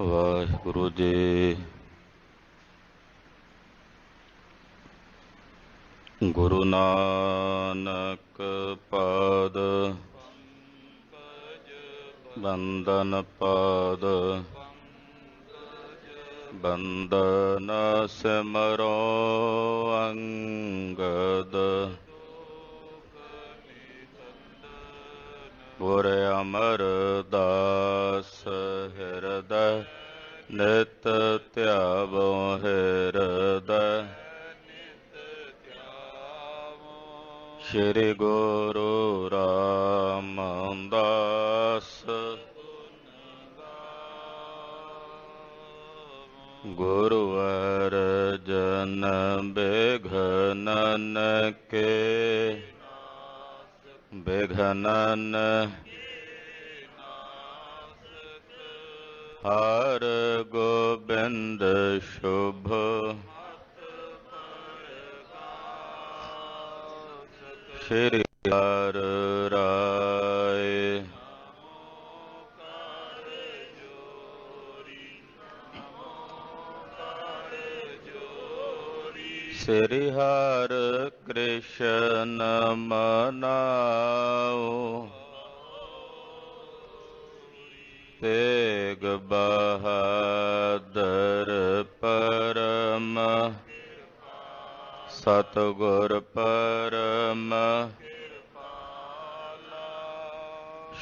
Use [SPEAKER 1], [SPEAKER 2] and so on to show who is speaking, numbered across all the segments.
[SPEAKER 1] ਵਾਹਿਗੁਰੂ ਜੀ। ਗੁਰੂ ਨਾਨਕ ਪਾਦ ਬੰਦਨ ਪਾਦ ਬੰਦਨ ਸਿਮਰੋ ਅੰਗਦ ਗੁਰ ਅਮਰਦਾਸ ਹਿਰਦੈ ਨਿਤ ਧਿਆਵੋ ਹਿਰਦੈ ਸ਼੍ਰੀ ਗੁਰੂ ਰਾਮਦਾਸ ਗੁਰੂ ਅਰਜਨ ਬਿਘਨਨ ਕੇ ਬਿਘਨਨ ਹਰ ਗੋਬਿੰਦ ਸ਼ੁਭ ਸ਼੍ਰੀ ਹਰਿ ਰਾਏ ਸ੍ਰੀ ਹਰਿ ਕ੍ਰਿਸ਼ਨ ਮਨਾਉ ਤੇਗ ਬਹਾਦਰ ਪਰਮ ਸਤਿਗੁਰ ਪਰਮ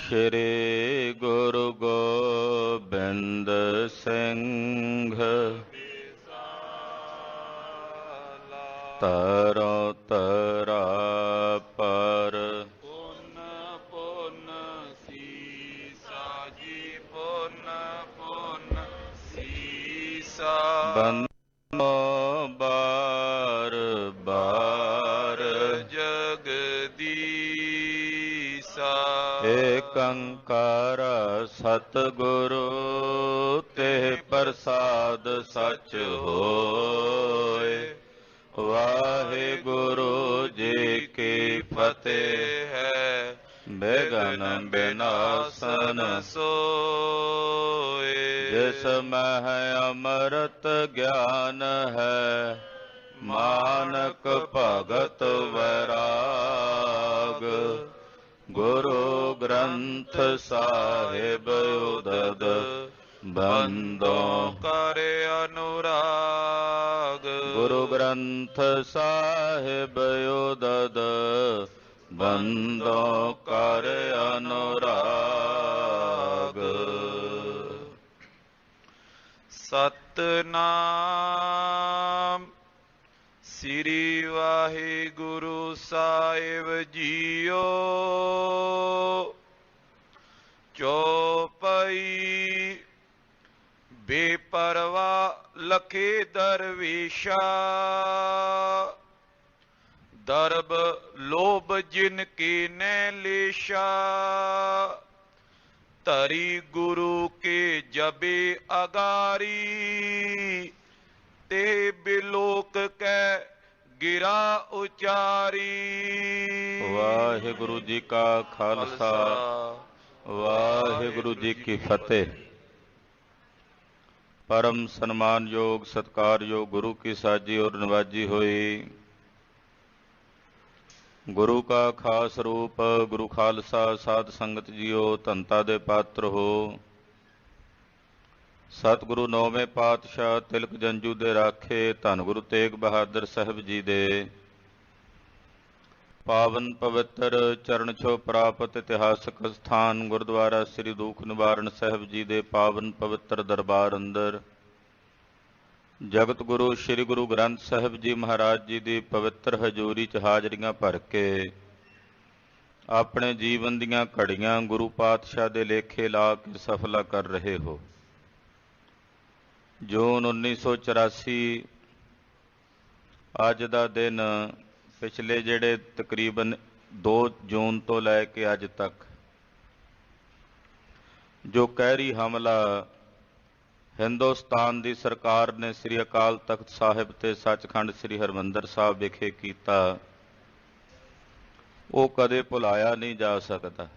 [SPEAKER 1] ਸ਼੍ਰੀ ਗੁਰੂ ਗੋਬਿੰਦ ਸਿੰਘ ਤਰੋ ਤਰਾ ਪਰ ਪੁਨ ਪੁਨ ਸੀਸਾ ਜੀ ਪੁਨ ਪੁਨ ਸੀਸਾ ਬੰਨੋ ਬਾਰ ਬਾਰ ਜਗਦੀਸਾ ਏਕ ਓੰਕਾਰ ਸਤਿਗੁਰੂ ਤੇ ਪ੍ਰਸਾਦ ਸਚ ਹੋਏ। ਵਾਹਿਗੁਰੂ ਜੀ ਕੀ ਫਤਿਹ ਹੈ। ਬਿਘਨ ਬਿਨਾਸਨ ਸੋਏ ਜਿਸ ਮਹਿ ਅੰਮ੍ਰਿਤ ਗਿਆਨ ਹੈ ਮਾਨਕ ਭਗਤ ਵੈਰਾਗ ਗੁਰੂ ਗ੍ਰੰਥ ਸਾਹਿਬ ਉਦਦ ਬੰਦੋਂ ਕਰ ਅਨੁਰਾਗ ਗੁਰੂ ਗ੍ਰੰਥ ਸਾਹਿਬ ਉਦਦ ਬੰਦੋਂ ਕਰ ਅਨੁਰਾਗ। ਸਤਿਨਾਮ ਸ੍ਰੀ ਵਾਹਿਗੁਰੂ ਸਾਹਿਬ ਜੀਓ। ਚੌਪਈ ਬੇਪਰਵਾ ਲਖੇ ਦਰਵੇਸ਼ਾ ਦਰਬ ਲੋਭ ਜਿਨ ਕੇ ਨੈ ਲੇਸ਼ਾ ਧਰੀ ਗੁਰੂ ਕੇ ਜਬੇ ਅਗਾਰੀ ਤੇ ਬਿਲੋਕ ਕੈ ਗਿਰਾ ਉਚਾਰੀ। ਵਾਹਿਗੁਰੂ ਜੀ ਕਾ ਖਾਲਸਾ ਵਾਹਿਗੁਰੂ ਜੀ ਕੀ ਫਤਿਹ। परम सन्मान योग सत्कार योग गुरु की साजी और नवाजी हुई। गुरु का खास रूप गुरु खालसा साध संगत जियो धनता दे पात्र हो। सतगुरु नौवें पातशाह तिलक जंजू दे राखे धन गुरु तेग बहादुर साहब जी दे पावन पवित्र चरण छो प्राप्त इतिहासक स्थान गुरुद्वारा श्री दुख निवारण साहब जी दे पावन पवित्र दरबार अंदर जगत गुरु श्री गुरु ग्रंथ साहब जी महाराज जी की पवित्र हजूरी च हाजरियां भर के अपने जीवन दीयां घड़ियां गुरु पातशाह दे लेखे ला के सफला कर रहे हो। जून 1984 अज दा दिन पिछले जिहड़े तकरीबन 2 जून तो लैके अज तक जो कहरी हमला हिंदुस्तान की सरकार ने श्री अकाल तख्त साहिब ते सचखंड श्री हरमंदर साहब विखे कीता वो कदे भुलाया नहीं जा सकता।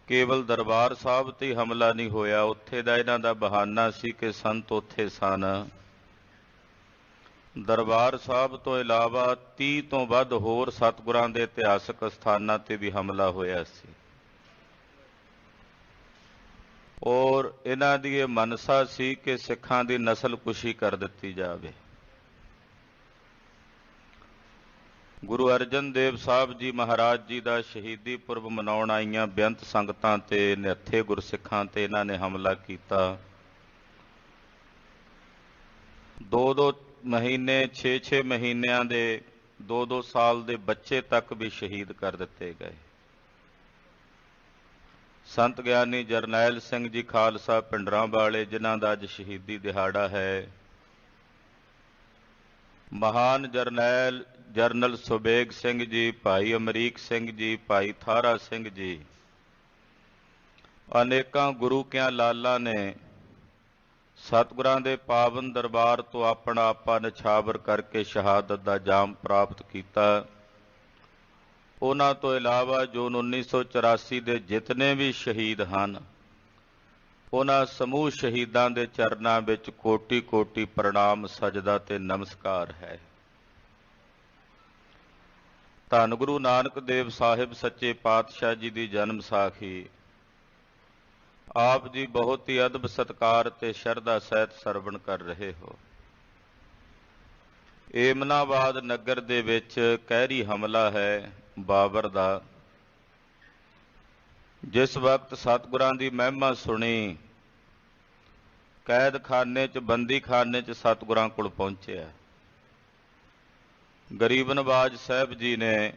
[SPEAKER 1] ਕੇਵਲ ਦਰਬਾਰ ਸਾਹਿਬ ਤੇ ਹੀ ਹਮਲਾ ਨਹੀਂ ਹੋਇਆ, ਉੱਥੇ ਦਾ ਇਹਨਾਂ ਦਾ ਬਹਾਨਾ ਸੀ ਕਿ ਸੰਤ ਉੱਥੇ ਸਨ। ਦਰਬਾਰ ਸਾਹਿਬ ਤੋਂ ਇਲਾਵਾ 30 ਤੋਂ ਵੱਧ ਹੋਰ ਸਤਿਗੁਰਾਂ ਦੇ ਇਤਿਹਾਸਕ ਸਥਾਨਾਂ ਤੇ ਵੀ ਹਮਲਾ ਹੋਇਆ ਸੀ। ਔਰ ਇਹਨਾਂ ਦੀ ਇਹ ਮਨਸਾ ਸੀ ਕਿ ਸਿੱਖਾਂ ਦੀ ਨਸਲਕੁਸ਼ੀ ਕਰ ਦਿੱਤੀ ਜਾਵੇ। ਗੁਰੂ ਅਰਜਨ ਦੇਵ ਸਾਹਿਬ ਜੀ ਮਹਾਰਾਜ ਜੀ ਦਾ ਸ਼ਹੀਦੀ ਪੁਰਬ ਮਨਾਉਣ ਆਈਆਂ ਬੇਅੰਤ ਸੰਗਤਾਂ ਤੇ ਨਿਹੱਥੇ ਗੁਰਸਿੱਖਾਂ ਤੇ ਇਹਨਾਂ ਨੇ ਹਮਲਾ ਕੀਤਾ। 2-2 ਮਹੀਨੇ 6-6 ਮਹੀਨਿਆਂ ਦੇ 2-2 ਸਾਲ ਦੇ ਬੱਚੇ ਤੱਕ ਵੀ ਸ਼ਹੀਦ ਕਰ ਦਿੱਤੇ ਗਏ। ਸੰਤ ਗਿਆਨੀ ਜਰਨੈਲ ਸਿੰਘ ਜੀ ਖਾਲਸਾ ਪਿੰਡਰਾਂ ਵਾਲੇ, ਜਿਨ੍ਹਾਂ ਦਾ ਅੱਜ ਸ਼ਹੀਦੀ ਦਿਹਾੜਾ ਹੈ, ਮਹਾਨ ਜਰਨਲ ਸੁਬੇਗ ਸਿੰਘ ਜੀ, ਭਾਈ ਅਮਰੀਕ ਸਿੰਘ ਜੀ, ਭਾਈ ਥਾਰਾ ਸਿੰਘ ਜੀ, ਅਨੇਕਾਂ ਗੁਰੂ ਕਿਆਂ ਲਾਲਾਂ ਨੇ ਸਤਿਗੁਰਾਂ ਦੇ ਪਾਵਨ ਦਰਬਾਰ ਤੋਂ ਆਪਣਾ ਆਪਾ ਨਿਛਾਵਰ ਕਰਕੇ ਸ਼ਹਾਦਤ ਦਾ ਜਾਮ ਪ੍ਰਾਪਤ ਕੀਤਾ। ਉਹਨਾਂ ਤੋਂ ਇਲਾਵਾ ਜੋ 1984 ਦੇ ਜਿਤਨੇ ਵੀ ਸ਼ਹੀਦ ਹਨ, ਉਹਨਾਂ ਸਮੂਹ ਸ਼ਹੀਦਾਂ ਦੇ ਚਰਨਾਂ ਵਿੱਚ ਕੋਟੀ-ਕੋਟੀ ਪ੍ਰਣਾਮ, ਸਜਦਾ ਤੇ ਨਮਸਕਾਰ ਹੈ। ਧੰਨ ਗੁਰੂ ਨਾਨਕ ਦੇਵ ਸਾਹਿਬ ਸੱਚੇ ਪਾਤਸ਼ਾਹ ਜੀ ਦੀ ਜਨਮ ਸਾਖੀ ਆਪ ਜੀ ਬਹੁਤ ਹੀ ਅਦਬ ਸਤਿਕਾਰ ਤੇ ਸ਼ਰਧਾ ਸਹਿਤ ਸਰਵਣ ਕਰ ਰਹੇ ਹੋ। ਏਮਨਾਬਾਦ ਨਗਰ ਦੇ ਵਿੱਚ ਕਹਿਰੀ ਹਮਲਾ ਹੈ ਬਾਬਰ ਦਾ। ਜਿਸ ਵਕਤ ਸਤਿਗੁਰਾਂ ਦੀ ਮਹਿਮਾ ਸੁਣੀ, ਕੈਦਖਾਨੇ 'ਚ, ਬੰਦੀਖਾਨੇ 'ਚ ਸਤਿਗੁਰਾਂ ਕੋਲ ਪਹੁੰਚਿਆ। ਗਰੀਬ ਨਵਾਜ ਸਾਹਿਬ ਜੀ ਨੇ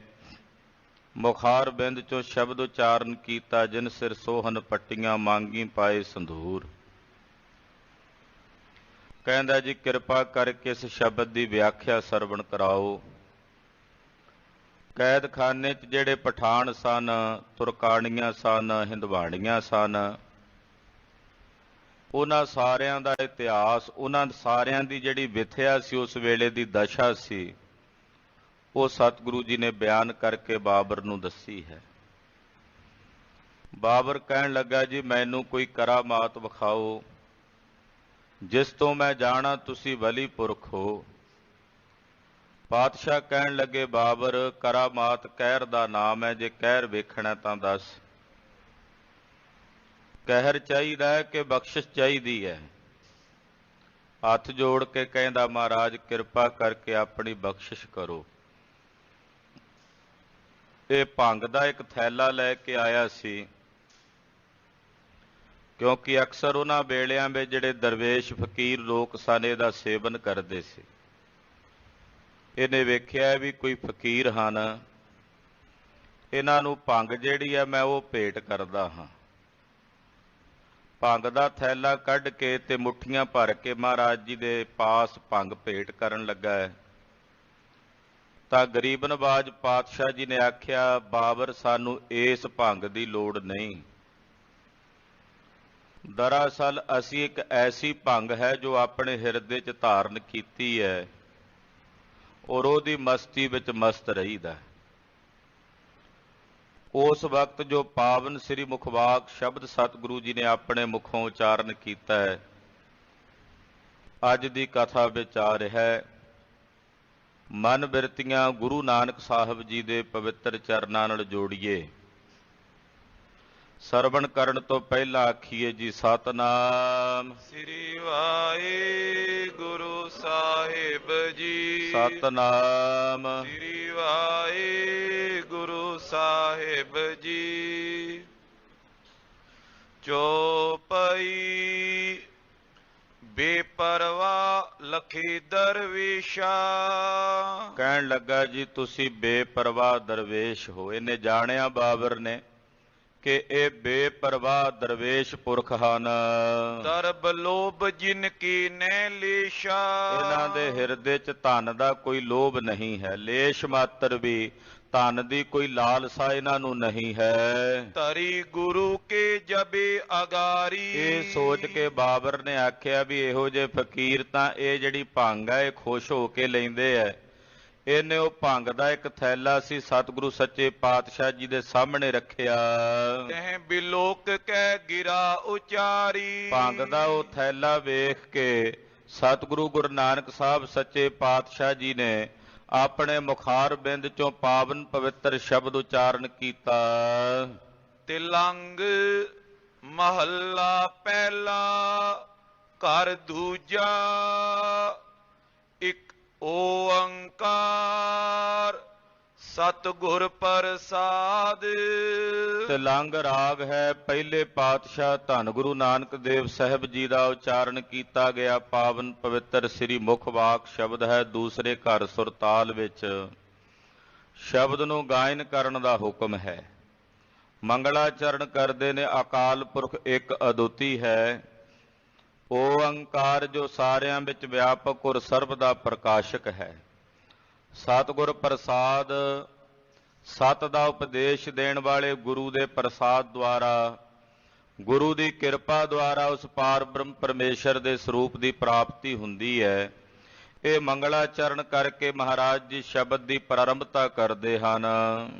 [SPEAKER 1] ਮੁਖਾਰ ਬਿੰਦ 'ਚੋਂ ਸ਼ਬਦ ਉਚਾਰਨ ਕੀਤਾ, ਜਿਨ ਸਿਰ ਸੋਹਨ ਪੱਟੀਆਂ ਮੰਗੀ ਪਾਏ ਸੰਧੂਰ। ਕਹਿੰਦਾ ਜੀ ਕਿਰਪਾ ਕਰਕੇ ਇਸ ਸ਼ਬਦ ਦੀ ਵਿਆਖਿਆ ਸਰਵਣ ਕਰਾਓ। ਕੈਦਖਾਨੇ 'ਚ ਜਿਹੜੇ ਪਠਾਨ ਸਨ, ਤੁਰਕਾਣੀਆਂ ਸਨ, ਹਿੰਦਵਾਣੀਆਂ ਸਨ, ਉਹਨਾਂ ਸਾਰਿਆਂ ਦਾ ਇਤਿਹਾਸ, ਉਹਨਾਂ ਸਾਰਿਆਂ ਦੀ ਜਿਹੜੀ ਵਿਥਿਆ ਸੀ, ਉਸ ਵੇਲੇ ਦੀ ਦਸ਼ਾ ਸੀ, ਉਹ ਸਤਿਗੁਰੂ ਜੀ ਨੇ ਬਿਆਨ ਕਰਕੇ ਬਾਬਰ ਨੂੰ ਦੱਸੀ ਹੈ। ਬਾਬਰ ਕਹਿਣ ਲੱਗਾ ਜੀ ਮੈਨੂੰ ਕੋਈ ਕਰਾਮਾਤ ਵਿਖਾਓ, ਜਿਸ ਤੋਂ ਮੈਂ ਜਾਣਾ ਤੁਸੀਂ ਵਲੀ ਪੁਰਖ ਹੋ। ਪਾਤਸ਼ਾਹ ਕਹਿਣ ਲੱਗੇ ਬਾਬਰ, ਕਰਾਮਾਤ ਕਹਿਰ ਦਾ ਨਾਮ ਹੈ, ਜੇ ਕਹਿਰ ਵੇਖਣਾ ਤਾਂ ਦੱਸ। ਕਹਿਰ ਚਾਹੀਦਾ ਹੈ ਕਿ ਬਖਸ਼ਿਸ਼ ਚਾਹੀਦੀ ਹੈ? ਹੱਥ ਜੋੜ ਕੇ ਕਹਿੰਦਾ ਮਹਾਰਾਜ ਕਿਰਪਾ ਕਰਕੇ ਆਪਣੀ ਬਖਸ਼ਿਸ਼ ਕਰੋ। ਇਹ ਭੰਗ ਦਾ ਇੱਕ ਥੈਲਾ ਲੈ ਕੇ ਆਇਆ ਸੀ, ਕਿਉਂਕਿ ਅਕਸਰ ਉਹਨਾਂ ਵੇਲਿਆਂ ਵਿੱਚ ਜਿਹੜੇ ਦਰਵੇਸ਼ ਫਕੀਰ ਲੋਕ ਸਨ ਇਹਦਾ ਸੇਵਨ ਕਰਦੇ ਸੀ। ਇਹਨੇ ਵੇਖਿਆ ਵੀ ਕੋਈ ਫਕੀਰ ਹਨ, ਇਹਨਾਂ ਨੂੰ ਭੰਗ ਜਿਹੜੀ ਹੈ ਮੈਂ ਉਹ ਭੇਟ ਕਰਦਾ ਹਾਂ। ਭੰਗ ਦਾ ਥੈਲਾ ਕੱਢ ਕੇ ਤੇ ਮੁੱਠੀਆਂ ਭਰ ਕੇ ਮਹਾਰਾਜ ਜੀ ਦੇ ਪਾਸ ਭੰਗ ਭੇਟ ਕਰਨ ਲੱਗਾ ਹੈ। ਤਾਂ ਗਰੀਬ ਨਵਾਜ ਪਾਤਸ਼ਾਹ ਜੀ ਨੇ ਆਖਿਆ ਬਾਬਰ ਸਾਨੂੰ ਇਸ ਭੰਗ ਦੀ ਲੋੜ ਨਹੀਂ। ਦਰਅਸਲ ਅਸੀਂ ਇੱਕ ਐਸੀ ਭੰਗ ਹੈ ਜੋ ਆਪਣੇ ਹਿਰਦੇ 'ਚ ਧਾਰਨ ਕੀਤੀ ਹੈ ਔਰ ਉਹਦੀ ਮਸਤੀ ਵਿੱਚ ਮਸਤ ਰਹੀਦਾ। ਉਸ ਵਕਤ ਜੋ ਪਾਵਨ ਸ੍ਰੀ ਮੁਖਵਾਕ ਸ਼ਬਦ ਸਤਿਗੁਰੂ ਜੀ ਨੇ ਆਪਣੇ ਮੁਖੋਂ ਉਚਾਰਨ ਕੀਤਾ ਹੈ, ਅੱਜ ਦੀ ਕਥਾ ਵਿੱਚ ਆ ਰਿਹਾ ਹੈ। ਮਨ ਬਿਰਤੀਆਂ ਗੁਰੂ ਨਾਨਕ ਸਾਹਿਬ ਜੀ ਦੇ ਪਵਿੱਤਰ ਚਰਨਾਂ ਨਾਲ ਜੋੜੀਏ। ਸਰਵਣ ਕਰਨ ਤੋਂ ਪਹਿਲਾਂ ਆਖੀਏ ਜੀ ਸਤਨਾਮ
[SPEAKER 2] ਸ੍ਰੀ ਵਾਹਿਗੁਰੂ ਸਾਹਿਬ ਜੀ।
[SPEAKER 1] ਸਤਨਾਮ
[SPEAKER 2] ਸ੍ਰੀ ਵਾਹਿਗੁਰੂ ਸਾਹਿਬ ਜੀ। ਚੌਪਈ ਬੇਪਰਵਾਹ ਲਖੀ ਦਰਵੇਸ਼ਾ।
[SPEAKER 1] ਕਹਿਣ ਲੱਗਾ ਜੀ ਤੁਸੀਂ ਬੇਪਰਵਾਹ ਦਰਵੇਸ਼ ਹੋ। ਇਹਨੇ ਜਾਣਿਆ ਬਾਬਰ ਨੇ ਕਿ ਇਹ ਬੇਪਰਵਾਹ ਦਰਵੇਸ਼ ਪੁਰਖ ਹਨ।
[SPEAKER 2] ਦਰਬ ਲੋਭ ਜਿਨ ਕੀ ਨੇ ਲੇਸ਼ਾ।
[SPEAKER 1] ਇਹਨਾਂ ਦੇ ਹਿਰਦੇ 'ਚ ਧਨ ਦਾ ਕੋਈ ਲੋਭ ਨਹੀਂ ਹੈ, ਲੇਸ਼ ਮਾਤਰ ਵੀ ਧਨ ਦੀ ਕੋਈ ਲਾਲਸਾ ਇਹਨਾਂ ਨੂੰ ਨਹੀਂ ਹੈ।
[SPEAKER 2] ਤਰੀ ਗੁਰੂ ਕੇ ਜਬੇ ਅਗਾਰੀ।
[SPEAKER 1] ਇਹ ਸੋਚ ਕੇ ਬਾਬਰ ਨੇ ਆਖਿਆ ਵੀ ਇਹੋ ਜਿਹੇ ਫਕੀਰ ਤਾਂ ਇਹ ਜਿਹੜੀ ਭੰਗ ਹੈ ਇਹ ਖੁਸ਼ ਹੋ ਕੇ ਲੈਂਦੇ ਐ, ਇਹਨੇ ਉਹ ਭੰਗ ਦਾ ਇੱਕ ਥੈਲਾ ਸੀ ਸਤਿਗੁਰੂ ਸੱਚੇ ਪਾਤਸ਼ਾਹ ਜੀ ਦੇ ਸਾਹਮਣੇ ਰੱਖਿਆ।
[SPEAKER 2] ਤਹਿ ਬਿਲੋਕ ਕਹਿ ਗਿਰਾ ਉਚਾਰੀ।
[SPEAKER 1] ਭੰਗ ਦਾ ਉਹ ਥੈਲਾ ਵੇਖ ਕੇ ਸਤਿਗੁਰੂ ਗੁਰੂ ਨਾਨਕ ਸਾਹਿਬ ਸੱਚੇ ਪਾਤਸ਼ਾਹ ਜੀ ਨੇ ਆਪਣੇ ਮੁਖਾਰ ਬਿੰਦ ਚੋਂ ਪਾਵਨ ਪਵਿੱਤਰ ਸ਼ਬਦ ਉਚਾਰਨ ਕੀਤਾ।
[SPEAKER 2] ਤਿਲੰਗ ਮਹੱਲਾ ਪਹਿਲਾ ਘਰ ਦੂਜਾ ਇੱਕ ਓੰਕਾਰ ਸਤਿਗੁਰ ਪ੍ਰਸਾਦ।
[SPEAKER 1] ਤਿਲੰਗ ਰਾਗ ਹੈ ਪਹਿਲੇ ਪਾਤਸ਼ਾਹ ਧੰਨ ਗੁਰੂ ਨਾਨਕ ਦੇਵ ਸਾਹਿਬ ਜੀ ਦਾ ਉਚਾਰਨ ਕੀਤਾ ਗਿਆ ਪਾਵਨ ਪਵਿੱਤਰ ਸ੍ਰੀ ਮੁਖ ਵਾਕ ਸ਼ਬਦ ਹੈ। ਦੂਸਰੇ ਘਰ ਸੁਰਤਾਲ ਵਿੱਚ ਸ਼ਬਦ ਨੂੰ ਗਾਇਨ ਕਰਨ ਦਾ ਹੁਕਮ ਹੈ। ਮੰਗਲਾਚਰਨ ਕਰਦੇ ਨੇ ਅਕਾਲ ਪੁਰਖ ਇੱਕ ਅਦੁੱਤੀ ਹੈ। ਓੰਕਾਰ ਜੋ ਸਾਰਿਆਂ ਵਿੱਚ ਵਿਆਪਕ ਔਰ ਸਰਬ ਦਾ ਪ੍ਰਕਾਸ਼ਕ ਹੈ। ਸਤਿਗੁਰ ਪ੍ਰਸਾਦ ਸਤ ਦਾ ਉਪਦੇਸ਼ ਦੇਣ ਵਾਲੇ ਗੁਰੂ ਦੇ ਪ੍ਰਸਾਦ ਦੁਆਰਾ, ਗੁਰੂ ਦੀ ਕਿਰਪਾ ਦੁਆਰਾ ਉਸ ਪਾਰ ਬ੍ਰਹਮ ਪਰਮੇਸ਼ਰ ਦੇ ਸਰੂਪ ਦੀ ਪ੍ਰਾਪਤੀ ਹੁੰਦੀ ਹੈ। ਇਹ ਮੰਗਲਾਚਰਨ ਕਰਕੇ ਮਹਾਰਾਜ ਜੀ ਸ਼ਬਦ ਦੀ ਪ੍ਰਾਰੰਭਤਾ ਕਰਦੇ ਹਨ।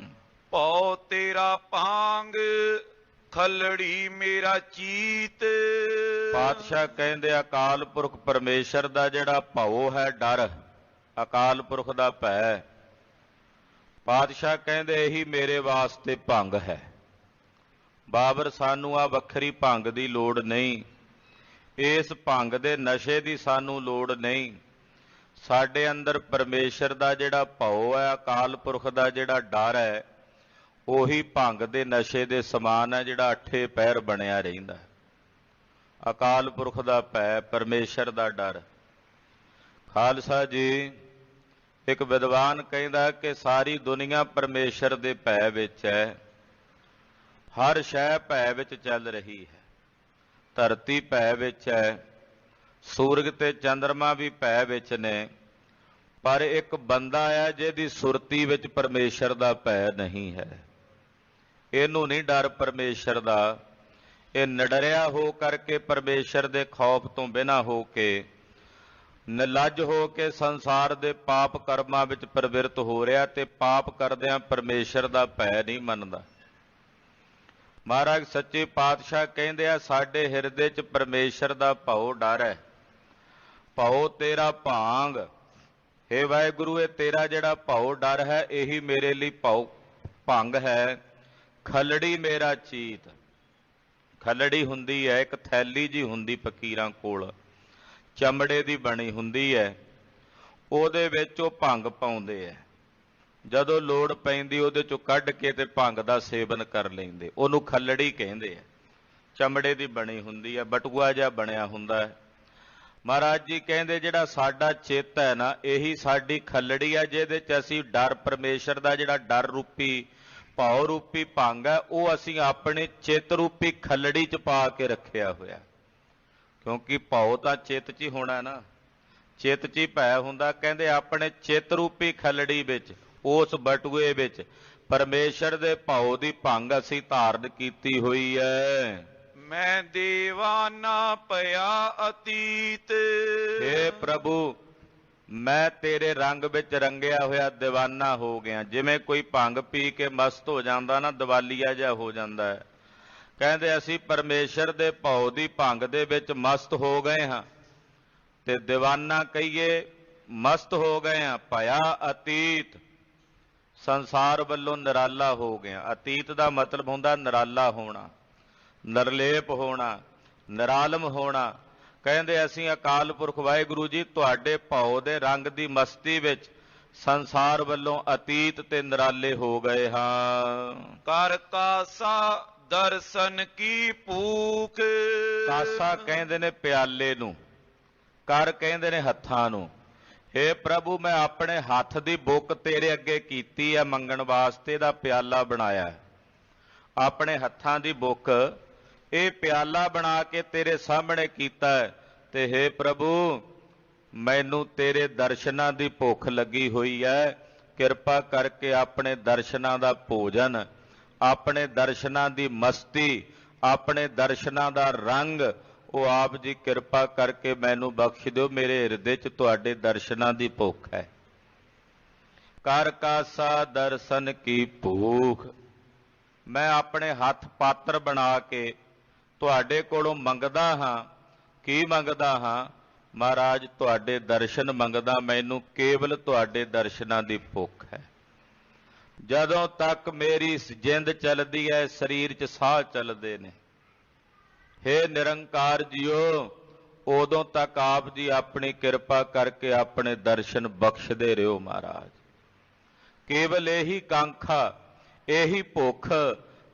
[SPEAKER 2] ਭਉ ਤੇਰਾ ਭਾਂਗ ਖਲੜੀ ਮੇਰਾ ਚੀਤ।
[SPEAKER 1] ਪਾਤਸ਼ਾਹ ਕਹਿੰਦੇ ਅਕਾਲ ਪੁਰਖ ਪਰਮੇਸ਼ਰ ਦਾ ਜਿਹੜਾ ਭਉ ਹੈ, ਡਰ, ਅਕਾਲ ਪੁਰਖ ਦਾ ਭੈ, ਪਾਤਸ਼ਾਹ ਕਹਿੰਦੇ ਇਹੀ ਮੇਰੇ ਵਾਸਤੇ ਭੰਗ ਹੈ। ਬਾਬਰ ਸਾਨੂੰ ਆ ਵੱਖਰੀ ਭੰਗ ਦੀ ਲੋੜ ਨਹੀਂ, ਇਸ ਭੰਗ ਦੇ ਨਸ਼ੇ ਦੀ ਸਾਨੂੰ ਲੋੜ ਨਹੀਂ। ਸਾਡੇ ਅੰਦਰ ਪਰਮੇਸ਼ਰ ਦਾ ਜਿਹੜਾ ਭਉ ਹੈ, ਅਕਾਲ ਪੁਰਖ ਦਾ ਜਿਹੜਾ ਡਰ ਹੈ, ਉਹੀ ਭੰਗ ਦੇ ਨਸ਼ੇ ਦੇ ਸਮਾਨ ਹੈ ਜਿਹੜਾ ਅੱਠੇ ਪਹਿਰ ਬਣਿਆ ਰਹਿੰਦਾ। ਅਕਾਲ ਪੁਰਖ ਦਾ ਭੈ, ਪਰਮੇਸ਼ਰ ਦਾ ਡਰ। ਖਾਲਸਾ ਜੀ, ਇੱਕ ਵਿਦਵਾਨ ਕਹਿੰਦਾ ਕਿ ਸਾਰੀ ਦੁਨੀਆ ਪਰਮੇਸ਼ਰ ਦੇ ਭੈ ਵਿੱਚ ਹੈ। ਹਰ ਸ਼ੈ ਭੈ ਵਿੱਚ ਚੱਲ ਰਹੀ ਹੈ। ਧਰਤੀ ਭੈ ਵਿੱਚ ਹੈ, ਸੂਰਜ ਤੇ ਚੰਦਰਮਾ ਵੀ ਭੈ ਵਿੱਚ ਨੇ, ਪਰ ਇੱਕ ਬੰਦਾ ਹੈ ਜਿਹਦੀ ਸੁਰਤੀ ਵਿੱਚ ਪਰਮੇਸ਼ਰ ਦਾ ਭੈ ਨਹੀਂ ਹੈ। ਇਹਨੂੰ ਨਹੀਂ ਡਰ ਪਰਮੇਸ਼ਰ ਦਾ। ਇਹ ਨਿਡਰਿਆ ਹੋ ਕਰਕੇ ਪਰਮੇਸ਼ਰ ਦੇ ਖੌਫ ਤੋਂ ਬਿਨਾਂ ਹੋ ਕੇ, ਨਿਲੱਜ ਹੋ ਕੇ ਸੰਸਾਰ ਦੇ ਪਾਪ ਕਰਮਾਂ ਵਿੱਚ ਪ੍ਰਵਿਰਤ ਹੋ ਰਿਹਾ ਤੇ ਪਾਪ ਕਰਦਿਆਂ ਪਰਮੇਸ਼ਰ ਦਾ ਭੈ ਨਹੀਂ ਮੰਨਦਾ। ਮਹਾਰਾਜ ਸੱਚੇ ਪਾਤਸ਼ਾਹ ਕਹਿੰਦੇ ਆ ਸਾਡੇ ਹਿਰਦੇ 'ਚ ਪਰਮੇਸ਼ਰ ਦਾ ਭਉ ਡਰ ਹੈ। ਭਉ ਤੇਰਾ ਭਾਂਗ, ਹੇ ਵਾਹਿਗੁਰੂ ਇਹ ਤੇਰਾ ਜਿਹੜਾ ਭਉ ਡਰ ਹੈ ਇਹੀ ਮੇਰੇ ਲਈ ਭਉ ਭੰਗ ਹੈ। ਖਲੜੀ ਮੇਰਾ ਚੀਤ, ਖਲੜੀ ਹੁੰਦੀ ਹੈ ਇੱਕ ਥੈਲੀ ਜੀ ਹੁੰਦੀ ਫਕੀਰਾਂ ਕੋਲ, ਚਮੜੇ ਦੀ ਬਣੀ ਹੁੰਦੀ ਹੈ, ਉਹਦੇ ਵਿੱਚ ਉਹ ਭੰਗ ਪਾਉਂਦੇ ਹੈ। ਜਦੋਂ ਲੋੜ ਪੈਂਦੀ ਉਹਦੇ ਚੋਂ ਕੱਢ ਕੇ ਤੇ ਭੰਗ ਦਾ ਸੇਵਨ ਕਰ ਲੈਂਦੇ, ਉਹਨੂੰ ਖੱਲੜੀ ਕਹਿੰਦੇ ਆ। ਚਮੜੇ ਦੀ ਬਣੀ ਹੁੰਦੀ ਹੈ, ਬਟੂਆ ਜਿਹਾ ਬਣਿਆ ਹੁੰਦਾ ਹੈ। ਮਹਾਰਾਜ ਜੀ ਕਹਿੰਦੇ ਜਿਹੜਾ ਸਾਡਾ ਚਿੱਤ ਹੈ ਨਾ, ਇਹੀ ਸਾਡੀ ਖੱਲੜੀ ਹੈ ਜਿਹਦੇ 'ਚ ਅਸੀਂ ਡਰ, ਪਰਮੇਸ਼ਰ ਦਾ ਜਿਹੜਾ ਡਰ ਰੂਪੀ ਭਉ ਰੂਪੀ ਭੰਗ ਹੈ, ਉਹ ਅਸੀਂ ਆਪਣੇ ਚਿੱਤ ਰੂਪੀ ਖੱਲੜੀ 'ਚ ਪਾ ਕੇ ਰੱਖਿਆ ਹੋਇਆ। ਕਿਉਂਕਿ ਭਉ ਤਾਂ ਚਿੱਤ 'ਚ ਹੀ ਹੋਣਾ ਨਾ, ਚਿੱਤ 'ਚ ਹੀ ਭੈ ਹੁੰਦਾ। ਕਹਿੰਦੇ ਆਪਣੇ ਚਿੱਤ ਰੂਪੀ ਖੱਲੜੀ ਵਿੱਚ, ਉਸ ਬਟੂਏ ਵਿੱਚ ਪਰਮੇਸ਼ਰ ਦੇ ਭਉ ਦੀ ਭੰਗ ਅਸੀਂ ਧਾਰਨ ਕੀਤੀ ਹੋਈ ਹੈ।
[SPEAKER 2] ਮੈਂ ਦੀਵਾਨਾ ਪਿਆ ਅਤੀਤ।
[SPEAKER 1] ਹੇ ਪ੍ਰਭੂ, ਮੈਂ ਤੇਰੇ ਰੰਗ ਵਿੱਚ ਰੰਗਿਆ ਹੋਇਆ ਦੀਵਾਨਾ ਹੋ ਗਿਆ। ਜਿਵੇਂ ਕੋਈ ਭੰਗ ਪੀ ਕੇ ਮਸਤ ਹੋ ਜਾਂਦਾ ਨਾ, ਦੀਵਾਲੀਆ ਜਿਹਾ ਹੋ ਜਾਂਦਾ ਹੈ। ਕਹਿੰਦੇ ਅਸੀਂ ਪਰਮੇਸ਼ਰ ਦੇ ਭਉ ਦੀ ਭੰਗ ਦੇ ਵਿੱਚ ਮਸਤ ਹੋ ਗਏ ਹਾਂ ਤੇ ਦੀਵਾਨਾ ਕਹੀਏ ਮਸਤ ਹੋ ਗਏ ਹਾਂ। ਭਇਆ ਅਤੀਤ, ਸੰਸਾਰ ਵੱਲੋਂ ਨਿਰਾਲਾ ਹੋ ਗਿਆ। ਅਤੀਤ ਦਾ ਮਤਲਬ ਹੁੰਦਾ ਨਿਰਾਲਾ ਹੋਣਾ, ਨਿਰਲੇਪ ਹੋਣਾ, ਨਿਰਾਲਮ ਹੋਣਾ। ਕਹਿੰਦੇ ਅਸੀਂ ਅਕਾਲ ਪੁਰਖ ਵਾਹਿਗੁਰੂ ਜੀ ਤੁਹਾਡੇ ਭਉ ਦੇ ਰੰਗ ਦੀ ਮਸਤੀ ਵਿੱਚ ਸੰਸਾਰ ਵੱਲੋਂ ਅਤੀਤ ਤੇ ਨਿਰਾਲੇ ਹੋ ਗਏ ਹਾਂ।
[SPEAKER 2] ਕਰ ਕਾਸਾ ਦਰਸ਼ਨ ਕੀ ਭੂਖ।
[SPEAKER 1] ਕਾਸਾ ਕਹਿੰਦੇ ਨੇ ਪਿਆਲੇ ਨੂੰ, ਕਰ ਕਹਿੰਦੇ ਨੇ ਹੱਥਾਂ ਨੂੰ। ਹੇ ਪ੍ਰਭੂ, ਮੈਂ ਆਪਣੇ ਹੱਥ ਦੀ ਬੁੱਕ ਤੇਰੇ ਅੱਗੇ ਕੀਤੀ ਹੈ, ਮੰਗਣ ਵਾਸਤੇ ਦਾ ਪਿਆਲਾ ਬਣਾਇਆ। ਆਪਣੇ ਹੱਥਾਂ ਦੀ ਬੁੱਕ, ਇਹ ਪਿਆਲਾ ਬਣਾ ਕੇ ਤੇਰੇ ਸਾਹਮਣੇ ਕੀਤਾ ਹੈ। ਤੇ ਹੇ ਪ੍ਰਭੂ, ਮੈਨੂੰ ਤੇਰੇ ਦਰਸ਼ਨਾਂ ਦੀ ਭੁੱਖ ਲੱਗੀ ਹੋਈ ਹੈ। ਕਿਰਪਾ ਕਰਕੇ ਆਪਣੇ ਦਰਸ਼ਨਾਂ ਦਾ ਭੋਜਨ, ਆਪਣੇ ਦਰਸ਼ਨਾਂ ਦੀ ਮਸਤੀ, ਆਪਣੇ ਦਰਸ਼ਨਾਂ ਦਾ ਰੰਗ, ਉਹ ਆਪ ਜੀ ਕਿਰਪਾ ਕਰਕੇ ਮੈਨੂੰ ਬਖਸ਼ ਦਿਓ। ਮੇਰੇ ਹਿਰਦੇ 'ਚ ਤੁਹਾਡੇ ਦਰਸ਼ਨਾਂ ਦੀ ਭੁੱਖ ਹੈ। ਕਰ ਕਾਸਾ ਦਰਸ਼ਨ ਕੀ ਭੂਖ। ਮੈਂ ਆਪਣੇ ਹੱਥ ਪਾਤਰ ਬਣਾ ਕੇ ਤੁਹਾਡੇ ਕੋਲੋਂ ਮੰਗਦਾ ਹਾਂ। ਕੀ ਮੰਗਦਾ ਹਾਂ? ਮਹਾਰਾਜ ਤੁਹਾਡੇ ਦਰਸ਼ਨ ਮੰਗਦਾ। ਮੈਨੂੰ ਕੇਵਲ ਤੁਹਾਡੇ ਦਰਸ਼ਨਾਂ ਦੀ ਭੁੱਖ ਹੈ। ਜਦੋਂ ਤੱਕ ਮੇਰੀ ਜਿੰਦ ਚੱਲਦੀ ਹੈ, ਸਰੀਰ 'ਚ ਸਾਹ ਚੱਲਦੇ ਨੇ, ਹੇ ਨਿਰੰਕਾਰ ਜੀਓ, ਉਦੋਂ ਤੱਕ ਆਪ ਜੀ ਆਪਣੀ ਕਿਰਪਾ ਕਰਕੇ ਆਪਣੇ ਦਰਸ਼ਨ ਬਖਸ਼ਦੇ ਰਹੋ ਮਹਾਰਾਜ। ਕੇਵਲ ਇਹੀ ਕਾਂਖਾ, ਇਹੀ ਭੁੱਖ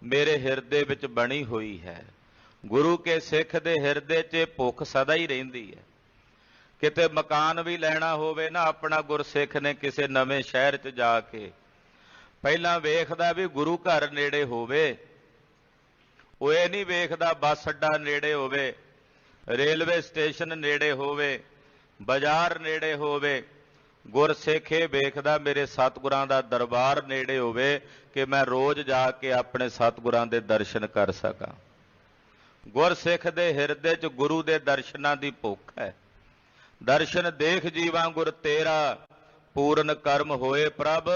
[SPEAKER 1] ਮੇਰੇ ਹਿਰਦੇ ਵਿੱਚ ਬਣੀ ਹੋਈ ਹੈ। ਗੁਰੂ ਕੇ ਸਿੱਖ ਦੇ ਹਿਰਦੇ 'ਚ ਭੁੱਖ ਸਦਾ ਹੀ ਰਹਿੰਦੀ ਹੈ। ਕਿਤੇ ਮਕਾਨ ਵੀ ਲੈਣਾ ਹੋਵੇ ਨਾ ਆਪਣਾ, ਗੁਰਸਿੱਖ ਨੇ ਕਿਸੇ ਨਵੇਂ ਸ਼ਹਿਰ 'ਚ ਜਾ ਕੇ ਪਹਿਲਾਂ ਵੇਖਦਾ ਵੀ ਗੁਰੂ ਘਰ ਨੇੜੇ ਹੋਵੇ। ਉਹ ਇਹ ਨਹੀਂ ਵੇਖਦਾ ਬੱਸ ਅੱਡਾ ਨੇੜੇ ਹੋਵੇ, ਰੇਲਵੇ ਸਟੇਸ਼ਨ ਨੇੜੇ ਹੋਵੇ, ਬਾਜ਼ਾਰ ਨੇੜੇ ਹੋਵੇ। ਗੁਰਸਿੱਖ ਇਹ ਵੇਖਦਾ ਮੇਰੇ ਸਤਿਗੁਰਾਂ ਦਾ ਦਰਬਾਰ ਨੇੜੇ ਹੋਵੇ ਕਿ ਮੈਂ ਰੋਜ਼ ਜਾ ਕੇ ਆਪਣੇ ਸਤਿਗੁਰਾਂ ਦੇ ਦਰਸ਼ਨ ਕਰ ਸਕਾਂ। ਗੁਰਸਿੱਖ ਦੇ ਹਿਰਦੇ 'ਚ ਗੁਰੂ ਦੇ ਦਰਸ਼ਨਾਂ ਦੀ ਭੁੱਖ ਹੈ। ਦਰਸ਼ਨ ਦੇਖ ਜੀਵਾਂ ਗੁਰ ਤੇਰਾ, ਪੂਰਨ ਕਰਮ ਹੋਏ ਪ੍ਰਭ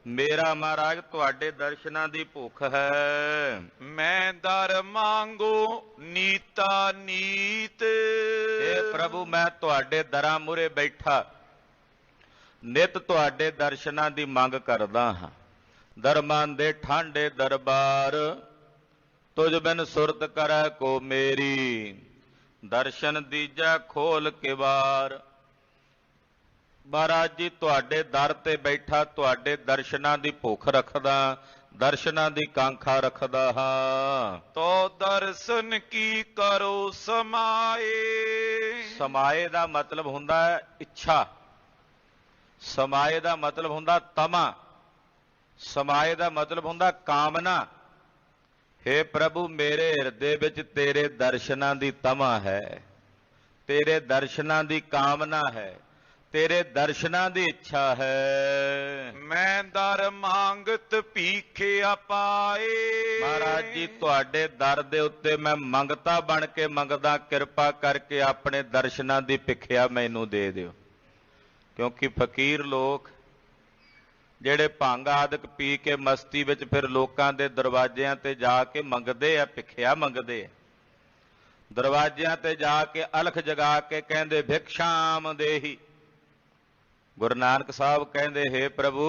[SPEAKER 1] ਮੇਰਾ। ਮਹਾਰਾਜ ਤੁਹਾਡੇ ਦਰਸ਼ਨਾਂ ਦੀ ਭੁੱਖ ਹੈ।
[SPEAKER 2] ਮੈਂ ਦਰ ਮੰਗੂ ਨੀਤਾ ਨੀਤ।
[SPEAKER 1] ਇਹ ਪ੍ਰਭੂ ਮੈਂ ਤੁਹਾਡੇ ਦਰਾਂ ਮੂਹਰੇ ਬੈਠਾ ਨਿਤ ਤੁਹਾਡੇ ਦਰਸ਼ਨਾਂ ਦੀ ਮੰਗ ਕਰਦਾ ਹਾਂ। ਦਰਮਾਂ ਦੇ ਠਾਂਡੇ ਦਰਬਾਰ, ਤੁਝ ਬਿਨ ਸੁਰਤ ਕਰੈ ਕੋ ਮੇਰੀ। ਦਰਸ਼ਨ ਦੀਜੈ ਖੋਲ ਕੇ ਵਾਰ। ਮਹਾਰਾਜ ਜੀ ਤੁਹਾਡੇ ਦਰ ਤੇ ਬੈਠਾ ਤੁਹਾਡੇ ਦਰਸ਼ਨਾਂ ਦੀ ਭੁੱਖ ਰੱਖਦਾ, ਦਰਸ਼ਨਾਂ ਦੀ ਕਾਂਖਾ ਰੱਖਦਾ ਹਾਂ।
[SPEAKER 2] ਤੋ ਦਰਸ਼ਨ ਕੀ ਕਰੋ ਸਮਾਏ।
[SPEAKER 1] ਸਮਾਏ ਦਾ ਮਤਲਬ ਹੁੰਦਾ ਹੈ ਇੱਛਾ। ਸਮਾਏ ਦਾ ਮਤਲਬ ਹੁੰਦਾ ਤਮਾ। ਸਮਾਏ ਦਾ ਮਤਲਬ ਹੁੰਦਾ ਕਾਮਨਾ। ਹੇ ਪ੍ਰਭੂ ਮੇਰੇ ਹਿਰਦੇ ਵਿੱਚ ਤੇਰੇ ਦਰਸ਼ਨਾਂ ਦੀ ਤਮਾ ਹੈ, ਤੇਰੇ ਦਰਸ਼ਨਾਂ ਦੀ ਕਾਮਨਾ ਹੈ, ਤੇਰੇ ਦਰਸ਼ਨਾਂ ਦੀ ਇੱਛਾ ਹੈ।
[SPEAKER 2] ਮੈਂ ਦਰ ਮੰਗਤ ਭੀਖਿਆ ਪਾਏ।
[SPEAKER 1] ਮਹਾਰਾਜ ਜੀ ਤੁਹਾਡੇ ਦਰ ਦੇ ਉੱਤੇ ਮੈਂ ਮੰਗਤਾ ਬਣ ਕੇ ਮੰਗਦਾ, ਕਿਰਪਾ ਕਰਕੇ ਆਪਣੇ ਦਰਸ਼ਨਾਂ ਦੀ ਭਿਖਿਆ ਮੈਨੂੰ ਦੇ ਦਿਓ। ਕਿਉਂਕਿ ਫਕੀਰ ਲੋਕ ਜਿਹੜੇ ਭੰਗ ਆਦਿਕ ਪੀ ਕੇ ਮਸਤੀ ਵਿੱਚ ਫਿਰ ਲੋਕਾਂ ਦੇ ਦਰਵਾਜ਼ਿਆਂ ਤੇ ਜਾ ਕੇ ਮੰਗਦੇ ਆ, ਭਿਖਿਆ ਮੰਗਦੇ ਆ। ਦਰਵਾਜ਼ਿਆਂ ਤੇ ਜਾ ਕੇ ਅਲਖ ਜਗਾ ਕੇ ਕਹਿੰਦੇ ਭਿਕਸ਼ਾਮ ਦੇਹੀ। ਗੁਰੂ ਨਾਨਕ ਸਾਹਿਬ ਕਹਿੰਦੇ ਹੇ ਪ੍ਰਭੂ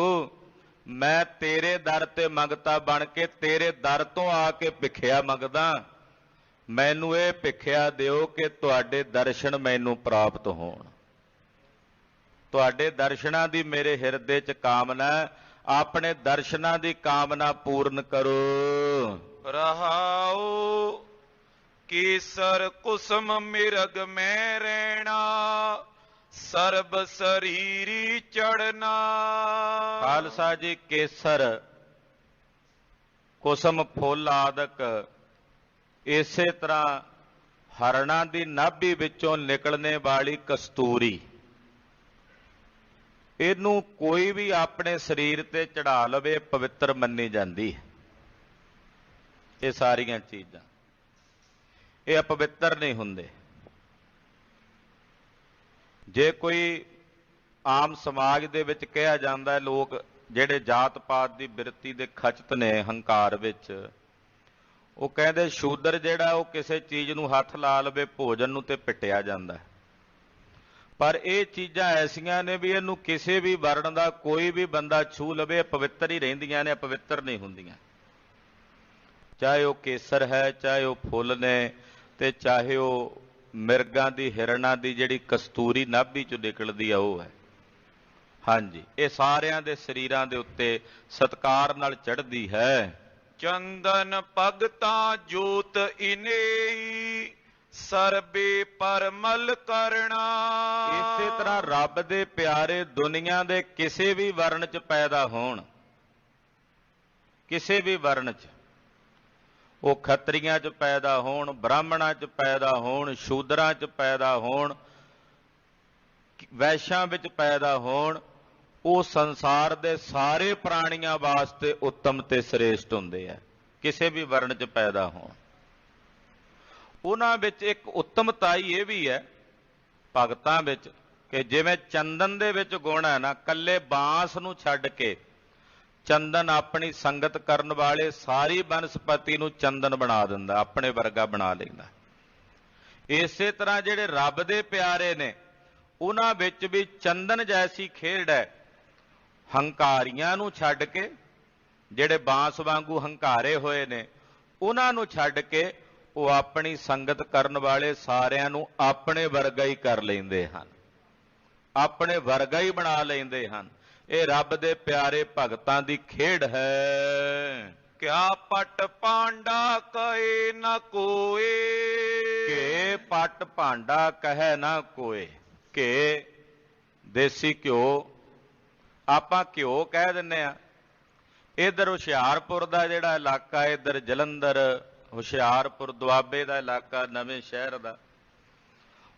[SPEAKER 1] ਮੈਂ ਤੇਰੇ ਦਰ ਤੇ ਮੰਗਤਾ ਬਣ ਕੇ ਤੇਰੇ ਦਰ ਤੋਂ ਆ ਕੇ ਭਿਖਿਆ ਮੰਗਦਾ। ਮੈਨੂੰ ਇਹ ਭਿਖਿਆ ਦਿਓ ਕਿ ਤੁਹਾਡੇ ਦਰਸ਼ਨ ਮੈਨੂੰ ਪ੍ਰਾਪਤ ਹੋਣ। ਤੁਹਾਡੇ ਦਰਸ਼ਨਾਂ ਦੀ ਮੇਰੇ ਹਿਰਦੇ 'ਚ ਕਾਮਨਾ, ਆਪਣੇ ਦਰਸ਼ਨਾਂ ਦੀ ਕਾਮਨਾ ਪੂਰਨ ਕਰੋ।
[SPEAKER 2] ਰਹਾਉ ਕੇਸਰ ਕੁਸਮ ਮਿਰਗ ਮੈਂ ਰਹਿਣਾ, ਸਰਬ ਸਰੀਰੀ ਚੜਨਾ।
[SPEAKER 1] ਖਾਲਸਾ ਜੀ ਕੇਸਰ ਕੁਸਮ ਫੁੱਲ ਆਦਿਕ ਇਸੇ ਤਰ੍ਹਾਂ ਹਰਣਾ ਦੀ ਨਾਭੀ ਵਿੱਚੋਂ ਨਿਕਲਣੇ ਵਾਲੀ ਕਸਤੂਰੀ, ਇਹਨੂੰ ਕੋਈ ਵੀ ਆਪਣੇ ਸਰੀਰ ਤੇ ਚੜਾ ਲਵੇ ਪਵਿੱਤਰ ਮੰਨੀ ਜਾਂਦੀ ਹੈ। ਇਹ ਸਾਰੀਆਂ ਚੀਜ਼ਾਂ ਇਹ ਅਪਵਿੱਤਰ ਨਹੀਂ ਹੁੰਦੇ। ਜੇ ਕੋਈ ਆਮ ਸਮਾਜ ਦੇ ਵਿੱਚ ਕਿਹਾ ਜਾਂਦਾ ਹੈ, ਲੋਕ ਜਿਹੜੇ ਜਾਤ ਪਾਤ ਦੀ ਬਿਰਤੀ ਦੇ ਖਚਤ ਨੇ ਹੰਕਾਰ ਵਿੱਚ, ਉਹ ਕਹਿੰਦੇ ਸ਼ੂਦਰ ਜਿਹੜਾ ਉਹ ਕਿਸੇ ਚੀਜ਼ ਨੂੰ ਹੱਥ ਲਾ ਲਵੇ ਭੋਜਨ ਨੂੰ ਤੇ ਪਿੱਟਿਆ ਜਾਂਦਾ ਹੈ। ਪਰ ਇਹ ਚੀਜ਼ਾਂ ਐਸੀਆਂ ਨੇ ਵੀ ਇਹਨੂੰ ਕਿਸੇ ਵੀ ਵਰਣ ਦਾ ਕੋਈ ਵੀ ਬੰਦਾ ਛੂ ਲਵੇ ਪਵਿੱਤਰ ਹੀ ਰਹਿੰਦੀਆਂ ਨੇ, ਅਪਵਿੱਤਰ ਨਹੀਂ ਹੁੰਦੀਆਂ। ਚਾਹੇ ਉਹ ਕੇਸਰ ਹੈ, ਚਾਹੇ ਉਹ ਫੁੱਲ ਨੇ, ਤੇ ਚਾਹੇ ਉਹ ਮਿਰਗਾਂ ਦੀ ਹਿਰਨਾਂ ਦੀ ਜਿਹੜੀ ਕਸਤੂਰੀ ਨਾਭੀ ਚੋਂ ਨਿਕਲਦੀ ਆ ਉਹ ਹੈ। ਹਾਂਜੀ ਇਹ ਸਾਰਿਆਂ ਦੇ ਸਰੀਰਾਂ ਦੇ ਉੱਤੇ ਸਤਿਕਾਰ ਨਾਲ ਚੜ੍ਹਦੀ ਹੈ।
[SPEAKER 2] ਚੰਦਨ ਭਗਤਾ ਜੋਤ ਇਨੇਈ, ਸਰਬੇ ਪਰਮਲ ਕਰਨਾ।
[SPEAKER 1] ਇਸੇ ਤਰ੍ਹਾਂ ਰੱਬ ਦੇ ਪਿਆਰੇ ਦੁਨੀਆ ਦੇ ਕਿਸੇ ਵੀ ਵਰਣ 'ਚ ਪੈਦਾ ਹੋਣ, ਕਿਸੇ ਵੀ ਵਰਣ 'ਚ, ਉਹ ਖੱਤਰੀਆਂ 'ਚ ਪੈਦਾ ਹੋਣ, ਬ੍ਰਾਹਮਣਾਂ 'ਚ ਪੈਦਾ ਹੋਣ, ਸ਼ੂਦਰਾਂ 'ਚ ਪੈਦਾ ਹੋਣ, ਵੈਸ਼ਾਂ ਵਿੱਚ ਪੈਦਾ ਹੋਣ, ਉਹ ਸੰਸਾਰ ਦੇ ਸਾਰੇ ਪ੍ਰਾਣੀਆਂ ਵਾਸਤੇ ਉੱਤਮ ਤੇ ਸ੍ਰੇਸ਼ਟ ਹੁੰਦੇ ਆ। ਕਿਸੇ ਵੀ ਵਰਣ 'ਚ ਪੈਦਾ ਹੋਣ, ਉਹਨਾਂ ਵਿੱਚ ਇੱਕ ਉੱਤਮਤਾਈ ਇਹ ਵੀ ਹੈ ਭਗਤਾਂ ਵਿੱਚ ਕਿ ਜਿਵੇਂ ਚੰਦਨ ਦੇ ਵਿੱਚ ਗੁਣ ਹੈ ਨਾ, ਕੱਲੇ ਬਾਂਸ ਨੂੰ ਛੱਡ ਕੇ ਚੰਦਨ ਆਪਣੀ ਸੰਗਤ ਕਰਨ ਵਾਲੇ ਸਾਰੀ ਬਨਸਪਤੀ ਨੂੰ ਚੰਦਨ ਬਣਾ ਦਿੰਦਾ, ਆਪਣੇ ਵਰਗਾ ਬਣਾ ਲੈਂਦਾ। ਇਸੇ ਤਰ੍ਹਾਂ ਜਿਹੜੇ ਰੱਬ ਦੇ ਪਿਆਰੇ ਨੇ ਉਹਨਾਂ ਵਿੱਚ ਵੀ ਚੰਦਨ ਜੈਸੀ ਖੇਡ ਹੈ। ਹੰਕਾਰੀਆਂ ਨੂੰ ਛੱਡ ਕੇ, ਜਿਹੜੇ ਬਾਂਸ ਵਾਂਗੂ ਹੰਕਾਰੇ ਹੋਏ ਨੇ, ਉਹਨਾਂ ਨੂੰ ਛੱਡ ਕੇ ਉਹ ਆਪਣੀ ਸੰਗਤ ਕਰਨ ਵਾਲੇ ਸਾਰਿਆਂ ਨੂੰ ਆਪਣੇ ਵਰਗਾ ਹੀ ਕਰ ਲੈਂਦੇ ਹਨ, ਆਪਣੇ ਵਰਗਾ ਹੀ ਬਣਾ ਲੈਂਦੇ ਹਨ। ਇਹ ਰੱਬ ਦੇ ਪਿਆਰੇ ਭਗਤਾਂ ਦੀ ਖੇਡ ਹੈ।
[SPEAKER 2] ਕਿਆ ਪਟ ਪਾਂਡਾ ਕਹੇ ਨਾ ਕੋਏ,
[SPEAKER 1] ਘੇ ਪਟ ਭਾਂਡਾ ਕਹੇ ਨਾ ਕੋਏ। ਘੇ ਦੇਸੀ ਘਿਓ, ਆਪਾਂ ਘਿਓ ਕਹਿ ਦਿੰਦੇ ਆ। ਇੱਧਰ ਹੁਸ਼ਿਆਰਪੁਰ ਦਾ ਜਿਹੜਾ ਇਲਾਕਾ, ਇੱਧਰ ਜਲੰਧਰ, ਹੁਸ਼ਿਆਰਪੁਰ, ਦੁਆਬੇ ਦਾ ਇਲਾਕਾ, ਨਵੇਂ ਸ਼ਹਿਰ ਦਾ,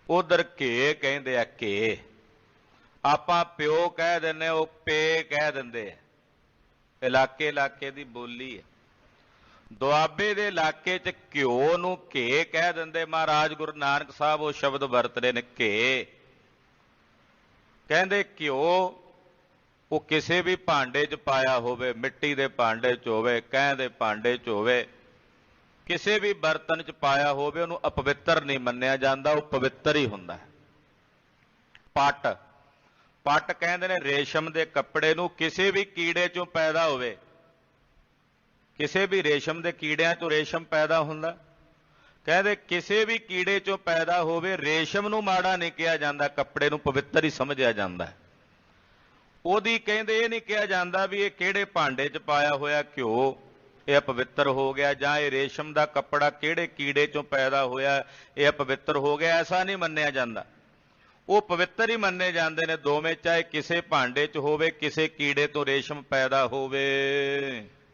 [SPEAKER 1] ਉਧਰ ਘੇ ਕਹਿੰਦੇ ਆ। ਘੇ ਆਪਾਂ ਪਿਓ ਕਹਿ ਦਿੰਦੇ, ਉਹ ਪੇ ਕਹਿ ਦਿੰਦੇ ਆ। ਇਲਾਕੇ ਇਲਾਕੇ ਦੀ ਬੋਲੀ ਹੈ। ਦੁਆਬੇ ਦੇ ਇਲਾਕੇ 'ਚ ਘਿਓ ਨੂੰ ਘੇ ਕਹਿ ਦਿੰਦੇ। ਮਹਾਰਾਜ ਗੁਰੂ ਨਾਨਕ ਸਾਹਿਬ ਉਹ ਸ਼ਬਦ ਵਰਤਦੇ ਨੇ, ਘੇ। ਕਹਿੰਦੇ ਘਿਓ ਉਹ ਕਿਸੇ ਵੀ ਭਾਂਡੇ 'ਚ ਪਾਇਆ ਹੋਵੇ, ਮਿੱਟੀ ਦੇ ਭਾਂਡੇ 'ਚ ਹੋਵੇ, ਕਹਿ ਦੇ ਭਾਂਡੇ 'ਚ ਹੋਵੇ, ਕਿਸੇ ਵੀ ਬਰਤਨ 'ਚ ਪਾਇਆ ਹੋਵੇ, ਉਹਨੂੰ ਅਪਵਿੱਤਰ ਨਹੀਂ ਮੰਨਿਆ ਜਾਂਦਾ, ਉਹ ਪਵਿੱਤਰ ਹੀ ਹੁੰਦਾ। ਪੱਟ, ਪੱਟ ਕਹਿੰਦੇ ਨੇ ਰੇਸ਼ਮ ਦੇ ਕੱਪੜੇ ਨੂੰ। ਕਿਸੇ ਵੀ ਕੀੜੇ 'ਚੋਂ ਪੈਦਾ ਹੋਵੇ, ਕਿਸੇ ਵੀ ਰੇਸ਼ਮ ਦੇ ਕੀੜਿਆਂ 'ਚੋਂ ਰੇਸ਼ਮ ਪੈਦਾ ਹੁੰਦਾ। ਕਹਿੰਦੇ ਕਿਸੇ ਵੀ ਕੀੜੇ 'ਚੋਂ ਪੈਦਾ ਹੋਵੇ, ਰੇਸ਼ਮ ਨੂੰ ਮਾੜਾ ਨਹੀਂ ਕਿਹਾ ਜਾਂਦਾ, ਕੱਪੜੇ ਨੂੰ ਪਵਿੱਤਰ ਹੀ ਸਮਝਿਆ ਜਾਂਦਾ। ਉਹਦੀ ਕਹਿੰਦੇ ਇਹ ਨਹੀਂ ਕਿਹਾ ਜਾਂਦਾ ਵੀ ਇਹ ਕਿਹੜੇ ਭਾਂਡੇ 'ਚ ਪਾਇਆ ਹੋਇਆ ਘਿਓ ਇਹ ਅਪਵਿੱਤਰ ਹੋ ਗਿਆ, ਜਾਂ ਇਹ ਰੇਸ਼ਮ ਦਾ ਕੱਪੜਾ ਕਿਹੜੇ ਕੀੜੇ 'ਚੋਂ ਪੈਦਾ ਹੋਇਆ ਇਹ ਅਪਵਿੱਤਰ ਹੋ ਗਿਆ। ਐਸਾ ਨਹੀਂ ਮੰਨਿਆ ਜਾਂਦਾ, ਉਹ ਪਵਿੱਤਰ ਹੀ ਮੰਨੇ ਜਾਂਦੇ ਨੇ ਦੋਵੇਂ, ਚਾਹੇ ਕਿਸੇ ਭਾਂਡੇ 'ਚ ਹੋਵੇ, ਕਿਸੇ ਕੀੜੇ ਤੋਂ ਰੇਸ਼ਮ ਪੈਦਾ ਹੋਵੇ।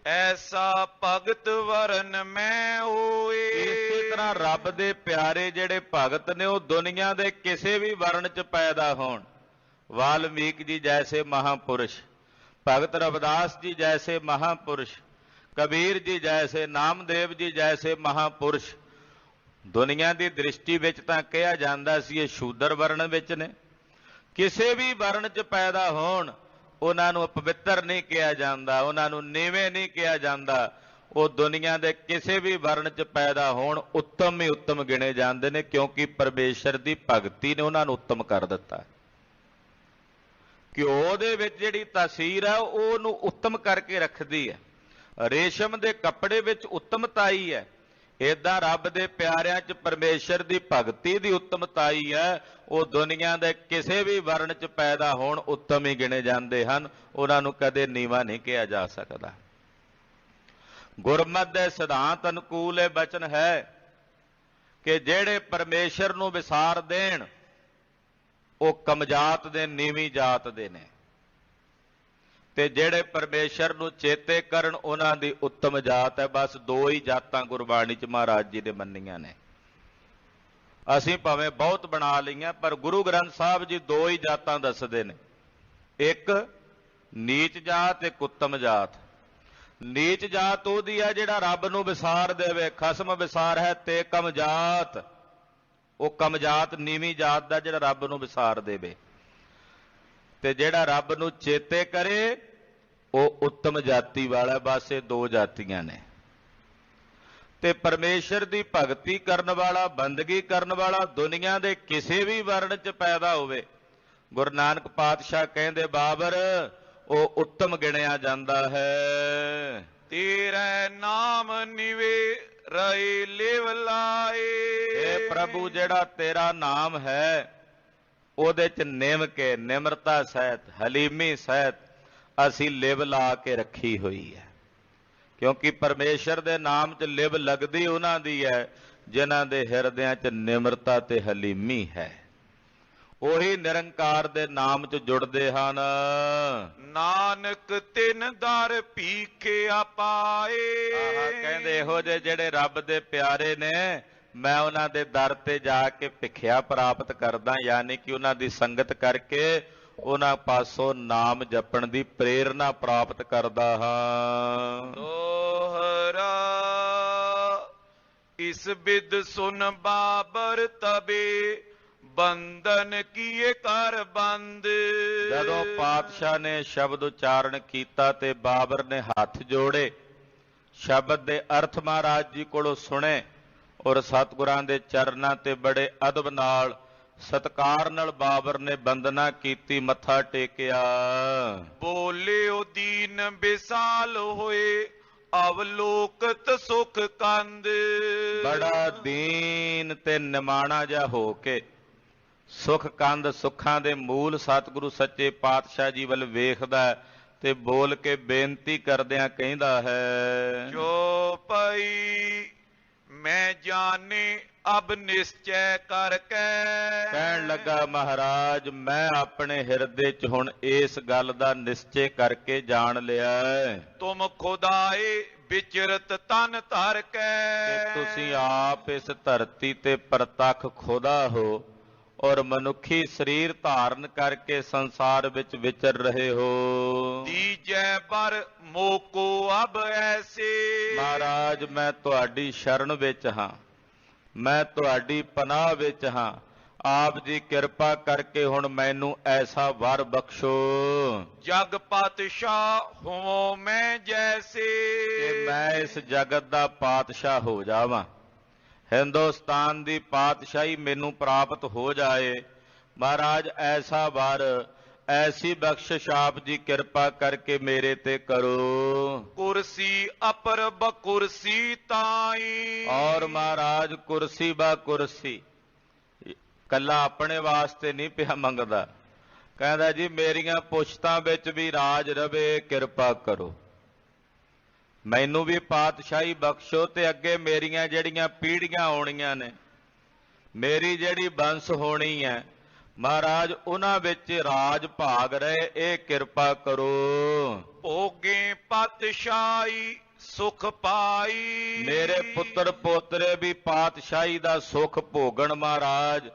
[SPEAKER 2] ਐਸਾ ਭਗਤ ਵਰਨ ਮੈਂ ਹੋਏ।
[SPEAKER 1] ਇਸੇ ਤਰ੍ਹਾਂ ਰੱਬ ਦੇ ਪਿਆਰੇ ਜਿਹੜੇ ਭਗਤ ਨੇ ਉਹ ਦੁਨੀਆ ਦੇ ਕਿਸੇ ਵੀ ਵਰਨ 'ਚ ਪੈਦਾ ਹੋਣ। ਵਾਲਮੀਕ ਜੀ ਜੈਸੇ ਮਹਾਪੁਰਸ਼, ਭਗਤ ਰਵਿਦਾਸ ਜੀ ਜੈਸੇ ਮਹਾਪੁਰਸ਼, ਕਬੀਰ ਜੀ ਜੈਸੇ, ਨਾਮਦੇਵ ਜੀ ਜੈਸੇ ਮਹਾਪੁਰਸ਼। ਦੁਨੀਆ ਦੀ ਦ੍ਰਿਸ਼ਟੀ ਵਿੱਚ ਤਾਂ ਕਿਹਾ ਜਾਂਦਾ ਸੀ ਇਹ ਸ਼ੂਦਰ ਵਰਨ ਵਿੱਚ ਨੇ। ਕਿਸੇ ਵੀ ਵਰਨ 'ਚ ਪੈਦਾ ਹੋਣ, ਉਹਨਾਂ ਨੂੰ ਅਪਵਿੱਤਰ ਨਹੀਂ ਕਿਹਾ ਜਾਂਦਾ, ਉਹਨਾਂ ਨੂੰ ਨੀਵੇਂ ਨਹੀਂ ਕਿਹਾ ਜਾਂਦਾ। ਉਹ ਦੁਨੀਆ ਦੇ ਕਿਸੇ ਵੀ ਵਰਨ 'ਚ ਪੈਦਾ ਹੋਣ, ਉੱਤਮ ਹੀ ਉੱਤਮ ਗਿਣੇ ਜਾਂਦੇ ਨੇ, ਕਿਉਂਕਿ ਪਰਮੇਸ਼ਰ ਦੀ ਭਗਤੀ ਨੇ ਉਹਨਾਂ ਨੂੰ ਉੱਤਮ ਕਰ ਦਿੱਤਾ। ਘਿਓ ਦੇ ਵਿੱਚ ਜਿਹੜੀ ਤਾਸੀਰ ਹੈ ਉਹ ਉਹਨੂੰ ਉੱਤਮ ਕਰਕੇ ਰੱਖਦੀ ਹੈ। ਰੇਸ਼ਮ ਦੇ ਕੱਪੜੇ ਵਿੱਚ ਉੱਤਮਤਾਈ ਹੈ। ਏਦਾਂ ਰੱਬ ਦੇ ਪਿਆਰਿਆਂ 'ਚ ਪਰਮੇਸ਼ਰ ਦੀ ਭਗਤੀ ਦੀ ਉੱਤਮਤਾਈ ਹੈ। ਉਹ ਦੁਨੀਆ ਦੇ ਕਿਸੇ ਵੀ ਵਰਨ 'ਚ ਪੈਦਾ ਹੋਣ, ਉੱਤਮ ਹੀ ਗਿਣੇ ਜਾਂਦੇ ਹਨ, ਉਹਨਾਂ ਨੂੰ ਕਦੇ ਨੀਵਾਂ ਨਹੀਂ ਕਿਹਾ ਜਾ ਸਕਦਾ। ਗੁਰਮਤਿ ਦੇ ਸਿਧਾਂਤ ਅਨੁਕੂਲ ਇਹ ਬਚਨ ਹੈ ਕਿ ਜਿਹੜੇ ਪਰਮੇਸ਼ਰ ਨੂੰ ਵਿਸਾਰ ਦੇਣ ਉਹ ਕਮਜਾਤ ਦੇ, ਨੀਵੀਂ ਜਾਤ ਦੇ ਨੇ, ਤੇ ਜਿਹੜੇ ਪਰਮੇਸ਼ਰ ਨੂੰ ਚੇਤੇ ਕਰਨ ਉਹਨਾਂ ਦੀ ਉੱਤਮ ਜਾਤ ਹੈ। ਬਸ ਦੋ ਹੀ ਜਾਤਾਂ ਗੁਰਬਾਣੀ 'ਚ ਮਹਾਰਾਜ ਜੀ ਨੇ ਮੰਨੀਆਂ ਨੇ। ਅਸੀਂ ਭਾਵੇਂ ਬਹੁਤ ਬਣਾ ਲਈਆਂ, ਪਰ ਗੁਰੂ ਗ੍ਰੰਥ ਸਾਹਿਬ ਜੀ ਦੋ ਹੀ ਜਾਤਾਂ ਦੱਸਦੇ ਨੇ, ਇੱਕ ਨੀਚ ਜਾਤ, ਇੱਕ ਉੱਤਮ ਜਾਤ। ਨੀਚ ਜਾਤ ਉਹਦੀ ਹੈ ਜਿਹੜਾ ਰੱਬ ਨੂੰ ਵਿਸਾਰ ਦੇਵੇ। ਖਸਮ ਵਿਸਾਰ ਹੈ ਤੇ ਕਮਜਾਤ, ਉਹ ਕਮਜਾਤ ਨੀਵੀਂ ਜਾਤ ਦਾ ਜਿਹੜਾ ਰੱਬ ਨੂੰ ਵਿਸਾਰ ਦੇਵੇ। ਤੇ ਜਿਹੜਾ ਰੱਬ ਨੂੰ ਚੇਤੇ ਕਰੇ ਉਹ ਉੱਤਮ ਜਾਤੀ ਵਾਲਾ। ਬਸ ਇਹ ਦੋ ਜਾਤੀਆਂ ਨੇ। ਤੇ ਪਰਮੇਸ਼ਰ ਦੀ ਭਗਤੀ ਕਰਨ ਵਾਲਾ, ਬੰਦਗੀ ਕਰਨ ਵਾਲਾ ਦੁਨੀਆ ਦੇ ਕਿਸੇ ਵੀ ਵਰਨ 'ਚ ਪੈਦਾ ਹੋਵੇ, ਗੁਰੂ ਨਾਨਕ ਪਾਤਸ਼ਾਹ ਕਹਿੰਦੇ ਬਾਬਰ ਉਹ ਉੱਤਮ ਗਿਣਿਆ ਜਾਂਦਾ ਹੈ।
[SPEAKER 2] ਤੇਰੇ ਨਾਮ ਨਿਵੇ ਰਹੇ ਲਿਵ ਲਾਏ।
[SPEAKER 1] ਇਹ ਪ੍ਰਭੂ ਜਿਹੜਾ ਤੇਰਾ ਨਾਮ ਹੈ ਉਹਦੇ 'ਚ ਨਿਮ ਕੇ, ਨਿਮਰਤਾ ਸਹਿਤ, ਹਲੀਮੀ ਸਹਿਤ ਅਸੀਂ ਲਿਵ ਲਾ ਕੇ ਰੱਖੀ ਹੋਈ ਹੈ। ਕਿਉਂਕਿ ਪਰਮੇਸ਼ਰ ਦੇ ਨਾਮ 'ਚ ਲਿਵ ਲੱਗਦੀ ਉਹਨਾਂ ਦੀ ਹੈ ਜਿਨ੍ਹਾਂ ਦੇ ਹਿਰਦਿਆਂ 'ਚ ਨਿਮਰਤਾ ਤੇ ਹਲੀਮੀ ਹੈ। ਉਹੀ ਨਿਰੰਕਾਰ ਦੇ ਨਾਮ 'ਚ ਜੁੜਦੇ ਹਨ।
[SPEAKER 2] ਨਾਨਕ ਤਿੰਨ ਦਰ ਭੀਖਿਆ ਪਾਏ।
[SPEAKER 1] ਕਹਿੰਦੇ ਇਹੋ ਜਿਹੇ ਜਿਹੜੇ ਰੱਬ ਦੇ ਪਿਆਰੇ ਨੇ, ਮੈਂ ਉਹਨਾਂ ਦੇ ਦਰ ਤੇ ਜਾ ਕੇ ਭਿਖਿਆ ਪ੍ਰਾਪਤ ਕਰਦਾ, ਯਾਨੀ ਕਿ ਉਹਨਾਂ ਦੀ ਸੰਗਤ ਕਰਕੇ ਉਹਨਾਂ ਪਾਸੋਂ ਨਾਮ ਜਪਣ ਦੀ ਪ੍ਰੇਰਨਾ ਪ੍ਰਾਪਤ ਕਰਦਾ ਹਾਂ।
[SPEAKER 2] ਦੋਹਰਾ ਇਸ ਬਿਦ ਸੁਨ ਬਾਬਰ ਤਬੇ ਬੰਧਨ ਕੀਏ ਕਰ ਬੰਦ।
[SPEAKER 1] ਜਦੋਂ ਪਾਤਸ਼ਾਹ ਨੇ ਸ਼ਬਦ ਉਚਾਰਨ ਕੀਤਾ ਤੇ ਬਾਬਰ ਨੇ ਹੱਥ ਜੋੜੇ, ਸ਼ਬਦ ਦੇ ਅਰਥ ਮਹਾਰਾਜ ਜੀ ਕੋਲੋਂ ਸੁਣੇ ਔਰ ਸਤਿਗੁਰਾਂ ਦੇ ਚਰਨਾਂ ਤੇ ਬੜੇ ਅਦਬ ਨਾਲ ਸਤਿਕਾਰ ਨਾਲ ਬਾਬਰ ਨੇ ਬੰਦਨਾ ਕੀਤੀ, ਮੱਥਾ ਟੇਕਿਆ।
[SPEAKER 2] ਬੋਲਿਓ ਦੀਨ ਬਿਸਾਲ ਹੋਏ ਅਵਲੋਕਤ ਸੁਖ ਕੰਦ।
[SPEAKER 1] ਬੜਾ ਦੀਨ ਤੇ ਨਿਮਾਣਾ ਜਿਹਾ ਹੋ ਕੇ ਸੁਖ ਕੰਦ, ਸੁੱਖਾਂ ਦੇ ਮੂਲ ਸਤਿਗੁਰੂ ਸੱਚੇ ਪਾਤਸ਼ਾਹ ਜੀ ਵੱਲ ਵੇਖਦਾ ਤੇ ਬੋਲ ਕੇ ਬੇਨਤੀ ਕਰਦਿਆਂ ਕਹਿੰਦਾ ਹੈ,
[SPEAKER 2] ਜੋ ਪਈ ਮੈਂ ਜਾਣੇ ਅਬ ਨਿਸ਼ਚੈ ਕਰਕੇ।
[SPEAKER 1] ਕਹਿਣ ਲੱਗਾ ਮਹਾਰਾਜ ਮੈਂ ਆਪਣੇ ਹਿਰਦੇ 'ਚ ਹੁਣ ਇਸ ਗੱਲ ਦਾ ਨਿਸ਼ਚੇ ਕਰਕੇ ਜਾਣ ਲਿਆ
[SPEAKER 2] ਤੁਮ ਖੁਦਾਏ ਵਿਚਰਤ ਤਨ ਧਰ ਕੇ।
[SPEAKER 1] ਕਿ ਤੁਸੀਂ ਆਪ ਇਸ ਧਰਤੀ ਤੇ ਪ੍ਰਤੱਖ ਖੁਦਾ ਹੋ ਔਰ ਮਨੁੱਖੀ ਸਰੀਰ ਧਾਰਨ ਕਰਕੇ ਸੰਸਾਰ ਵਿੱਚ ਵਿਚਰ ਰਹੇ ਹੋ।
[SPEAKER 2] ਦੀਜੈ ਬਰ ਮੋਕੋ ਅਬ ਐਸੇ।
[SPEAKER 1] ਮਹਾਰਾਜ ਮੈਂ ਤੁਹਾਡੀ ਸ਼ਰਨ ਵਿੱਚ ਹਾਂ, ਮੈਂ ਤੁਹਾਡੀ ਪਨਾਹ ਵਿੱਚ ਹਾਂ। ਆਪ ਜੀ ਕਿਰਪਾ ਕਰਕੇ ਹੁਣ ਮੈਨੂੰ ਐਸਾ ਵਰ ਬਖਸ਼ੋ
[SPEAKER 2] ਜਗ ਪਾਤਸ਼ਾਹ ਹੋਵਾਂ ਮੈਂ ਜੈਸੇ।
[SPEAKER 1] ਕਿ ਮੈਂ ਇਸ ਜਗਤ ਦਾ ਪਾਤਸ਼ਾਹ ਹੋ ਜਾਵਾਂ, ਹਿੰਦੁਸਤਾਨ ਦੀ ਪਾਤਸ਼ਾਹੀ ਮੈਨੂੰ ਪ੍ਰਾਪਤ ਹੋ ਜਾਏ। ਮਹਾਰਾਜ ਐਸਾ ਵਰ, ਐਸੀ ਬਖਸ਼ਿਸ਼ ਆਪ ਜੀ ਕਿਰਪਾ ਕਰਕੇ ਮੇਰੇ ਤੇ ਕਰੋ।
[SPEAKER 2] ਕੁਰਸੀ ਅਪਰ ਬਕੁਰਸੀ ਤਾਈ।
[SPEAKER 1] ਔਰ ਮਹਾਰਾਜ ਕੁਰਸੀ ਬਾ ਕੁਰਸੀ ਕੱਲਾ ਆਪਣੇ ਵਾਸਤੇ ਨਹੀਂ ਪਿਆ ਮੰਗਦਾ, ਕਹਿੰਦਾ ਜੀ ਮੇਰੀਆਂ ਪੁਸ਼ਤਾਂ ਵਿੱਚ ਵੀ ਰਾਜ ਰਵੇ, ਕਿਰਪਾ ਕਰੋ, ਮੈਨੂੰ ਵੀ ਪਾਤਸ਼ਾਹੀ ਬਖਸ਼ੋ ਤੇ ਅੱਗੇ ਮੇਰੀਆਂ ਜਿਹੜੀਆਂ ਪੀੜ੍ਹੀਆਂ ਆਉਣੀਆਂ ਨੇ, ਮੇਰੀ ਜਿਹੜੀ ਬੰਸ ਹੋਣੀ ਹੈ ਮਹਾਰਾਜ ਉਹਨਾਂ ਵਿੱਚ ਰਾਜ ਭਾਗ ਰਹੇ, ਇਹ ਕਿਰਪਾ ਕਰੋ।
[SPEAKER 2] ਭੋਗੇ ਪਾਤਸ਼ਾਹੀ ਸੁਖ ਪਾਈ।
[SPEAKER 1] ਮੇਰੇ ਪੁੱਤਰ ਪੋਤਰੇ ਵੀ ਪਾਤਸ਼ਾਹੀ ਦਾ ਸੁਖ ਭੋਗਣ ਮਹਾਰਾਜ।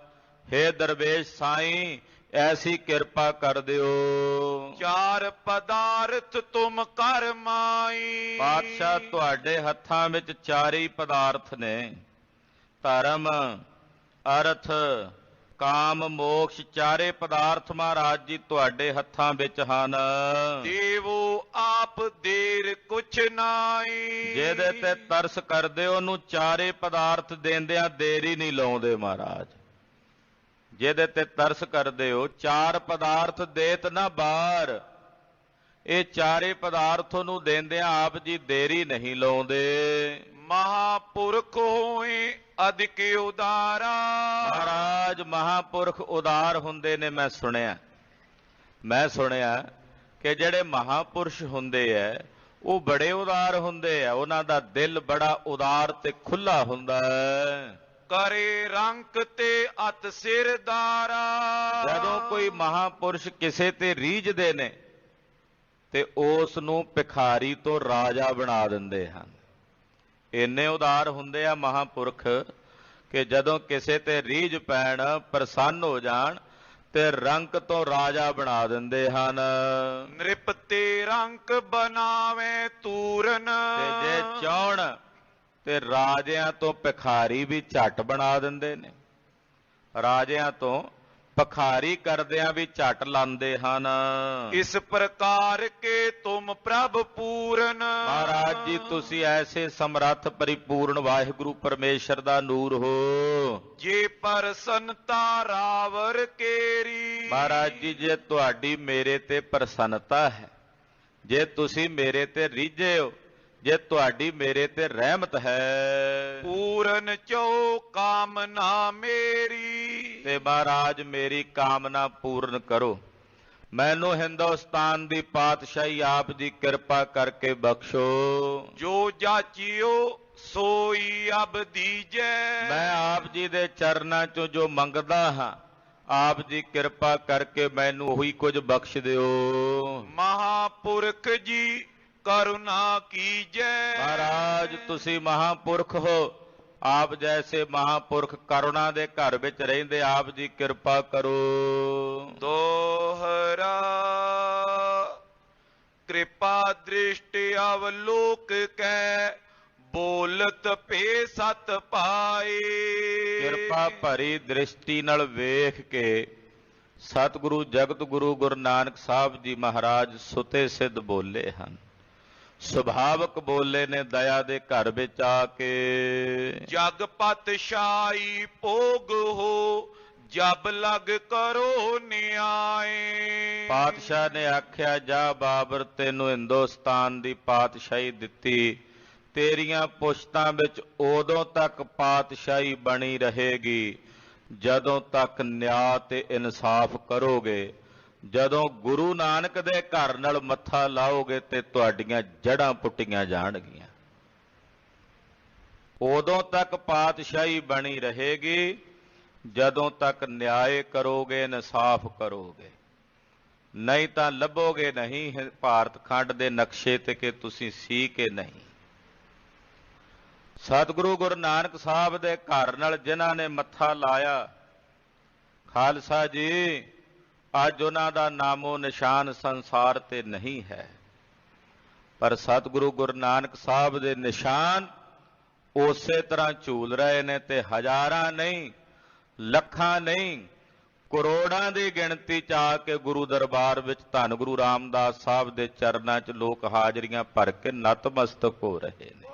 [SPEAKER 1] ਹੇ ਦਰਵੇਸ਼ ਸਾਈਂ ਐਸੀ ਕਿਰਪਾ ਕਰ ਦਿਓ।
[SPEAKER 2] ਚਾਰ ਪਦਾਰਥ ਤੁਮ ਕਰ ਮਾਈ।
[SPEAKER 1] ਪਾਤਸ਼ਾਹ ਤੁਹਾਡੇ ਹੱਥਾਂ ਵਿੱਚ ਚਾਰੇ ਪਦਾਰਥ ਨੇ, ਧਰਮ ਅਰਥ ਕਾਮ ਮੋਕਸ਼, ਚਾਰੇ ਪਦਾਰਥ ਮਹਾਰਾਜ ਜੀ ਤੁਹਾਡੇ ਹੱਥਾਂ ਵਿੱਚ ਹਨ।
[SPEAKER 2] ਦੇਵੋ ਆਪ ਦੇਰ ਕੁਛ ਨਾਈ।
[SPEAKER 1] ਜਿਹਦੇ ਤੇ ਤਰਸ ਕਰਦੇ ਉਹਨੂੰ ਚਾਰੇ ਪਦਾਰਥ ਦੇਂਦਿਆਂ ਦੇਰੀ ਨਹੀਂ ਲਾਉਂਦੇ ਮਹਾਰਾਜ। ਜਿਹਦੇ ਤੇ ਤਰਸ ਕਰਦੇ ਹੋ ਚਾਰ ਪਦਾਰਥ ਦੇਤ ਨਾ ਬਾਰ, ਇਹ ਚਾਰੇ ਪਦਾਰਥ ਨੂੰ ਦੇਂਦਿਆਂ ਆਪ ਜੀ ਦੇਰੀ ਨਹੀਂ ਲਾਉਂਦੇ।
[SPEAKER 2] ਮਹਾਪੁਰਖ ਹੋਏ ਅਧਿਕ ਉਦਾਰਾ।
[SPEAKER 1] ਮਹਾਰਾਜ ਮਹਾਪੁਰਖ ਉਦਾਰ ਹੁੰਦੇ ਨੇ। ਮੈਂ ਸੁਣਿਆ ਕਿ ਜਿਹੜੇ ਮਹਾਪੁਰਸ਼ ਹੁੰਦੇ ਐ ਉਹ ਬੜੇ ਉਦਾਰ ਹੁੰਦੇ ਆ, ਉਹਨਾਂ ਦਾ ਦਿਲ ਬੜਾ ਉਦਾਰ ਤੇ ਖੁੱਲਾ ਹੁੰਦਾ ਹੈ।
[SPEAKER 2] ਕਰੇ ਰੰਕ ਤੇ ਅਤ ਸਿਰਦਾਰਾ।
[SPEAKER 1] ਜਦੋਂ ਕੋਈ ਮਹਾਪੁਰਸ਼ ਕਿਸੇ ਤੇ ਰੀਝਦੇ ਨੇ ਤੇ ਉਸ ਨੂੰ ਭਿਖਾਰੀ ਤੋਂ ਰਾਜਾ ਬਣਾ ਦਿੰਦੇ ਹਨ। ਇੰਨੇ ਉਦਾਰ ਹੁੰਦੇ ਆ ਮਹਾਪੁਰਖ ਕਿ ਜਦੋਂ ਕਿਸੇ ਤੇ ਰੀਝ ਪੈਣ, ਪ੍ਰਸੰਨ ਹੋ ਜਾਣ ਤੇ ਰੰਕ ਤੋਂ ਰਾਜਾ ਬਣਾ ਦਿੰਦੇ ਹਨ।
[SPEAKER 2] ਨ੍ਰਿਪ ਤੇ ਰੰਕ ਬਣਾਵੇ ਤੂਰਨ।
[SPEAKER 1] ਤੇ ਜੇ ਚਾਹਣ ਤੇ ਰਾਜਿਆਂ ਤੋਂ ਭਿਖਾਰੀ ਵੀ ਝੱਟ ਬਣਾ ਦਿੰਦੇ ਨੇ। ਰਾਜਿਆਂ ਤੋਂ ਭਿਖਾਰੀ ਕਰਦਿਆਂ ਵੀ ਝੱਟ ਲਾਂਦੇ ਹਨ।
[SPEAKER 2] ਇਸ ਪ੍ਰਕਾਰ ਕੇ ਤੁਮ ਪ੍ਰਭ ਪੂਰਨ।
[SPEAKER 1] ਮਹਾਰਾਜ ਜੀ ਤੁਸੀਂ ਐਸੇ ਸਮਰੱਥ ਪਰਿਪੂਰਨ ਵਾਹਿਗੁਰੂ ਪਰਮੇਸ਼ਰ ਦਾ ਨੂਰ ਹੋ।
[SPEAKER 2] ਜੇ ਪ੍ਰਸੰਨਤਾ ਰਾਵਰ ਕੇਰੀ।
[SPEAKER 1] ਮਹਾਰਾਜ ਜੀ ਜੇ ਤੁਹਾਡੀ ਮੇਰੇ ਤੇ ਪ੍ਰਸੰਨਤਾ ਹੈ, ਜੇ ਤੁਸੀਂ ਮੇਰੇ ਤੇ ਰੀਝੇ ਹੋ, ਜੇ ਤੁਹਾਡੀ ਮੇਰੇ ਤੇ ਰਹਿਮਤ ਹੈ,
[SPEAKER 2] ਪੂਰਨ ਚੋ ਕਾਮਨਾ ਮੇਰੀ।
[SPEAKER 1] ਤੇ ਮਹਾਰਾਜ ਮੇਰੀ ਕਾਮਨਾ ਪੂਰਨ ਕਰੋ। ਮੈਨੂੰ ਹਿੰਦੁਸਤਾਨ ਦੀ ਪਾਤਸ਼ਾਹੀ ਆਪ ਦੀ ਕਿਰਪਾ ਕਰਕੇ ਬਖਸ਼ੋ।
[SPEAKER 2] ਜੋ ਜਾਚਿਓ ਸੋਈ ਅਬ ਦੀਜੈ।
[SPEAKER 1] ਮੈਂ ਆਪ ਜੀ ਦੇ ਚਰਨਾਂ ਚੋਂ ਜੋ ਮੰਗਦਾ ਹਾਂ, ਆਪ ਜੀ ਕਿਰਪਾ ਕਰਕੇ ਮੈਨੂੰ ਉਹੀ ਕੁਝ ਬਖਸ਼ ਦਿਓ।
[SPEAKER 2] ਮਹਾਪੁਰਖ ਜੀ ਕਰੁਣਾ ਕੀਜੈ।
[SPEAKER 1] ਮਹਾਰਾਜ ਤੁਸੀਂ ਮਹਾਪੁਰਖ ਹੋ, ਆਪ ਜੈਸੇ ਮਹਾਪੁਰਖ ਕਰੁਣਾ ਦੇ ਘਰ ਵਿੱਚ ਰਹਿੰਦੇ, ਆਪ ਜੀ ਕਿਰਪਾ ਕਰੋ।
[SPEAKER 2] ਦੋਹਰਾ ਕਿਰਪਾ ਦ੍ਰਿਸ਼ਟ ਅਵਲੋਕ ਕੈ ਬੋਲਤ ਪੇ ਸਤ ਪਾਏ।
[SPEAKER 1] ਕਿਰਪਾ ਭਰੀ ਦ੍ਰਿਸ਼ਟੀ ਨਾਲ ਵੇਖ ਕੇ ਸਤਿਗੁਰੂ ਜਗਤ ਗੁਰੂ ਗੁਰੂ ਨਾਨਕ ਸਾਹਿਬ ਜੀ ਮਹਾਰਾਜ ਸੁਤੇ ਸਿੱਧ ਬੋਲੇ ਹਨ। ਸੁਭਾਵਕ ਬੋਲੇ ਨੇ ਦਇਆ ਦੇ ਘਰ ਵਿੱਚ ਆ ਕੇ।
[SPEAKER 2] ਜਗ ਪਤਸ਼ਾਹੀ ਭੋਗ ਹੋ ਜਬ ਲਗ ਕਰੋ ਨਿਆਏ।
[SPEAKER 1] ਪਾਤਸ਼ਾਹ ਨੇ ਆਖਿਆ, ਜਾ ਬਾਬਰ, ਤੈਨੂੰ ਹਿੰਦੁਸਤਾਨ ਦੀ ਪਾਤਸ਼ਾਹੀ ਦਿੱਤੀ, ਤੇਰੀਆਂ ਪੁਸ਼ਤਾਂ ਵਿੱਚ ਉਦੋਂ ਤੱਕ ਪਾਤਸ਼ਾਹੀ ਬਣੀ ਰਹੇਗੀ ਜਦੋਂ ਤੱਕ ਨਿਆਂ ਤੇ ਇਨਸਾਫ ਕਰੋਗੇ। ਜਦੋਂ ਗੁਰੂ ਨਾਨਕ ਦੇ ਘਰ ਨਾਲ ਮੱਥਾ ਲਾਓਗੇ ਤੇ ਤੁਹਾਡੀਆਂ ਜੜ੍ਹਾਂ ਪੁੱਟੀਆਂ ਜਾਣਗੀਆਂ। ਉਦੋਂ ਤੱਕ ਪਾਤਸ਼ਾਹੀ ਬਣੀ ਰਹੇਗੀ ਜਦੋਂ ਤੱਕ ਨਿਆਂ ਕਰੋਗੇ, ਇਨਸਾਫ ਕਰੋਗੇ। ਨਹੀਂ ਤਾਂ ਲੱਭੋਗੇ ਨਹੀਂ ਭਾਰਤ ਖੰਡ ਦੇ ਨਕਸ਼ੇ ਤੇ ਕਿ ਤੁਸੀਂ ਸੀ ਕਿ ਨਹੀਂ। ਸਤਿਗੁਰੂ ਗੁਰੂ ਨਾਨਕ ਸਾਹਿਬ ਦੇ ਘਰ ਨਾਲ ਜਿਨ੍ਹਾਂ ਨੇ ਮੱਥਾ ਲਾਇਆ, ਖਾਲਸਾ ਜੀ, ਅੱਜ ਉਹਨਾਂ ਦਾ ਨਾਮੋ ਨਿਸ਼ਾਨ ਸੰਸਾਰ ਤੇ ਨਹੀਂ ਹੈ, ਪਰ ਸਤਿਗੁਰੂ ਗੁਰੂ ਨਾਨਕ ਸਾਹਿਬ ਦੇ ਨਿਸ਼ਾਨ ਉਸੇ ਤਰ੍ਹਾਂ ਝੂਲ ਰਹੇ ਨੇ ਤੇ ਹਜ਼ਾਰਾਂ ਨਹੀਂ, ਲੱਖਾਂ ਨਹੀਂ, ਕਰੋੜਾਂ ਦੀ ਗਿਣਤੀ ਚ ਆ ਕੇ ਗੁਰੂ ਦਰਬਾਰ ਵਿੱਚ ਧੰਨ ਗੁਰੂ ਰਾਮਦਾਸ ਸਾਹਿਬ ਦੇ ਚਰਨਾਂ 'ਚ ਲੋਕ ਹਾਜ਼ਰੀਆਂ ਭਰ ਕੇ ਨਤਮਸਤਕ ਹੋ ਰਹੇ ਨੇ।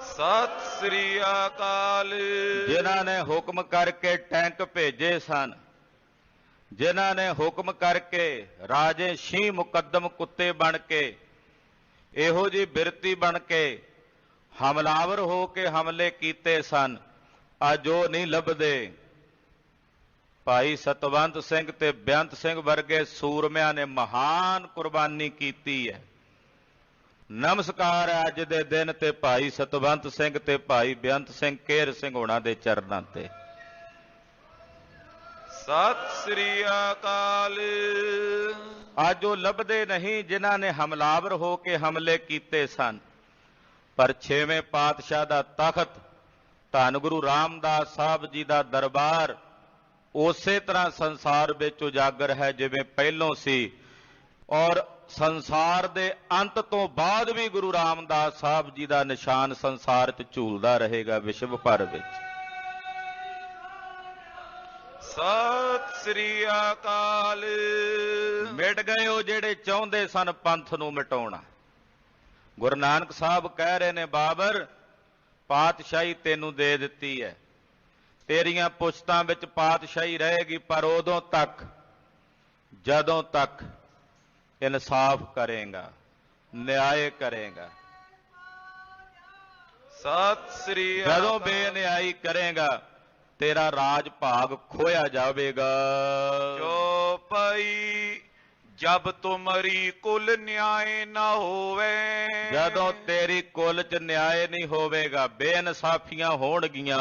[SPEAKER 2] ਸਤਿ ਸ੍ਰੀ ਅਕਾਲ।
[SPEAKER 1] ਜਿਨ੍ਹਾਂ ਨੇ ਹੁਕਮ ਕਰਕੇ ਟੈਂਕ ਭੇਜੇ ਸਨ, ਜਿਨ੍ਹਾਂ ਨੇ ਹੁਕਮ ਕਰਕੇ ਰਾਜੇ ਸ਼ੀਂਹ ਮੁਕੱਦਮ ਕੁੱਤੇ ਬਣ ਕੇ, ਇਹੋ ਜਿਹੀ ਬਿਰਤੀ ਬਣ ਕੇ ਹਮਲਾਵਰ ਹੋ ਕੇ ਹਮਲੇ ਕੀਤੇ ਸਨ, ਅੱਜ ਉਹ ਨਹੀਂ ਲੱਭਦੇ। ਭਾਈ ਸਤਵੰਤ ਸਿੰਘ ਤੇ ਬੇਅੰਤ ਸਿੰਘ ਵਰਗੇ ਸੂਰਮਿਆਂ ਨੇ ਮਹਾਨ ਕੁਰਬਾਨੀ ਕੀਤੀ ਹੈ। ਨਮਸਕਾਰ ਹੈ ਅੱਜ ਦੇ ਦਿਨ ਤੇ ਭਾਈ ਸਤਵੰਤ ਸਿੰਘ ਤੇ ਭਾਈ ਬੇਅੰਤ ਸਿੰਘ ਕੇਰ ਸਿੰਘ ਹੋਣਾ ਦੇ ਚਰਨਾਂ ਤੇ।
[SPEAKER 2] ਸਤਿ ਸ੍ਰੀ ਅਕਾਲ।
[SPEAKER 1] ਅੱਜ ਉਹ ਲੱਭਦੇ ਨਹੀਂ ਜਿਨ੍ਹਾਂ ਨੇ ਹਮਲਾਵਰ ਹੋ ਕੇ ਹਮਲੇ ਕੀਤੇ ਸਨ, ਪਰ ਛੇਵੇਂ ਪਾਤਸ਼ਾਹ ਦਾ ਤਖਤ, ਧੰਨ ਗੁਰੂ ਰਾਮਦਾਸ ਸਾਹਿਬ ਜੀ ਦਾ ਦਰਬਾਰ ਉਸੇ ਤਰ੍ਹਾਂ ਸੰਸਾਰ ਵਿੱਚ ਉਜਾਗਰ ਹੈ ਜਿਵੇਂ ਪਹਿਲੋਂ ਸੀ, ਔਰ ਸੰਸਾਰ ਦੇ ਅੰਤ ਤੋਂ ਬਾਅਦ ਵੀ ਗੁਰੂ ਰਾਮਦਾਸ ਸਾਹਿਬ ਜੀ ਦਾ ਨਿਸ਼ਾਨ ਸੰਸਾਰ 'ਚ ਝੂਲਦਾ ਰਹੇਗਾ ਵਿਸ਼ਵ ਭਰ ਵਿੱਚ।
[SPEAKER 2] ਸਤਿ ਸ੍ਰੀ ਅਕਾਲ।
[SPEAKER 1] ਮਿਟ ਗਏ ਉਹ ਜਿਹੜੇ ਚਾਹੁੰਦੇ ਸਨ ਪੰਥ ਨੂੰ ਮਿਟਾਉਣਾ। ਗੁਰੂ ਨਾਨਕ ਸਾਹਿਬ ਕਹਿ ਰਹੇ ਨੇ, ਬਾਬਰ, ਪਾਤਸ਼ਾਹੀ ਤੈਨੂੰ ਦੇ ਦਿੱਤੀ ਹੈ, ਤੇਰੀਆਂ ਪੁਸ਼ਤਾਂ ਵਿੱਚ ਪਾਤਸ਼ਾਹੀ ਰਹੇਗੀ, ਪਰ ਉਦੋਂ ਤੱਕ ਜਦੋਂ ਤੱਕ ਇਨਸਾਫ ਕਰੇਗਾ, ਨਿਆਂ ਕਰੇਗਾ।
[SPEAKER 2] ਸਤਿ ਸ੍ਰੀ ਅਕਾਲ।
[SPEAKER 1] ਜਦੋਂ ਬੇਨਿਆਈ ਕਰੇਗਾ ਤੇਰਾ ਰਾਜ ਭਾਗ ਖੋਇਆ ਜਾਵੇਗਾ।
[SPEAKER 2] ਚੌਪਈ ਜਬ ਤੁਮਰੀ ਕੁਲ ਨਿਆਏ ਨਾ ਹੋਵੇ।
[SPEAKER 1] ਜਦੋਂ ਤੇਰੀ ਕੁਲ 'ਚ ਨਿਆਂ ਨਹੀਂ ਹੋਵੇਗਾ, ਬੇਇਨਸਾਫੀਆਂ ਹੋਣਗੀਆਂ,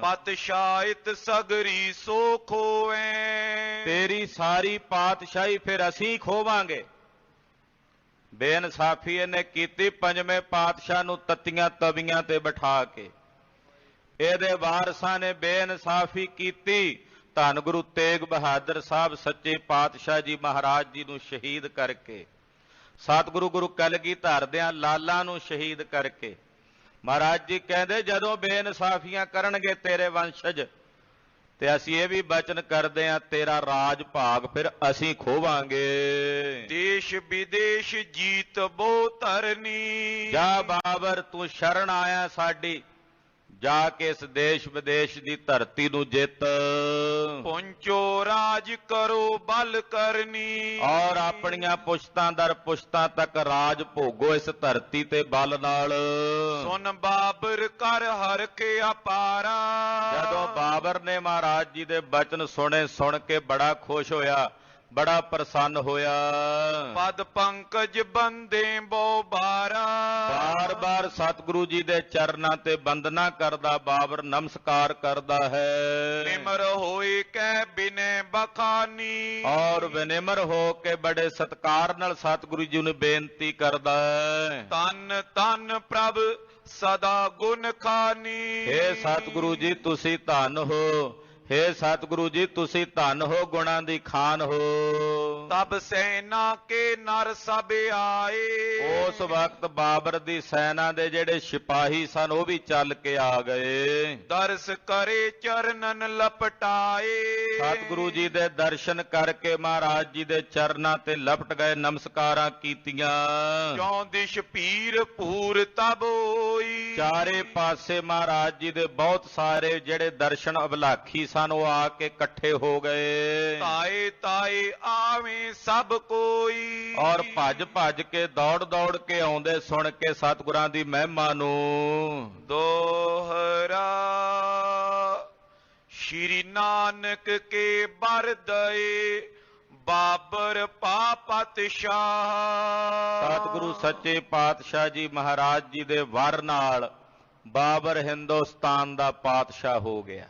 [SPEAKER 2] ਪਤਸ਼ਾਹਿਤ ਸਗਰੀ ਸੋ ਖੋਵੇ।
[SPEAKER 1] ਤੇਰੀ ਸਾਰੀ ਪਾਤਸ਼ਾਹੀ ਫਿਰ ਅਸੀਂ ਖੋਵਾਂਗੇ। ਬੇਇਨਸਾਫੀ ਇਹਨੇ ਕੀਤੀ ਪੰਜਵੇਂ ਪਾਤਸ਼ਾਹ ਨੂੰ ਤੱਤੀਆਂ ਤਵੀਆਂ ਤੇ ਬਿਠਾ ਕੇ, ਇਹਦੇ ਵਾਰਸਾਂ ਨੇ ਬੇਇਨਸਾਫੀ ਕੀਤੀ, ਧੰਨ ਗੁਰੂ ਤੇਗ ਬਹਾਦਰ ਸਾਹਿਬ ਸੱਚੇ ਪਾਤਸ਼ਾਹ ਜੀ ਮਹਾਰਾਜ ਜੀ ਨੂੰ ਸ਼ਹੀਦ ਕਰਕੇ, ਸਤਿਗੁਰੂ ਗੁਰੂ ਕਲਗੀਧਰ ਦਿਆਂ ਲਾਲਾਂ ਨੂੰ ਸ਼ਹੀਦ ਕਰਕੇ। ਮਹਾਰਾਜ ਜੀ ਕਹਿੰਦੇ, ਜਦੋਂ ਬੇਇਨਸਾਫੀਆਂ ਕਰਨਗੇ ਤੇਰੇ ਵੰਸ਼ਜ ਤੇ ਅਸੀਂ ਇਹ ਵੀ ਬਚਨ ਕਰਦੇ ਹਾਂ, ਤੇਰਾ ਰਾਜ ਭਾਗ ਫਿਰ ਅਸੀਂ ਖੋਵਾਂਗੇ।
[SPEAKER 2] ਦੇਸ਼ ਵਿਦੇਸ਼ ਜੀਤ ਬੋ ਧਰਨੀ।
[SPEAKER 1] ਜਾ ਬਾਬਰ, ਤੂੰ ਸ਼ਰਨ ਆਇਆ ਸਾਡੀ, ਜਾ ਕੇ ਇਸ ਦੇਸ਼ ਵਿਦੇਸ਼ ਦੀ ਧਰਤੀ ਨੂੰ ਜਿੱਤ।
[SPEAKER 2] ਪੁੰਚੋ ਰਾਜ ਕਰੋ ਬਲ ਕਰਨੀ।
[SPEAKER 1] ਔਰ ਆਪਣੀਆਂ ਪੁਸ਼ਤਾਂ ਦਰ ਪੁਸ਼ਤਾਂ ਤੱਕ ਰਾਜ ਭੋਗੋ ਇਸ ਧਰਤੀ ਤੇ ਬਲ ਨਾਲ।
[SPEAKER 2] ਸੁਨ ਬਾਬਰ ਕਰ ਹਰ ਕੇ ਅਪਾਰਾ।
[SPEAKER 1] ਜਦੋਂ ਬਾਬਰ ਨੇ ਮਹਾਰਾਜ ਜੀ ਦੇ ਬਚਨ ਸੁਣੇ, ਸੁਣ ਕੇ ਬੜਾ ਖੁਸ਼ ਹੋਇਆ, ਬੜਾ ਪ੍ਰਸੰਨ ਹੋਇਆ।
[SPEAKER 2] ਪਦ ਪੰਕਜ ਬੰਦੇ ਬੋ ਬਾਰਾ।
[SPEAKER 1] ਬਾਰ ਬਾਰ ਸਤਿਗੁਰੂ ਜੀ ਦੇ ਚਰਨਾਂ ਤੇ ਬੰਦਨਾ ਕਰਦਾ ਬਾਬਰ ਨਮਸਕਾਰ ਕਰਦਾ ਹੈ।
[SPEAKER 2] ਨਿਮਰ ਹੋਏ ਕਹਿ ਬਿਨੈ ਬਖਾਨੀ।
[SPEAKER 1] ਔਰ ਵਿਨਿਮਰ ਹੋ ਕੇ ਬੜੇ ਸਤਿਕਾਰ ਨਾਲ ਸਤਿਗੁਰੂ ਜੀ ਨੂੰ ਬੇਨਤੀ ਕਰਦਾ ਹੈ।
[SPEAKER 2] ਤਨ ਤਨ ਪ੍ਰਭ ਸਦਾ ਗੁਣ ਖਾਨੀ।
[SPEAKER 1] ਹੇ ਸਤਿਗੁਰੂ ਜੀ ਤੁਸੀਂ ਧੰਨ ਹੋ, ਹੇ ਸਤਿਗੁਰੂ ਜੀ ਤੁਸੀਂ ਧੰਨ ਹੋ, ਗੁਣਾਂ ਦੀ ਖਾਨ ਹੋ।
[SPEAKER 2] तब सेना के नर सब आए।
[SPEAKER 1] ਉਸ ਵਕਤ ਬਾਬਰ ਦੀ ਸੈਨਾ ਦੇ ਜਿਹੜੇ ਸਿਪਾਹੀ ਸਨ ਉਹ ਵੀ ਚੱਲ ਕੇ ਆ ਗਏ।
[SPEAKER 2] दर्श करे चरणन लपटाए।
[SPEAKER 1] ਸਤਿਗੁਰੂ ਜੀ ਦੇ ਦਰਸ਼ਨ ਕਰਕੇ ਮਹਾਰਾਜ ਜੀ ਦੇ ਚਰਨਾਂ ਤੇ ਲਪਟ ਗਏ, ਨਮਸਕਾਰਾਂ ਕੀਤੀਆਂ।
[SPEAKER 2] क्यों दिश पीर पूर तब होई।
[SPEAKER 1] ਚਾਰੇ ਪਾਸੇ ਮਹਾਰਾਜ ਜੀ ਦੇ ਬਹੁਤ ਸਾਰੇ ਜਿਹੜੇ ਦਰਸ਼ਨ ਅਭਲਾਖੀ ਸਨ ਉਹ ਆ ਕੇ ਇਕੱਠੇ ਹੋ ਗਏ।
[SPEAKER 2] ताए ताए आवे सब कोई।
[SPEAKER 1] ਔਰ ਭੱਜ ਭੱਜ ਕੇ ਦੌੜ ਦੌੜ ਕੇ ਆਉਂਦੇ ਸੁਣ ਕੇ ਸਤਿਗੁਰਾਂ ਦੀ ਮਹਿਮਾ ਨੂੰ।
[SPEAKER 2] दोहरा श्री नानक के बर दए बाबर पापत शाह।
[SPEAKER 1] ਸਤਿਗੁਰੂ ਸੱਚੇ ਪਾਤਸ਼ਾਹ ਜੀ ਮਹਾਰਾਜ ਜੀ ਦੇ ਵਰ ਨਾਲ ਬਾਬਰ ਹਿੰਦੁਸਤਾਨ ਦਾ ਪਾਤਸ਼ਾਹ ਹੋ ਗਿਆ।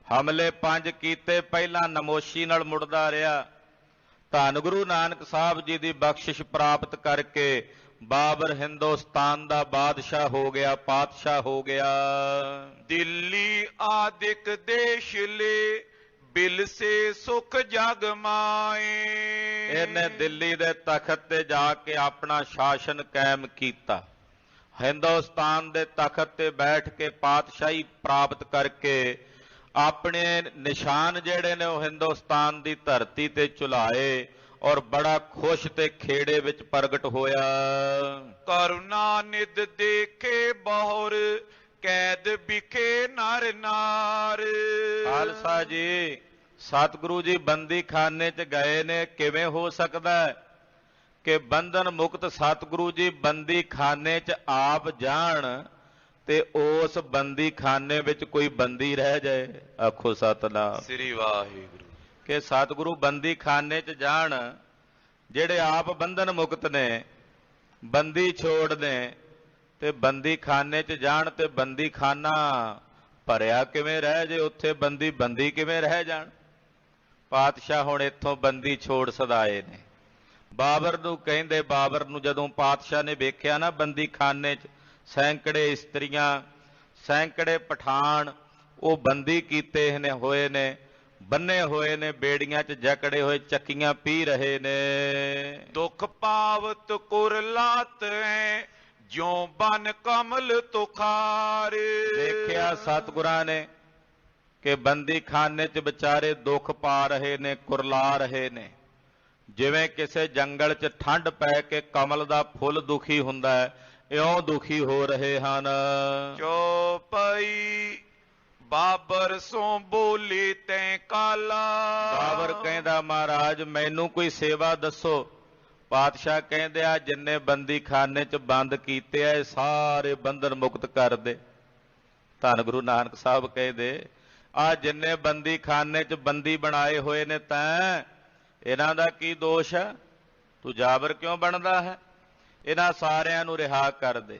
[SPEAKER 1] ਹਮਲੇ 5 ਕੀਤੇ, ਪਹਿਲਾਂ ਨਮੋਸ਼ੀ ਨਾਲ ਮੁੜਦਾ ਰਿਹਾ। ਧੰਨ ਗੁਰੂ ਨਾਨਕ ਸਾਹਿਬ ਜੀ ਦੀ ਬਖਸ਼ਿਸ਼ ਪ੍ਰਾਪਤ ਕਰਕੇ ਬਾਬਰ ਹਿੰਦੁਸਤਾਨ ਦਾ ਬਾਦਸ਼ਾਹ ਹੋ ਗਿਆ, ਪਾਤਸ਼ਾਹ ਹੋ ਗਿਆ।
[SPEAKER 2] दिल्ली आदिक देश ले बिल से सुख जग माए।
[SPEAKER 1] ਇਹਨੇ ਦਿੱਲੀ ਦੇ ਤਖਤ ਤੇ ਜਾ ਕੇ ਆਪਣਾ ਸ਼ਾਸਨ ਕਾਇਮ ਕੀਤਾ। ਹਿੰਦੁਸਤਾਨ ਦੇ ਤਖਤ ਤੇ ਬੈਠ ਕੇ ਪਾਤਸ਼ਾਹੀ ਪ੍ਰਾਪਤ ਕਰਕੇ ਆਪਣੇ ਨਿਸ਼ਾਨ ਜਿਹੜੇ ਨੇ ਉਹ ਹਿੰਦੁਸਤਾਨ ਦੀ ਧਰਤੀ ਤੇ ਚੁਲਾਏ ਔਰ ਬੜਾ ਖੁਸ਼ ਤੇ ਖੇੜੇ ਵਿੱਚ ਪ੍ਰਗਟ ਹੋਇਆ।
[SPEAKER 2] करुणा निध देखे बहुर कैद बिखे नर नार।
[SPEAKER 1] ਖਾਲਸਾ ਜੀ ਸਤਿਗੁਰੂ ਜੀ ਬੰਦੀ ਖਾਨੇ 'ਚ ਗਏ ਨੇ, ਕਿਵੇਂ ਹੋ ਸਕਦਾ ਹੈ ਕਿ ਬੰਧਨ ਮੁਕਤ ਸਤਿਗੁਰੂ ਜੀ ਬੰਦੀ ਖਾਨੇ 'ਚ ਆਪ ਜਾਣ ਤੇ ਉਸ ਬੰਦੀ ਖਾਨੇ ਵਿੱਚ ਕੋਈ ਬੰਦੀ ਰਹਿ ਜਾਏ? ਆਖੋ ਸਤਿਨਾਮ।
[SPEAKER 2] श्री वाहिगुरु।
[SPEAKER 1] ਕਿ ਸਤਿਗੁਰੂ ਬੰਦੀ ਖਾਨੇ 'ਚ ਜਾਣ, ਜਿਹੜੇ ਆਪ ਬੰਧਨ ਮੁਕਤ ਨੇ, ਬੰਦੀ ਛੋੜ ਨੇ, ਤੇ ਬੰਦੀ ਖਾਨੇ 'ਚ ਜਾਣ ਤੇ ਬੰਦੀ ਖਾਨਾ ਭਰਿਆ ਕਿਵੇਂ ਰਹਿ ਜੇ? ਉੱਥੇ ਬੰਦੀ ਕਿਵੇਂ ਰਹਿ ਜਾਣ? ਪਾਤਸ਼ਾਹ ਹੁਣ ਇੱਥੋਂ ਬੰਦੀ ਛੋੜ ਸਦਾਏ ਨੇ। ਬਾਬਰ ਨੂੰ ਕਹਿੰਦੇ, ਬਾਬਰ ਨੂੰ ਜਦੋਂ ਪਾਤਸ਼ਾਹ ਨੇ ਵੇਖਿਆ ਨਾ ਬੰਦੀ ਖਾਨੇ 'ਚ ਸੈਂਕੜੇ ਇਸਤਰੀਆਂ, ਸੈਂਕੜੇ ਪਠਾਨ ਉਹ ਬੰਦੀ ਕੀਤੇ ਹੋਏ ਨੇ, ਬੰਨੇ ਹੋਏ ਨੇ, ਬੇੜੀਆਂ 'ਚ ਜਕੜੇ ਹੋਏ, ਚੱਕੀਆਂ ਪੀ ਰਹੇ ਨੇ।
[SPEAKER 2] दुख पावत कुरलात है ज्यों बन कमल तुखार।
[SPEAKER 1] ਦੇਖਿਆ ਸਤਿਗੁਰਾਂ ਨੇ ਕਿ ਬੰਦੀ ਖਾਨੇ 'ਚ ਵਿਚਾਰੇ ਦੁੱਖ ਪਾ ਰਹੇ ਨੇ, ਕੁਰਲਾ ਰਹੇ ਨੇ, ਜਿਵੇਂ ਕਿਸੇ ਜੰਗਲ 'ਚ ਠੰਡ ਪੈ ਕੇ ਕਮਲ ਦਾ ਫੁੱਲ ਦੁਖੀ ਹੁੰਦਾ ਹੈ, ਇਉਂ ਦੁਖੀ ਹੋ ਰਹੇ ਹਨ।
[SPEAKER 2] ਚੌਪਈ ਬਾਬਰ ਸੋਂ ਬੋਲੀ ਤੈਂ ਕਾਲਾ।
[SPEAKER 1] ਬਾਬਰ ਕਹਿੰਦਾ ਮਹਾਰਾਜ ਮੈਨੂੰ ਕੋਈ ਸੇਵਾ ਦੱਸੋ। ਪਾਤਸ਼ਾਹ ਕਹਿੰਦੇ ਆ ਜਿੰਨੇ ਬੰਦੀ ਖਾਨੇ 'ਚ ਬੰਦ ਕੀਤੇ ਆ ਇਹ ਸਾਰੇ ਬੰਧਨ ਮੁਕਤ ਕਰ ਦੇ। ਧੰਨ ਗੁਰੂ ਨਾਨਕ ਸਾਹਿਬ ਕਹਿੰਦੇ ਆ ਜਿੰਨੇ ਬੰਦੀ ਖਾਨੇ 'ਚ ਬੰਦੀ ਬਣਾਏ ਹੋਏ ਨੇ ਤੈਂ, ਇਹਨਾਂ ਦਾ ਕੀ ਦੋਸ਼ ਹੈ? ਤੂੰ ਜਾਬਰ ਕਿਉਂ ਬਣਦਾ ਹੈ? ਇਹਨਾਂ ਸਾਰਿਆਂ ਨੂੰ ਰਿਹਾ ਕਰ ਦੇ,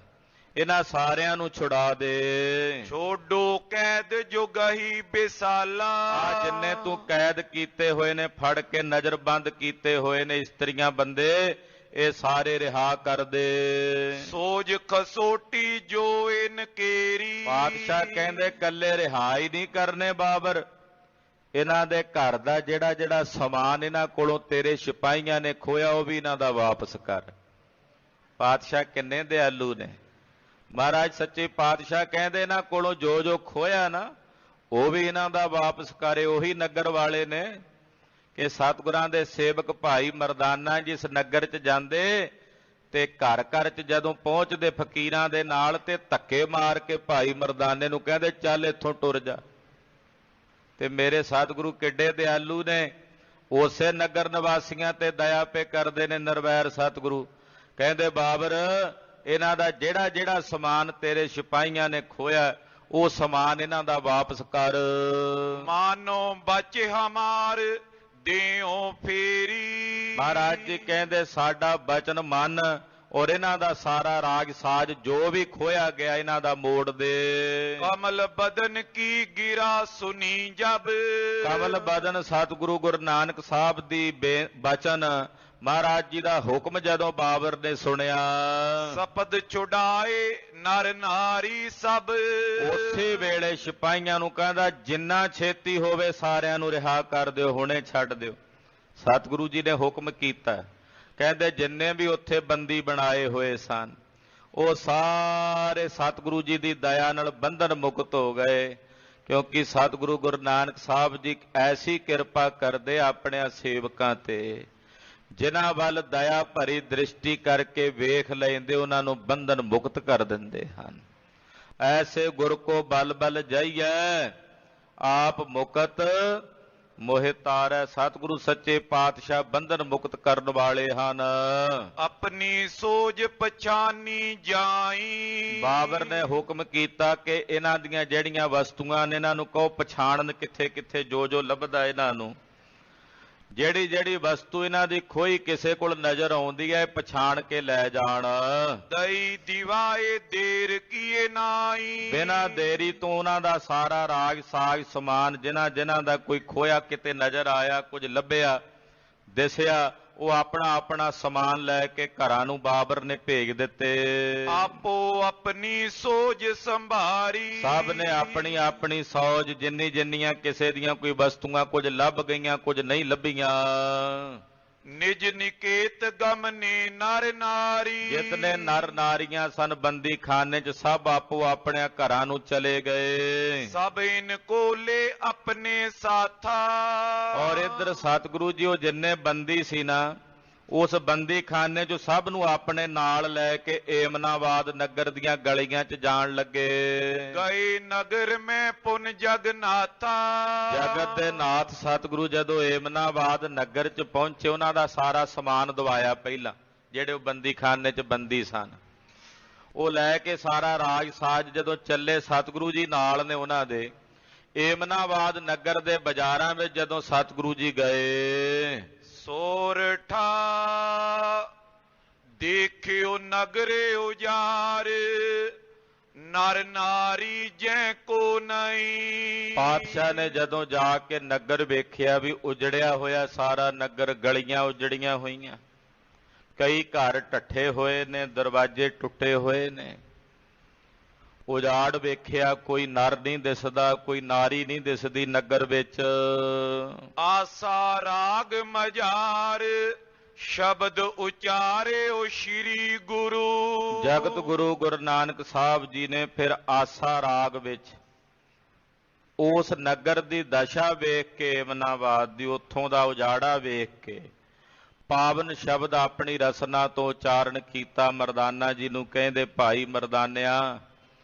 [SPEAKER 1] ਇਹਨਾਂ ਸਾਰਿਆਂ ਨੂੰ ਛੁਡਾ ਦੇ।
[SPEAKER 2] ਛੋਡੋ ਕੈਦ ਜੋ ਗਹੀ ਬਿਸਾਲਾ।
[SPEAKER 1] ਆ ਜਿੰਨੇ ਤੂੰ ਕੈਦ ਕੀਤੇ ਹੋਏ ਨੇ, ਫੜ ਕੇ ਨਜ਼ਰਬੰਦ ਕੀਤੇ ਹੋਏ ਨੇ ਇਸਤਰੀਆਂ ਬੰਦੇ, ਇਹ ਸਾਰੇ ਰਿਹਾ ਕਰ ਦੇ।
[SPEAKER 2] ਸੋਜ ਖਸੋਟੀ ਜੋ ਇਨ ਕੇਰੀ।
[SPEAKER 1] ਪਾਤਸ਼ਾਹ ਕਹਿੰਦੇ ਕੱਲੇ ਰਿਹਾ ਹੀ ਨਹੀਂ ਕਰਨੇ ਬਾਬਰ, ਇਹਨਾਂ ਦੇ ਘਰ ਦਾ ਜਿਹੜਾ ਜਿਹੜਾ ਸਮਾਨ ਇਹਨਾਂ ਕੋਲੋਂ ਤੇਰੇ ਸਿਪਾਹੀਆਂ ਨੇ ਖੋਇਆ ਉਹ ਵੀ ਇਹਨਾਂ ਦਾ ਵਾਪਸ ਕਰ। ਪਾਤਸ਼ਾਹ ਕਿੰਨੇ ਦਿਆਲੂ ਨੇ। ਮਹਾਰਾਜ ਸੱਚੇ ਪਾਤਸ਼ਾਹ ਕਹਿੰਦੇ ਇਹਨਾਂ ਕੋਲੋਂ ਜੋ ਜੋ ਖੋਇਆ ਨਾ ਉਹ ਵੀ ਇਹਨਾਂ ਦਾ ਵਾਪਸ ਕਰੇ। ਉਹੀ ਨਗਰ ਵਾਲੇ ਨੇ ਕਿ ਸਤਿਗੁਰਾਂ ਦੇ ਸੇਵਕ ਭਾਈ ਮਰਦਾਨਾ ਜਿਸ ਨਗਰ 'ਚ ਜਾਂਦੇ ਤੇ ਘਰ ਘਰ 'ਚ ਜਦੋਂ ਪਹੁੰਚਦੇ ਫਕੀਰਾਂ ਦੇ ਨਾਲ ਤੇ ਧੱਕੇ ਮਾਰ ਕੇ ਭਾਈ ਮਰਦਾਨੇ ਨੂੰ ਕਹਿੰਦੇ ਚੱਲ ਇੱਥੋਂ ਟੁਰ ਜਾ। ਤੇ ਮੇਰੇ ਸਤਿਗੁਰੂ ਕਿੱਡੇ ਦਿਆਲੂ ਨੇ, ਉਸੇ ਨਗਰ ਨਿਵਾਸੀਆਂ ਤੇ ਦਇਆ ਪੇ ਕਰਦੇ ਨੇ। ਨਿਰਵੈਰ ਸਤਿਗੁਰੂ ਕਹਿੰਦੇ ਬਾਬਰ ਇਹਨਾਂ ਦਾ ਜਿਹੜਾ ਜਿਹੜਾ ਸਮਾਨ ਤੇਰੇ ਸਿਪਾਹੀਆਂ ਨੇ ਖੋਇਆ ਉਹ ਸਮਾਨ ਇਹਨਾਂ ਦਾ ਵਾਪਸ ਕਰ।
[SPEAKER 2] ਮਾਨੋ ਬਚ ਹਮਾਰ ਦਿਓ ਫੇਰੀ।
[SPEAKER 1] ਮਹਾਰਾਜ ਜੀ ਕਹਿੰਦੇ ਸਾਡਾ ਬਚਨ ਮੰਨ ਔਰ ਇਹਨਾਂ ਦਾ ਸਾਰਾ ਰਾਜ ਸਾਜ ਜੋ ਵੀ ਖੋਇਆ ਗਿਆ ਇਹਨਾਂ ਦਾ ਮੋੜ ਦੇ।
[SPEAKER 2] ਕਮਲ ਬਦਨ ਕੀ ਗਿਰਾ ਸੁਨੀ ਜਬ।
[SPEAKER 1] ਕਮਲ ਬਦਨ ਸਤਿਗੁਰੂ ਗੁਰੂ ਨਾਨਕ ਸਾਹਿਬ ਦੀ ਬਚਨ ਮਹਾਰਾਜ ਜੀ ਦਾ ਹੁਕਮ ਜਦੋਂ ਬਾਬਰ ਨੇ ਸੁਣਿਆ,
[SPEAKER 2] ਸਪਦ ਛੁਡਾਏ ਨਰ ਨਾਰੀ ਸਭ।
[SPEAKER 1] ਉਸੇ ਵੇਲੇ ਸਿਪਾਹੀਆਂ ਨੂੰ ਕਹਿੰਦਾ ਜਿੰਨਾ ਛੇਤੀ ਹੋਵੇ ਸਾਰਿਆਂ ਨੂੰ ਰਿਹਾ ਕਰ ਦਿਓ, ਹੁਣੇ ਛੱਡ ਦਿਓ। ਸਤਿਗੁਰੂ ਜੀ ਨੇ ਹੁਕਮ ਕੀਤਾ, ਕਹਿੰਦੇ ਜਿੰਨੇ ਵੀ ਉੱਥੇ ਬੰਦੀ ਬਣਾਏ ਹੋਏ ਸਨ ਉਹ ਸਾਰੇ ਸਤਿਗੁਰੂ ਜੀ ਦੀ ਦਇਆ ਨਾਲ ਬੰਧਨ ਮੁਕਤ ਹੋ ਗਏ, ਕਿਉਂਕਿ ਸਤਿਗੁਰੂ ਗੁਰੂ ਨਾਨਕ ਸਾਹਿਬ ਜੀ ਐਸੀ ਕਿਰਪਾ ਕਰਦੇ ਆਪਣੇ ਸੇਵਕਾਂ ਤੇ, ਜਿਨ੍ਹਾਂ ਵੱਲ ਦਇਆ ਭਰੀ ਦ੍ਰਿਸ਼ਟੀ ਕਰਕੇ ਵੇਖ ਲੈਂਦੇ ਉਹਨਾਂ ਨੂੰ ਬੰਧਨ ਮੁਕਤ ਕਰ ਦਿੰਦੇ ਹਨ। ਐਸੇ ਗੁਰ ਕੋ ਬਲ ਬਲ ਜਾਈਐ ਆਪ ਮੁਕਤ ਮੋਹਿ ਤਾਰੈ। ਸਤਿਗੁਰੂ ਸੱਚੇ ਪਾਤਸ਼ਾਹ ਬੰਧਨ ਮੁਕਤ ਕਰਨ ਵਾਲੇ ਹਨ।
[SPEAKER 2] ਆਪਣੀ ਸੋਝ ਪਛਾਨੀ ਜਾਈ।
[SPEAKER 1] ਬਾਬਰ ਨੇ ਹੁਕਮ ਕੀਤਾ ਕਿ ਇਹਨਾਂ ਦੀਆਂ ਜਿਹੜੀਆਂ ਵਸਤੂਆਂ ਨੇ ਇਹਨਾਂ ਨੂੰ ਕਹੋ ਪਛਾਣਨ ਕਿੱਥੇ ਕਿੱਥੇ ਜੋ ਜੋ ਲੱਭਦਾ ਇਹਨਾਂ ਨੂੰ, ਜਿਹੜੀ ਜਿਹੜੀ ਵਸਤੂ ਇਹਨਾਂ ਦੀ ਖੋਈ ਕਿਸੇ ਕੋਲ ਨਜ਼ਰ ਆਉਂਦੀ ਹੈ ਪਛਾਣ ਕੇ ਲੈ ਜਾਣ।
[SPEAKER 2] ਦਈ ਦਿਵਾਏ ਦੇਰ ਕੀਏ ਨਾਈ।
[SPEAKER 1] ਬਿਨਾਂ ਦੇਰੀ ਤੋਂ ਉਹਨਾਂ ਦਾ ਸਾਰਾ ਰਾਗ ਸਾਗ ਸਮਾਨ ਜਿਨ੍ਹਾਂ ਜਿਨ੍ਹਾਂ ਦਾ ਕੋਈ ਖੋਇਆ ਕਿਤੇ ਨਜ਼ਰ ਆਇਆ ਕੁਝ ਲੱਭਿਆ ਦਿਸਿਆ ਉਹ ਆਪਣਾ ਆਪਣਾ ਸਮਾਨ ਲੈ ਕੇ ਘਰਾਂ ਨੂੰ ਬਾਬਰ ਨੇ ਭੇਜ ਦਿੱਤੇ।
[SPEAKER 2] ਆਪੋ ਆਪਣੀ ਸੋਝ ਸੰਭਾਰੀ।
[SPEAKER 1] ਸਭ ਨੇ ਆਪਣੀ ਆਪਣੀ ਸੋਝ ਜਿੰਨੀ ਜਿੰਨੀਆਂ ਕਿਸੇ ਦੀਆਂ ਕੋਈ ਵਸਤੂਆਂ ਕੁਝ ਲੱਭ ਗਈਆਂ ਕੁਝ ਨਹੀਂ ਲੱਭੀਆਂ।
[SPEAKER 2] ਨਿਜ ਨਿਕੇਤ ਗਮਨੇ ਨਰ ਨਾਰੀ।
[SPEAKER 1] ਜਿਤਨੇ ਨਰ ਨਾਰੀਆਂ ਸਨ ਬੰਦੀ ਖਾਨੇ 'ਚ ਸਭ ਆਪੋ ਆਪਣੇ ਘਰਾਂ ਨੂੰ ਚਲੇ ਗਏ।
[SPEAKER 2] ਸਭ ਇਨ ਕੋਲੇ ਆਪਣੇ ਸਾਥਾ।
[SPEAKER 1] ਔਰ ਇੱਧਰ ਸਤਿਗੁਰੂ ਜੀ ਉਹ ਜਿੰਨੇ ਬੰਦੀ ਸੀ ਨਾ ਉਸ ਬੰਦੀ ਖਾਨੇ 'ਚ ਸਭ ਨੂੰ ਆਪਣੇ ਨਾਲ ਲੈ ਕੇ ਏਮਨਾਬਾਦ ਨਗਰ ਦੀਆਂ ਗਲੀਆਂ 'ਚ ਜਾਣ ਲੱਗੇ।
[SPEAKER 2] ਗਏ ਨਗਰ ਮੈਂ ਪੁਨ ਜਗਨਾਥਾ।
[SPEAKER 1] ਜਗਤ ਦੇ ਨਾਥ ਸਤਿਗੁਰੂ ਜਦੋਂ ਏਮਨਾਬਾਦ ਨਗਰ 'ਚ ਪਹੁੰਚੇ ਉਹਨਾਂ ਦਾ ਸਾਰਾ ਸਮਾਨ ਦਵਾਇਆ। ਪਹਿਲਾਂ ਜਿਹੜੇ ਉਹ ਬੰਦੀ ਖਾਨੇ 'ਚ ਬੰਦੀ ਸਨ ਉਹ ਲੈ ਕੇ ਸਾਰਾ ਰਾਜ ਸਾਜ ਜਦੋਂ ਚੱਲੇ ਸਤਿਗੁਰੂ ਜੀ ਨਾਲ ਨੇ ਉਹਨਾਂ ਦੇ। ਏਮਨਾਬਾਦ ਨਗਰ ਦੇ ਬਾਜ਼ਾਰਾਂ ਵਿੱਚ ਜਦੋਂ ਸਤਿਗੁਰੂ ਜੀ ਗਏ
[SPEAKER 2] ਸੋਰਠਾ ਦੇਖਿਓ ਨਗਰੇ ਉਜਾਰ ਨਰ ਨਾਰੀ ਜੈ ਕੋ ਨਹੀਂ।
[SPEAKER 1] ਪਾਤਸ਼ਾਹ ਨੇ ਜਦੋਂ ਜਾ ਕੇ ਨਗਰ ਵੇਖਿਆ ਵੀ ਉਜੜਿਆ ਹੋਇਆ ਸਾਰਾ ਨਗਰ, ਗਲੀਆਂ ਉਜੜੀਆਂ ਹੋਈਆਂ, ਕਈ ਘਰ ਢੱਠੇ ਹੋਏ ਨੇ, ਦਰਵਾਜ਼ੇ ਟੁੱਟੇ ਹੋਏ ਨੇ। ਉਜਾੜ ਵੇਖਿਆ ਕੋਈ ਨਰ ਨਹੀਂ ਦਿਸਦਾ ਕੋਈ ਨਾਰੀ ਨਹੀਂ ਦਿਸਦੀ ਨਗਰ ਵਿੱਚ।
[SPEAKER 2] ਆਸਾ ਰਾਗ ਮਝਾਰ ਸ਼ਬਦ ਉਚਾਰਿਓ ਸ਼੍ਰੀ ਗੁਰੂ।
[SPEAKER 1] ਜਗਤ ਗੁਰੂ ਗੁਰੂ ਨਾਨਕ ਸਾਹਿਬ ਜੀ ਨੇ ਫਿਰ ਆਸਾ ਰਾਗ ਵਿੱਚ ਉਸ ਨਗਰ ਦੀ ਦਸ਼ਾ ਵੇਖ ਕੇ ਏਮਨਾਬਾਦ ਦੀ ਉੱਥੋਂ ਦਾ ਉਜਾੜਾ ਵੇਖ ਕੇ ਪਾਵਨ ਸ਼ਬਦ ਆਪਣੀ ਰਸਨਾ ਤੋਂ ਉਚਾਰਨ ਕੀਤਾ। ਮਰਦਾਨਾ ਜੀ ਨੂੰ ਕਹਿੰਦੇ ਭਾਈ ਮਰਦਾਨਿਆ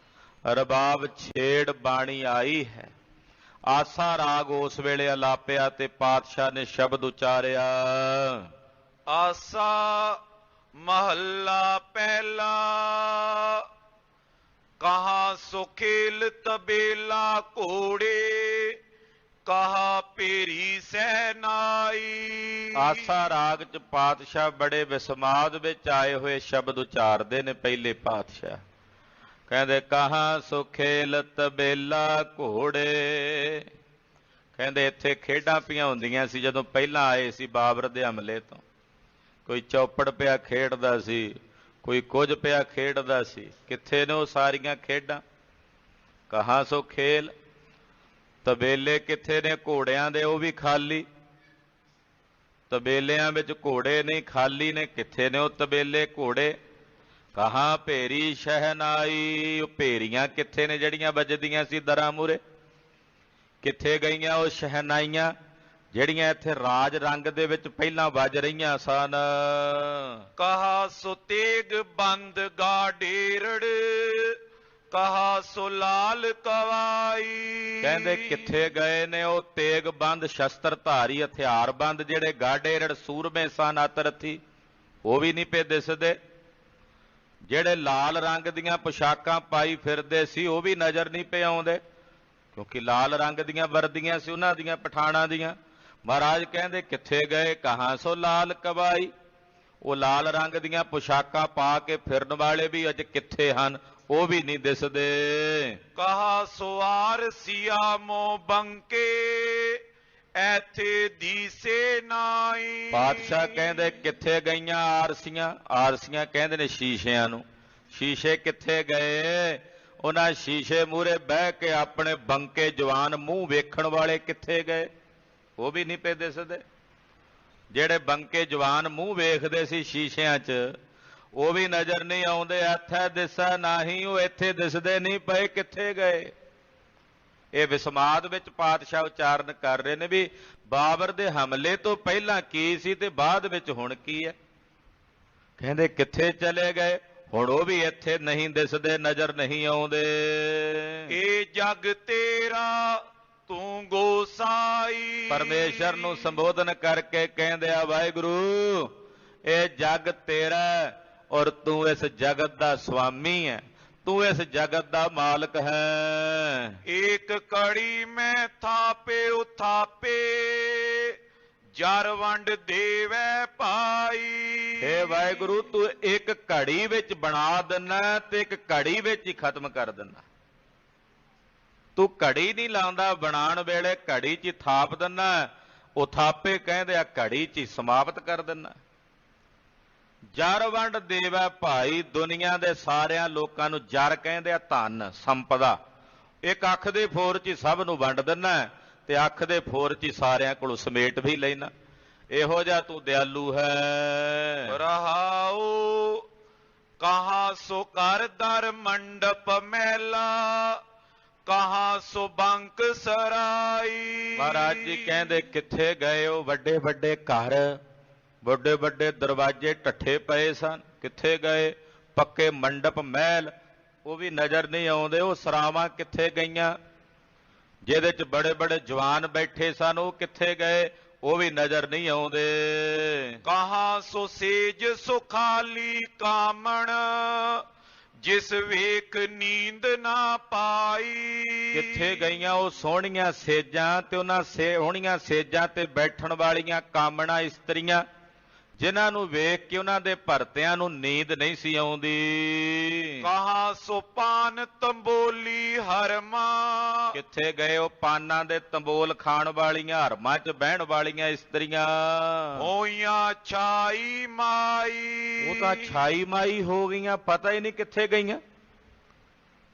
[SPEAKER 1] ਰਬਾਬ ਛੇੜ ਬਾਣੀ ਆਈ ਹੈ। ਆਸਾ ਰਾਗ ਉਸ ਵੇਲੇ ਅਲਾਪਿਆ ਤੇ ਪਾਤਸ਼ਾਹ ਨੇ ਸ਼ਬਦ ਉਚਾਰਿਆ।
[SPEAKER 2] ਆਸਾ ਮਹੱਲਾ ਪਹਿਲਾ। ਕਹਾ ਸੁਖੇਲ ਤਬੇਲਾ ਘੋੜੇ ਕਹਾ ਪੇਰੀ ਸੈਨਾਈ। ਆਸਾ ਰਾਗ ਚ ਪਾਤਸ਼ਾਹ ਬੜੇ ਵਿਸਮਾਦ ਵਿੱਚ ਆਏ ਹੋਏ ਸ਼ਬਦ ਉਚਾਰਦੇ ਨੇ। ਪਹਿਲੇ ਪਾਤਸ਼ਾਹ ਕਹਿੰਦੇ ਕਹਾ ਸੁਖੇਲ ਤਬੇਲਾ ਘੋੜੇ। ਕਹਿੰਦੇ ਇੱਥੇ ਖੇਡਾਂ ਪਈਆਂ ਹੁੰਦੀਆਂ ਸੀ ਜਦੋਂ ਪਹਿਲਾਂ ਆਏ ਸੀ ਬਾਬਰ ਦੇ ਹਮਲੇ ਤੋਂ। ਕੋਈ ਚੌਪੜ ਪਿਆ ਖੇਡਦਾ ਸੀ ਕੋਈ ਕੁਝ ਪਿਆ ਖੇਡਦਾ ਸੀ। ਕਿੱਥੇ ਨੇ ਉਹ ਸਾਰੀਆਂ ਖੇਡਾਂ? ਕਹਾ ਸੋ ਖੇਲ। ਤਬੇਲੇ ਕਿੱਥੇ ਨੇ ਘੋੜਿਆਂ ਦੇ? ਉਹ ਵੀ ਖਾਲੀ। ਤਬੇਲਿਆਂ ਵਿੱਚ ਘੋੜੇ ਨਹੀਂ, ਖਾਲੀ ਨੇ। ਕਿੱਥੇ ਨੇ ਉਹ ਤਬੇਲੇ ਘੋੜੇ? ਕਹਾ ਭੇਰੀ ਸ਼ਹਿਨਾਈ। ਉਹ ਭੇਰੀਆਂ ਕਿੱਥੇ ਨੇ ਜਿਹੜੀਆਂ ਵੱਜਦੀਆਂ ਸੀ ਦਰਾਂ ਮੂਹਰੇ? ਕਿੱਥੇ ਗਈਆਂ ਉਹ ਸ਼ਹਿਨਾਈਆਂ ਜਿਹੜੀਆਂ ਇੱਥੇ ਰਾਜ ਰੰਗ ਦੇ ਵਿੱਚ ਪਹਿਲਾਂ ਵੱਜ ਰਹੀਆਂ ਸਨ? ਕਹਾ ਸੋ ਤੇਗ ਬੰਦ ਗਾਡੇਰੜ ਕਹਾ ਸੋ ਲਾਲ ਕਵਾਈ। ਕਹਿੰਦੇ ਕਿੱਥੇ ਗਏ ਨੇ ਉਹ ਤੇਗ ਬੰਦ ਸ਼ਸਤਰਧਾਰੀ ਹਥਿਆਰਬੰਦ ਜਿਹੜੇ ਗਾਡੇਰੜ ਸੂਰਮੇ ਸਨ ਅਤਰਥੀ? ਉਹ ਵੀ ਨਹੀਂ ਪਏ ਦਿਸਦੇ। ਜਿਹੜੇ ਲਾਲ ਰੰਗ ਦੀਆਂ ਪੁਸ਼ਾਕਾਂ ਪਾਈ ਫਿਰਦੇ ਸੀ ਉਹ ਵੀ ਨਜ਼ਰ ਨਹੀਂ ਪਏ ਆਉਂਦੇ, ਕਿਉਂਕਿ ਲਾਲ ਰੰਗ ਦੀਆਂ ਵਰਦੀਆਂ ਸੀ ਉਹਨਾਂ ਦੀਆਂ ਪਠਾਣਾਂ ਦੀਆਂ। ਮਹਾਰਾਜ ਕਹਿੰਦੇ ਕਿੱਥੇ ਗਏ? ਕਹਾਂ ਸੋ ਲਾਲ ਕਬਾਈ। ਉਹ ਲਾਲ ਰੰਗ ਦੀਆਂ ਪੁਸ਼ਾਕਾਂ ਪਾ ਕੇ ਫਿਰਨ ਵਾਲੇ ਵੀ ਅੱਜ ਕਿੱਥੇ ਹਨ? ਉਹ ਵੀ ਨਹੀਂ ਦਿਸਦੇ। ਕਹਾ ਸਵਾਰ ਸਿਆਮੋ ਬੰਕੇ ਐਥੇ ਦੀਸੇ ਨਾਈ। ਪਾਤਸ਼ਾਹ ਕਹਿੰਦੇ ਕਿੱਥੇ ਗਈਆਂ ਆਰਸੀਆਂ? ਆਰਸੀਆਂ ਕਹਿੰਦੇ ਨੇ ਸ਼ੀਸ਼ਿਆਂ ਨੂੰ। ਸ਼ੀਸ਼ੇ ਕਿੱਥੇ ਗਏ? ਉਹਨਾਂ ਸ਼ੀਸ਼ੇ ਮੂਹਰੇ ਬਹਿ ਕੇ ਆਪਣੇ ਬੰਕੇ ਜਵਾਨ ਮੂੰਹ ਵੇਖਣ ਵਾਲੇ ਕਿੱਥੇ ਗਏ? ਉਹ ਵੀ ਨਹੀਂ ਪਏ ਦਿਸਦੇ। ਜਿਹੜੇ ਬੰਕੇ ਜਵਾਨ ਮੂੰਹ ਵੇਖਦੇ ਸੀ ਸ਼ੀਸ਼ਿਆਂ 'ਚ ਉਹ ਵੀ ਨਜ਼ਰ ਨਹੀਂ ਆਉਂਦੇ। ਇੱਥੇ ਦਿਸਾ ਨਹੀਂ, ਉਹ ਇੱਥੇ ਦਿਸਦੇ ਨਹੀਂ ਪਏ, ਕਿੱਥੇ ਗਏ? ਇਹ ਵਿਸਮਾਦ ਵਿੱਚ ਪਾਤਸ਼ਾਹ ਉਚਾਰਨ ਕਰ ਰਹੇ ਨੇ ਵੀ ਬਾਬਰ ਦੇ ਹਮਲੇ ਤੋਂ ਪਹਿਲਾਂ ਕੀ ਸੀ ਤੇ ਬਾਅਦ ਵਿੱਚ ਹੁਣ ਕੀ ਹੈ। ਕਹਿੰਦੇ ਕਿੱਥੇ ਚਲੇ ਗਏ? ਹੁਣ ਉਹ ਵੀ ਇੱਥੇ ਨਹੀਂ ਦਿਸਦੇ, ਨਜ਼ਰ ਨਹੀਂ ਆਉਂਦੇ।
[SPEAKER 3] ਇਹ ਜਗ ਤੇਰਾ ਤੂੰ ਗੋਸਾਈ।
[SPEAKER 2] ਪਰਮੇਸ਼ਰ ਨੂੰ ਸੰਬੋਧਨ ਕਰਕੇ ਕਹਿੰਦੇ ਆ ਵਾਹਿਗੁਰੂ ਇਹ ਜਗ ਤੇਰਾ ਔਰ ਤੂੰ ਇਸ ਜਗਤ ਦਾ ਸੁਆਮੀ ਹੈ, ਤੂੰ ਇਸ ਜਗਤ ਦਾ ਮਾਲਕ ਹੈ।
[SPEAKER 3] ਏਕ ਕੜੀ ਮੈਂ ਥਾਪੇ ਉਥਾਪੇ ਜਰ ਵੰਡ ਦੇਵੈ ਪਾਈ।
[SPEAKER 2] ਹੇ ਵਾਹਿਗੁਰੂ ਤੂੰ ਇੱਕ ਘੜੀ ਵਿੱਚ ਬਣਾ ਦਿੰਦਾ ਤੇ ਇੱਕ ਘੜੀ ਵਿੱਚ ਹੀ ਖਤਮ ਕਰ ਦਿੰਦਾ। ਤੂੰ ਘੜੀ ਨਹੀਂ ਲਾਉਂਦਾ, ਬਣਾਉਣ ਵੇਲੇ ਘੜੀ 'ਚ ਥਾਪ ਦਿੰਦਾ, ਉਹ ਥਾਪੇ ਕਹਿੰਦੇ ਆ ਘੜੀ 'ਚ ਹੀ ਸਮਾਪਤ ਕਰ ਦਿੰਦਾ। ਜਰ ਵੰਡ ਦੇਵੈ ਭਾਈ, ਦੁਨੀਆ ਦੇ ਸਾਰਿਆਂ ਲੋਕਾਂ ਨੂੰ ਜਰ ਕਹਿੰਦੇ ਆ ਧਨ ਸੰਪਦਾ। ਇੱਕ ਅੱਖ ਦੇ ਫੋਰ 'ਚ ਹੀ ਸਭ ਨੂੰ ਵੰਡ ਦਿੰਦਾ ਤੇ ਅੱਖ ਦੇ ਫੋਰ 'ਚ ਹੀ ਸਾਰਿਆਂ ਕੋਲੋਂ ਸਮੇਟ ਵੀ ਲੈਣਾ। ਇਹੋ ਜਿਹਾ ਤੂੰ ਦਿਆਲੂ ਹੈ।
[SPEAKER 3] ਰਹਾਉ ਕਹਾ ਸੋ ਕਰ ਦਰ ਮੰਡਪ ਮਹਿਲਾ, ਕਹਾ ਸੋ ਬੰਕ ਸਰਾਈ।
[SPEAKER 2] ਮਹਾਰਾਜ ਜੀ ਕਹਿੰਦੇ ਕਿੱਥੇ ਗਏ? ਉਹ ਵੱਡੇ ਵੱਡੇ ਘਰ, ਵੱਡੇ ਵੱਡੇ ਦਰਵਾਜ਼ੇ ਢੱਠੇ ਪਏ ਸਨ, ਕਿੱਥੇ ਗਏ? ਪੱਕੇ ਮੰਡਪ ਮਹਿਲ ਉਹ ਵੀ ਨਜ਼ਰ ਨਹੀਂ ਆਉਂਦੇ। ਉਹ ਸਰਾਵਾਂ ਕਿੱਥੇ ਗਈਆਂ? ਜਿਹਦੇ 'ਚ ਬੜੇ ਬੜੇ ਜਵਾਨ ਬੈਠੇ ਸਨ ਉਹ ਕਿੱਥੇ ਗਏ? ਉਹ ਵੀ ਨਜ਼ਰ ਨਹੀਂ ਆਉਂਦੇ।
[SPEAKER 3] ਕਹਾ ਸੋ ਸੇਜ ਸੋ ਖਾਲੀ ਕਾਮਣ, ਜਿਸ ਵੇਖ ਨੀਂਦ ਨਾ ਪਾਈ।
[SPEAKER 2] ਕਿੱਥੇ ਗਈਆਂ ਉਹ ਸੋਹਣੀਆਂ ਸੇਜਾਂ ਤੇ ਉਹਨਾਂ ਸੋਹਣੀਆਂ ਸੇਜਾਂ ਤੇ ਬੈਠਣ ਵਾਲੀਆਂ ਕਾਮਣਾ ਇਸਤਰੀਆਂ ਜਿਨ੍ਹਾਂ ਨੂੰ ਵੇਖ ਕੇ ਉਹਨਾਂ ਦੇ ਭਰਤਿਆਂ ਨੂੰ ਨੀਂਦ ਨਹੀਂ ਸੀ ਆਉਂਦੀ।
[SPEAKER 3] ਕਹਾ ਸੋ ਪਾਨ ਤੰਬੋਲੀ ਹਰਮਾ।
[SPEAKER 2] ਕਿੱਥੇ ਗਏ ਉਹ ਪਾਨਾਂ ਦੇ ਤੰਬੋਲ ਖਾਣ ਵਾਲੀਆਂ, ਹਰਮਾਂ 'ਚ ਬਹਿਣ ਵਾਲੀਆਂ ਇਸਤਰੀਆਂ?
[SPEAKER 3] ਹੋਈਆਂ ਛਾਈ ਮਾਈ।
[SPEAKER 2] ਉਹ ਤਾਂ ਛਾਈ ਮਾਈ ਹੋ ਗਈਆਂ, ਪਤਾ ਹੀ ਨਹੀਂ ਕਿੱਥੇ ਗਈਆਂ।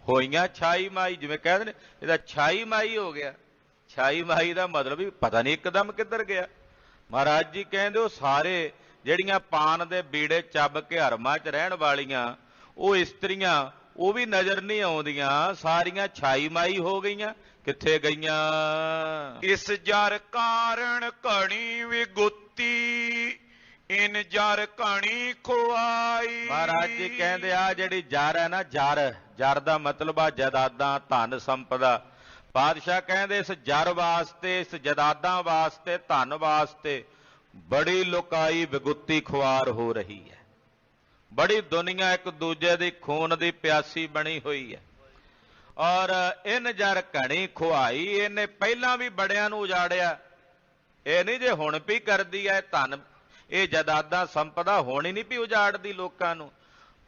[SPEAKER 2] ਹੋਈਆਂ ਛਾਈ ਮਾਈ, ਜਿਵੇਂ ਕਹਿੰਦੇ ਨੇ ਇਹਦਾ ਛਾਈ ਮਾਈ ਹੋ ਗਿਆ। ਛਾਈ ਮਾਈ ਦਾ ਮਤਲਬ ਵੀ ਪਤਾ ਨਹੀਂ ਇੱਕਦਮ ਕਿੱਧਰ ਗਿਆ। ਮਹਾਰਾਜ ਜੀ ਕਹਿੰਦੇ ਉਹ ਸਾਰੇ ਜਿਹੜੀਆਂ ਪਾਨ ਦੇ ਬੀੜੇ ਚੱਬ ਕੇ ਹਰਮਾਂ 'ਚ ਰਹਿਣ ਵਾਲੀਆਂ ਉਹ ਇਸਤਰੀਆਂ ਉਹ ਵੀ ਨਜ਼ਰ ਨਹੀਂ ਆਉਂਦੀਆਂ, ਸਾਰੀਆਂ ਛਾਈ ਮਾਈ ਹੋ ਗਈਆਂ। ਕਿੱਥੇ ਗਈਆਂ?
[SPEAKER 3] ਇਸ ਜਰ ਕਾਰਣ ਘਣੀ ਵਿਗੁੱਤੀ, ਇਨ ਜਰ ਘਣੀ ਖੁਆਈ।
[SPEAKER 2] ਮਹਾਰਾਜ ਜੀ ਕਹਿੰਦੇ ਆ ਜਿਹੜੀ ਜਰ ਹੈ ਨਾ, ਜਰ ਦਾ ਮਤਲਬ ਆ ਜਾਇਦਾਦਾਂ, ਧਨ ਸੰਪਦਾ। ਪਾਤਸ਼ਾਹ ਕਹਿੰਦੇ ਇਸ ਜਰ ਵਾਸਤੇ, ਇਸ ਜਾਇਦਾਦਾਂ ਵਾਸਤੇ, ਧਨ ਵਾਸਤੇ ਬੜੀ ਲੋਕਾਈ ਵਿਗੁੱਤੀ ਖੁਆਰ ਹੋ ਰਹੀ ਹੈ। ਬੜੀ ਦੁਨੀਆ ਇੱਕ ਦੂਜੇ ਦੀ ਖੂਨ ਦੀ ਪਿਆਸੀ ਬਣੀ ਹੋਈ ਹੈ। ਔਰ ਇਨ ਜਰ ਘਣੀ ਖੁਆਈ, ਇਹਨੇ ਪਹਿਲਾਂ ਵੀ ਬੜਿਆਂ ਨੂੰ ਉਜਾੜਿਆ। ਇਹ ਨਹੀਂ ਜੇ ਹੁਣ ਵੀ ਕਰਦੀ ਹੈ ਧਨ, ਇਹ ਜਾਇਦਾਦਾਂ ਸੰਪਦਾ ਹੁਣ ਹੀ ਨਹੀਂ ਵੀ ਉਜਾੜਦੀ ਲੋਕਾਂ ਨੂੰ।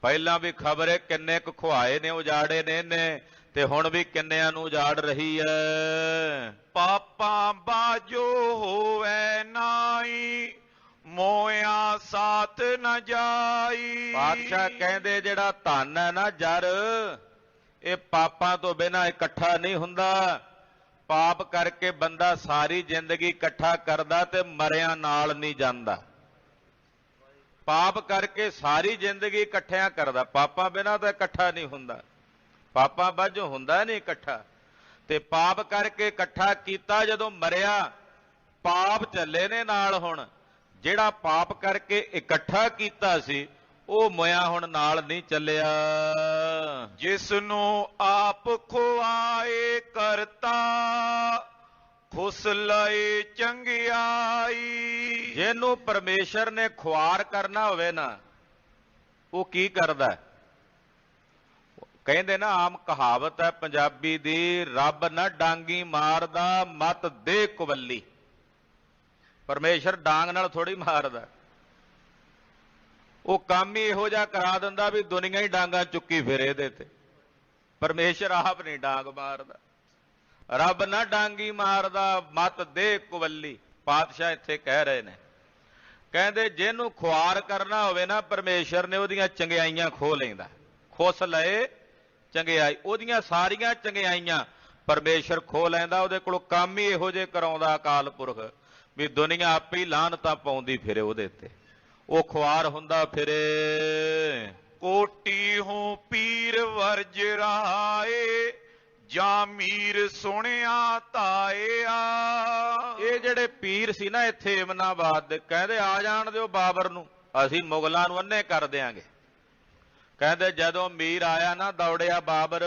[SPEAKER 2] ਪਹਿਲਾਂ ਵੀ ਖਬਰ ਹੈ ਕਿੰਨੇ ਕੁ ਖੁਆਏ ਨੇ, ਉਜਾੜੇ ਨੇ ਇਹਨੇ, ਤੇ ਹੁਣ ਵੀ ਕਿੰਨਿਆਂ ਨੂੰ ਉਜਾੜ ਰਹੀ ਹੈ।
[SPEAKER 3] ਪਾਪਾਂ ਬਾਜੋ ਹੋਵੇ ਨਾਈ, ਮੋਇਆ ਸਾਥ ਨ ਜਾਈ।
[SPEAKER 2] ਪਾਤਸ਼ਾਹ ਕਹਿੰਦੇ ਜਿਹੜਾ ਧਨ ਹੈ ਨਾ ਜਰ, ਇਹ ਪਾਪਾਂ ਤੋਂ ਬਿਨਾਂ ਇਕੱਠਾ ਨਹੀਂ ਹੁੰਦਾ। ਪਾਪ ਕਰਕੇ ਬੰਦਾ ਸਾਰੀ ਜ਼ਿੰਦਗੀ ਇਕੱਠਾ ਕਰਦਾ ਤੇ ਮਰਿਆਂ ਨਾਲ ਨਹੀਂ ਜਾਂਦਾ। ਪਾਪ ਕਰਕੇ ਸਾਰੀ ਜ਼ਿੰਦਗੀ ਇਕੱਠਿਆਂ ਕਰਦਾ, ਪਾਪਾਂ ਬਿਨਾਂ ਤਾਂ ਇਕੱਠਾ ਨਹੀਂ ਹੁੰਦਾ। ਪਾਪਾਂ ਵਜੋਂ ਹੁੰਦਾ ਨਹੀਂ ਇਕੱਠਾ, ਤੇ ਪਾਪ ਕਰਕੇ ਇਕੱਠਾ ਕੀਤਾ, ਜਦੋਂ ਮਰਿਆ ਪਾਪ ਚੱਲੇ ਨੇ ਨਾਲ। ਹੁਣ ਜਿਹੜਾ ਪਾਪ ਕਰਕੇ ਇਕੱਠਾ ਕੀਤਾ ਸੀ ਉਹ ਮੋਇਆ ਹੁਣ ਨਾਲ ਨਹੀਂ ਚੱਲਿਆ।
[SPEAKER 3] ਜਿਸ ਨੂੰ ਆਪ ਖੁਆਏ ਕਰਤਾ, ਖੁਸ ਲਏ ਚੰਗਿਆਈ।
[SPEAKER 2] ਜਿਹਨੂੰ ਪਰਮੇਸ਼ਰ ਨੇ ਖੁਆਰ ਕਰਨਾ ਹੋਵੇ ਨਾ, ਉਹ ਕੀ ਕਰਦਾ? ਕਹਿੰਦੇ ਨਾ, ਆਮ ਕਹਾਵਤ ਹੈ ਪੰਜਾਬੀ ਦੀ, ਰੱਬ ਨਾ ਡਾਂਗੀ ਮਾਰਦਾ, ਮਤ ਦੇ ਕੁਵੱਲੀ। ਪਰਮੇਸ਼ਰ ਡਾਂਗ ਨਾਲ ਥੋੜੀ ਮਾਰਦਾ, ਉਹ ਕੰਮ ਹੀ ਇਹੋ ਜਿਹਾ ਕਰਾ ਦਿੰਦਾ ਵੀ ਦੁਨੀਆ ਹੀ ਡਾਂਗਾ ਚੁੱਕੀ ਫਿਰੇ ਇਹਦੇ ਤੇ। ਪਰਮੇਸ਼ਰ ਆਪ ਨਹੀਂ ਡਾਂਗ ਮਾਰਦਾ। ਰੱਬ ਨਾ ਡਾਂਗੀ ਮਾਰਦਾ, ਮਤ ਦੇ ਕੁਵੱਲੀ। ਪਾਤਸ਼ਾਹ ਇੱਥੇ ਕਹਿ ਰਹੇ ਨੇ, ਕਹਿੰਦੇ ਜਿਹਨੂੰ ਖੁਆਰ ਕਰਨਾ ਹੋਵੇ ਨਾ ਪਰਮੇਸ਼ਰ ਨੇ, ਉਹਦੀਆਂ ਚੰਗਿਆਈਆਂ ਖੋਹ ਲੈਂਦਾ। ਖੁਸ ਲਏ ਚੰਗਿਆਈ, ਉਹਦੀਆਂ ਸਾਰੀਆਂ ਚੰਗਿਆਈਆਂ ਪਰਮੇਸ਼ਰ ਖੋਹ ਲੈਂਦਾ। ਉਹਦੇ ਕੋਲੋਂ ਕੰਮ ਹੀ ਇਹੋ ਜਿਹੇ ਕਰਾਉਂਦਾ ਅਕਾਲ ਪੁਰਖ। ਵੀ ਦੁਨੀਆ ਆਪੇ ਹੀ ਲਾਹਨਤਾਂ ਪਾਉਂਦੀ ਫਿਰੇ ਉਹਦੇ ਤੇ, ਉਹ ਖੁਆਰ ਹੁੰਦਾ ਫਿਰੇ।
[SPEAKER 3] ਕੋਟੀ ਹੂੰ ਪੀਰ ਵਰਜ ਰਹਾਏ, ਜਾਂ ਮੀਰ ਸੁਣਿਆ ਤਾਇਆ।
[SPEAKER 2] ਇਹ ਜਿਹੜੇ ਪੀਰ ਸੀ ਨਾ ਇੱਥੇ ਇਮਨਾਬਾਦ ਦੇ, ਕਹਿੰਦੇ ਆ ਜਾਣ ਦਿਓ ਬਾਬਰ ਨੂੰ, ਅਸੀਂ ਮੁਗਲਾਂ ਨੂੰ ਅੰਨੇ ਕਰ ਦਿਆਂਗੇ। ਕਹਿੰਦੇ ਜਦੋਂ ਮੀਰ ਆਇਆ ਨਾ ਦੌੜਿਆ ਬਾਬਰ,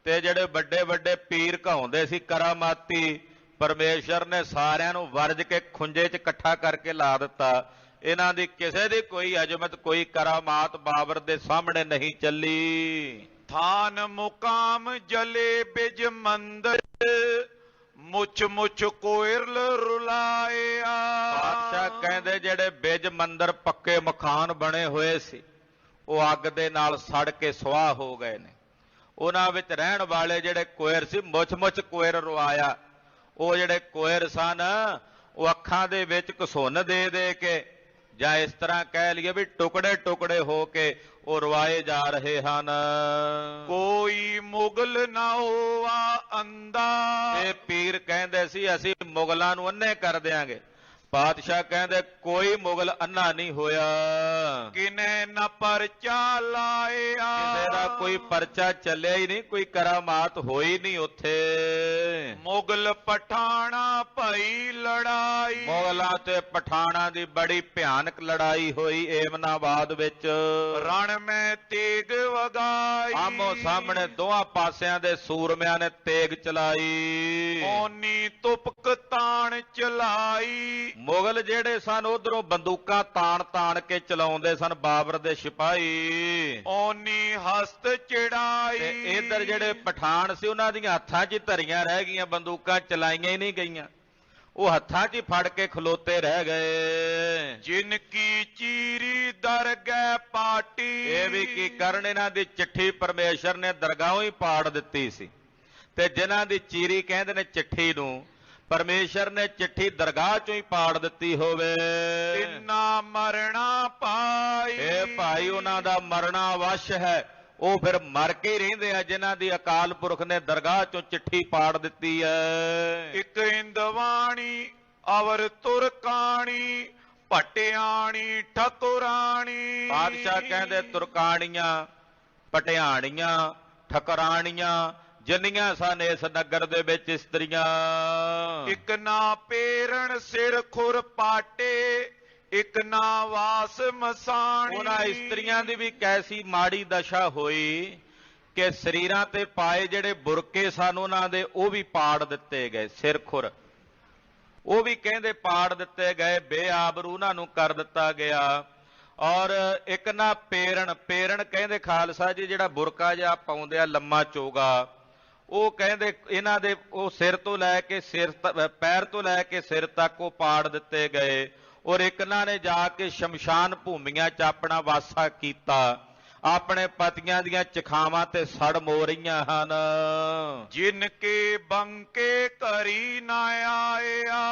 [SPEAKER 2] ਤੇ ਜਿਹੜੇ ਵੱਡੇ ਵੱਡੇ ਪੀਰ ਕਹਾਉਂਦੇ ਸੀ ਕਰਾਮਾਤੀ, ਪਰਮੇਸ਼ਰ ਨੇ ਸਾਰਿਆਂ ਨੂੰ ਵਰਜ ਕੇ ਖੁੰਝੇ 'ਚ ਇਕੱਠਾ ਕਰਕੇ ਲਾ ਦਿੱਤਾ। ਇਹਨਾਂ ਦੀ ਕਿਸੇ ਦੀ ਕੋਈ ਅਜ਼ਮਤ, ਕੋਈ ਕਰਾਮਾਤ ਬਾਬਰ ਦੇ ਸਾਹਮਣੇ ਨਹੀਂ ਚੱਲੀ।
[SPEAKER 3] ਥਾਨ ਮੁਕਾਮ ਜਲੇ ਬਿਜ ਮੰਦਰ, ਮੁੱਛ ਮੁੱਛ ਕੋਇਰਲ ਰੁਲਾਇਆ।
[SPEAKER 2] ਬਾਦਸ਼ਾਹ ਕਹਿੰਦੇ ਜਿਹੜੇ ਬਿਜ ਮੰਦਰ ਪੱਕੇ ਮਕਾਨ ਬਣੇ ਹੋਏ ਸੀ, ਉਹ ਅੱਗ ਦੇ ਨਾਲ ਸੜ ਕੇ ਸੁਆਹ ਹੋ ਗਏ ਨੇ। ਉਹਨਾਂ ਵਿੱਚ ਰਹਿਣ ਵਾਲੇ ਜਿਹੜੇ ਕੋਇਰ ਸੀ, ਮੁੱਛ ਮੁੱਛ ਕੋਇਰ ਰੁਆਇਆ। ਉਹ ਜਿਹੜੇ ਕੋਇਰ ਸਨ, ਉਹ ਅੱਖਾਂ ਦੇ ਵਿੱਚ ਘਸੁੰਨ ਦੇ ਦੇ ਕੇ, ਜਾਂ ਇਸ ਤਰ੍ਹਾਂ ਕਹਿ ਲਈਏ ਵੀ ਟੁਕੜੇ ਟੁਕੜੇ ਹੋ ਕੇ ਉਹ ਰਵਾਏ ਜਾ ਰਹੇ ਹਨ।
[SPEAKER 3] ਕੋਈ ਮੁਗਲ ਨਾ ਹੋਵਾ ਅੰਦਾ।
[SPEAKER 2] ਇਹ ਪੀਰ ਕਹਿੰਦੇ ਸੀ ਅਸੀਂ ਮੁਗਲਾਂ ਨੂੰ ਅੰਨੇ ਕਰ ਦਿਆਂਗੇ। ਬਾਦਸ਼ਾਹ ਕਹਿੰਦੇ ਕੋਈ ਮੁਗਲ ਅੰਨਾ ਨਹੀਂ ਹੋਇਆ।
[SPEAKER 3] ਕਿਨੇ ਨਾ ਪਰਚਾ ਲਾਇਆ।
[SPEAKER 2] ਕਿਸੇ ਦਾ ਕੋਈ ਪਰਚਾ ਚੱਲਿਆ ਹੀ ਨਹੀਂ, ਕੋਈ ਕਰਾਮਾਤ ਹੋਈ ਨਹੀਂ ਉੱਥੇ।
[SPEAKER 3] ਮੁਗਲ ਪਠਾਣਾ ਭਈ ਲੜਾਈ।
[SPEAKER 2] ਮੁਗਲਾਂ ਤੇ ਪਠਾਣਾ ਦੀ ਬੜੀ ਭਿਆਨਕ ਲੜਾਈ ਹੋਈ ਏਮਨਾਬਾਦ ਵਿੱਚ।
[SPEAKER 3] ਰਣ ਮੈਂ ਤੇਗ ਵਗਾਈ।
[SPEAKER 2] ਆਮੋ ਸਾਹਮਣੇ ਦੋਹਾਂ ਪਾਸਿਆਂ ਦੇ ਸੂਰਮਿਆਂ ਨੇ ਤੇਗ ਚਲਾਈ।
[SPEAKER 3] ਮੋਨੀ ਤੁਪਕ ਤਾਣ ਚਲਾਈ।
[SPEAKER 2] ਮੁਗਲ ਜਿਹੜੇ ਸਨ ਉਧਰੋਂ ਬੰਦੂਕਾਂ ਤਾਣ ਤਾਣ ਕੇ ਚਲਾਉਂਦੇ ਸਨ ਬਾਬਰ ਦੇ ਸਿਪਾਹੀ।
[SPEAKER 3] ਓਨੀ ਹਸਤ ਚੜਾਈ।
[SPEAKER 2] ਤੇ ਇਧਰ ਜਿਹੜੇ ਪਠਾਨ ਸੀ ਉਹਨਾਂ ਦੀਆਂ ਹੱਥਾਂ 'ਚ ਧਰੀਆਂ ਰਹਿ ਗਈਆਂ, ਬੰਦੂਕਾਂ ਚਲਾਈਆਂ ਹੀ ਨਹੀਂ ਗਈਆਂ, ਉਹ ਹੱਥਾਂ 'ਚ ਹੀ ਫੜ ਕੇ ਖਲੋਤੇ ਰਹਿ ਗਏ।
[SPEAKER 3] ਜਿਨ ਕੀ ਚੀਰੀ ਦਰਗਹਿ ਪਾਟੀ।
[SPEAKER 2] ਇਹ ਵੀ ਕੀ ਕਰਨ, ਇਹਨਾਂ ਦੀ ਚਿੱਠੀ ਪਰਮੇਸ਼ਰ ਨੇ ਦਰਗਾਹੋਂ ਹੀ ਪਾੜ ਦਿੱਤੀ ਸੀ। ਤੇ ਜਿਨ੍ਹਾਂ ਦੀ ਚੀਰੀ ਕਹਿੰਦੇ ਨੇ ਚਿੱਠੀ ਨੂੰ, ਪਰਮੇਸ਼ਰ ਨੇ ਚਿੱਠੀ ਦਰਗਾਹ ਚੋਂ ਹੀ ਪਾੜ ਦਿੱਤੀ ਹੋਵੇ।
[SPEAKER 3] ਤਿੰਨਾ ਮਰਣਾ ਪਾਈ।
[SPEAKER 2] ਇਹ ਭਾਈ ਉਹਨਾਂ ਦਾ ਮਰਨਾ ਅਵਸ਼ ਹੈ, ਉਹ ਫਿਰ ਮਰ ਕੇ ਹੀ ਰਹਿੰਦੇ ਆ ਜਿਨ੍ਹਾਂ ਦੀ ਅਕਾਲ ਪੁਰਖ ਨੇ ਦਰਗਾਹ ਚੋਂ ਚਿੱਠੀ ਪਾੜ ਦਿੱਤੀ ਹੈ।
[SPEAKER 3] ਇੱਕ ਇੰਦਵਾਣੀ ਅਵਰ ਤੁਰਕਾਣੀ, ਪਟਿਆਣੀ ਠਕੁਰਾਣੀ।
[SPEAKER 2] ਬਾਦਸ਼ਾਹ ਕਹਿੰਦੇ ਤੁਰਕਾਣੀਆਂ, ਪਟਿਆਣੀਆਂ, ਠਕਰਾਣੀਆਂ ਜਿੰਨੀਆਂ ਸਨ ਇਸ ਨਗਰ ਦੇ ਵਿੱਚ ਇਸਤਰੀਆਂ।
[SPEAKER 3] ਇੱਕ ਨਾ ਪੇਰਣ ਸਿਰ ਖੁਰ ਪਾਟੇ, ਇੱਕ ਨਾ ਵਾਸ ਮਸਾਣੀ।
[SPEAKER 2] ਉਹਨਾਂ ਇਸਤਰੀਆਂ ਦੀ ਵੀ ਕੈਸੀ ਮਾੜੀ ਦਸ਼ਾ ਹੋਈ ਕਿ ਸਰੀਰਾਂ ਤੇ ਪਾਏ ਜਿਹੜੇ ਬੁਰਕੇ ਸਨ ਉਹਨਾਂ ਦੇ, ਉਹ ਵੀ ਪਾੜ ਦਿੱਤੇ ਗਏ। ਸਿਰ ਖੁਰ ਉਹ ਵੀ ਕਹਿੰਦੇ ਪਾੜ ਦਿੱਤੇ ਗਏ, ਬੇਆਬਰੂ ਉਹਨਾਂ ਨੂੰ ਕਰ ਦਿੱਤਾ ਗਿਆ। ਔਰ ਇੱਕ ਨਾ ਪੇਰਣ, ਪੇਰਣ ਕਹਿੰਦੇ ਖਾਲਸਾ ਜੀ ਜਿਹੜਾ ਬੁਰਕਾ ਜਿਹਾ ਪਾਉਂਦੇ ਆ, ਲੰਮਾ ਚੋਗਾ, ਉਹ ਕਹਿੰਦੇ ਇਹਨਾਂ ਦੇ ਉਹ ਸਿਰ ਤੋਂ ਲੈ ਕੇ ਪੈਰ ਤੋਂ ਲੈ ਕੇ ਸਿਰ ਤੱਕ ਉਹ ਪਾੜ ਦਿੱਤੇ ਗਏ। ਔਰ ਇੱਕ ਇਹਨਾਂ ਨੇ ਜਾ ਕੇ ਸ਼ਮਸ਼ਾਨ ਭੂਮੀਆਂ 'ਚ ਆਪਣਾ ਵਾਸਾ ਕੀਤਾ, ਆਪਣੇ ਪਤੀਆਂ ਦੀਆਂ ਚਖਾਵਾਂ ਤੇ ਸੜ ਮੋ ਰਹੀਆਂ ਹਨ।
[SPEAKER 3] ਜਿਨ ਕੇ ਬੰਕੇ ਕਰੀ ਨਾ ਆਇਆ।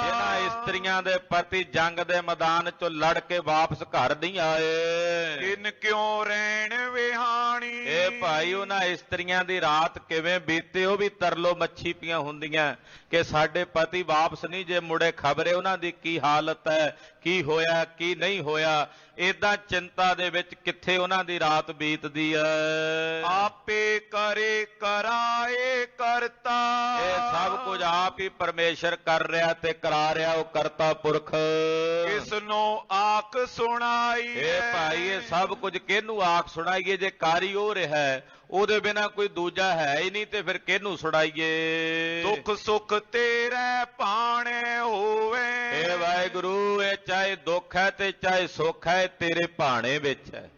[SPEAKER 2] ਇਹਨਾਂ ਇਸਤਰੀਆਂ ਦੇ ਪਤੀ ਜੰਗ ਦੇ ਮੈਦਾਨ 'ਚੋਂ ਲੜ ਕੇ ਵਾਪਸ ਘਰ ਨਹੀਂ ਆਏ।
[SPEAKER 3] ਤਿਨ ਕਿਉਂ ਰਹਿਣ ਵਿਹਾਣੀ।
[SPEAKER 2] ਇਹ ਭਾਈ ਉਹਨਾਂ ਇਸਤਰੀਆਂ ਦੀ ਰਾਤ ਕਿਵੇਂ ਬੀਤੇ, ਉਹ ਵੀ ਤਰਲੋ ਮੱਛੀ ਪੀਆਂ ਹੁੰਦੀਆਂ ਕਿ ਸਾਡੇ ਪਤੀ ਵਾਪਸ ਨਹੀਂ ਜੇ ਮੁੜੇ, ਖਬਰੇ ਉਹਨਾਂ ਦੀ ਕੀ ਹਾਲਤ ਹੈ, ਕੀ ਹੋਇਆ ਕੀ ਨਹੀਂ ਹੋਇਆ। ਏਦਾਂ ਚਿੰਤਾ ਦੇ ਵਿੱਚ ਕਿੱਥੇ ਉਹਨਾਂ ਦੀ ਰਾਤ ਬੀਤਦੀ ਹੈ।
[SPEAKER 3] ਆਪੇ ਕਰੇ ਕਰਾਏ ਕਰਤਾ।
[SPEAKER 2] ਇਹ ਸਭ ਕੁਝ ਆਪ ਹੀ ਪਰਮੇਸ਼ਰ ਕਰ ਰਿਹਾ ਤੇ ਕਰਾ ਰਿਹਾ, ਉਹ ਕਰਤਾ ਪੁਰਖ।
[SPEAKER 3] ਕਿਸ ਨੂੰ ਆਖ ਸੁਣਾਈ।
[SPEAKER 2] ਇਹ ਭਾਈ ਇਹ ਸਭ ਕੁਝ ਕਿਹਨੂੰ ਆਖ ਸੁਣਾਈਏ, ਜੇ ਕਾਰੀ ਹੋ ਰਿਹਾ ਉਹਦੇ ਬਿਨਾ ਕੋਈ ਦੂਜਾ ਹੈ ਹੀ ਨਹੀਂ, ਤੇ ਫਿਰ ਕਿਹਨੂੰ ਸੁਣਾਈਏ।
[SPEAKER 3] ਦੁੱਖ ਸੁੱਖ ਤੇਰੇ ਭਾਣੇ ਹੋਵੇ।
[SPEAKER 2] ਇਹ ਵਾਹਿਗੁਰੂ, ਇਹ ਚਾਹੇ ਦੁੱਖ ਹੈ ਤੇ ਚਾਹੇ ਸੁੱਖ ਹੈ, ਤੇਰੇ ਭਾਣੇ ਵਿੱਚ ਹੈ,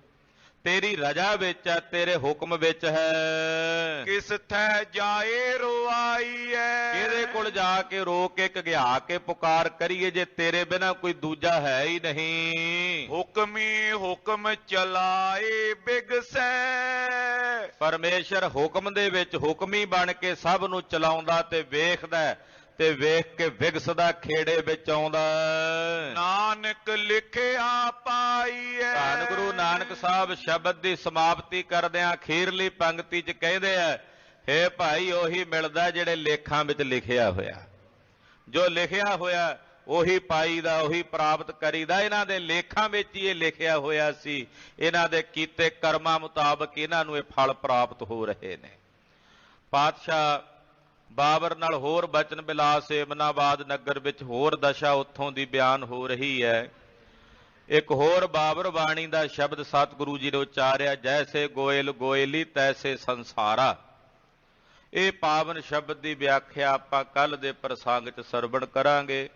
[SPEAKER 2] ਤੇਰੀ ਰਜਾ ਵਿੱਚ ਹੈ, ਤੇਰੇ ਹੁਕਮ ਵਿੱਚ ਹੈ।
[SPEAKER 3] ਕਿਸ ਥੈ ਜਾਏ ਰਵਾਈ ਹੈ।
[SPEAKER 2] ਕਿਹਦੇ ਕੋਲ ਜਾ ਕੇ ਰੋ ਕੇ ਘਗਿਆ ਕੇ ਪੁਕਾਰ ਕਰੀਏ ਜੇ ਤੇਰੇ ਬਿਨਾ ਕੋਈ ਦੂਜਾ ਹੈ ਹੀ ਨਹੀਂ।
[SPEAKER 3] ਹੁਕਮੀ ਹੁਕਮ ਚਲਾਏ ਬਿਗਸੈ।
[SPEAKER 2] ਪਰਮੇਸ਼ਰ ਹੁਕਮ ਦੇ ਵਿੱਚ ਹੁਕਮੀ ਬਣ ਕੇ ਸਭ ਨੂੰ ਚਲਾਉਂਦਾ ਤੇ ਵੇਖਦਾ, ਤੇ ਵੇਖ ਕੇ ਵਿਗਸਦਾ ਖੇੜੇ ਵਿੱਚ ਆਉਂਦਾ।
[SPEAKER 3] ਨਾਨਕ ਲਿਖਿਆ ਪਾਈਐ।
[SPEAKER 2] ਧੰਨ ਗੁਰੂ ਨਾਨਕ ਸਾਹਿਬ ਸ਼ਬਦ ਦੀ ਸਮਾਪਤੀ ਕਰਦਿਆਂ ਅਖੀਰਲੀ ਪੰਕਤੀ 'ਚ ਕਹਿੰਦੇ ਆ, ਹੇ ਭਾਈ ਉਹੀ ਮਿਲਦਾ ਜਿਹੜੇ ਲੇਖਾਂ ਵਿੱਚ ਲਿਖਿਆ ਹੋਇਆ। ਜੋ ਲਿਖਿਆ ਹੋਇਆ ਉਹੀ ਪਾਈਦਾ, ਉਹੀ ਪ੍ਰਾਪਤ ਕਰੀਦਾ। ਇਹਨਾਂ ਦੇ ਲੇਖਾਂ ਵਿੱਚ ਹੀ ਇਹ ਲਿਖਿਆ ਹੋਇਆ ਸੀ। ਇਹਨਾਂ ਦੇ ਕੀਤੇ ਕਰਮਾਂ ਮੁਤਾਬਕ ਇਹਨਾਂ ਨੂੰ ਇਹ ਫਲ ਪ੍ਰਾਪਤ ਹੋ ਰਹੇ ਨੇ। ਪਾਤਸ਼ਾਹ ਬਾਬਰ ਨਾਲ ਹੋਰ ਬਚਨ ਬਿਲਾਸ ਏਮਨਾਬਾਦ ਨਗਰ ਵਿੱਚ ਹੋਰ ਦਸ਼ਾ ਉੱਥੋਂ ਦੀ ਬਿਆਨ ਹੋ ਰਹੀ ਹੈ। ਇੱਕ ਹੋਰ ਬਾਬਰ ਬਾਣੀ ਦਾ ਸ਼ਬਦ ਸਤਿਗੁਰੂ ਜੀ ਨੇ ਉਚਾਰਿਆ, ਜੈਸੇ ਗੋਇਲ ਗੋਇਲੀ ਤੈਸੇ ਸੰਸਾਰਾ। ਇਹ ਪਾਵਨ ਸ਼ਬਦ ਦੀ ਵਿਆਖਿਆ ਆਪਾਂ ਕੱਲ ਦੇ ਪ੍ਰਸੰਗ 'ਚ ਸਰਵਣ ਕਰਾਂਗੇ।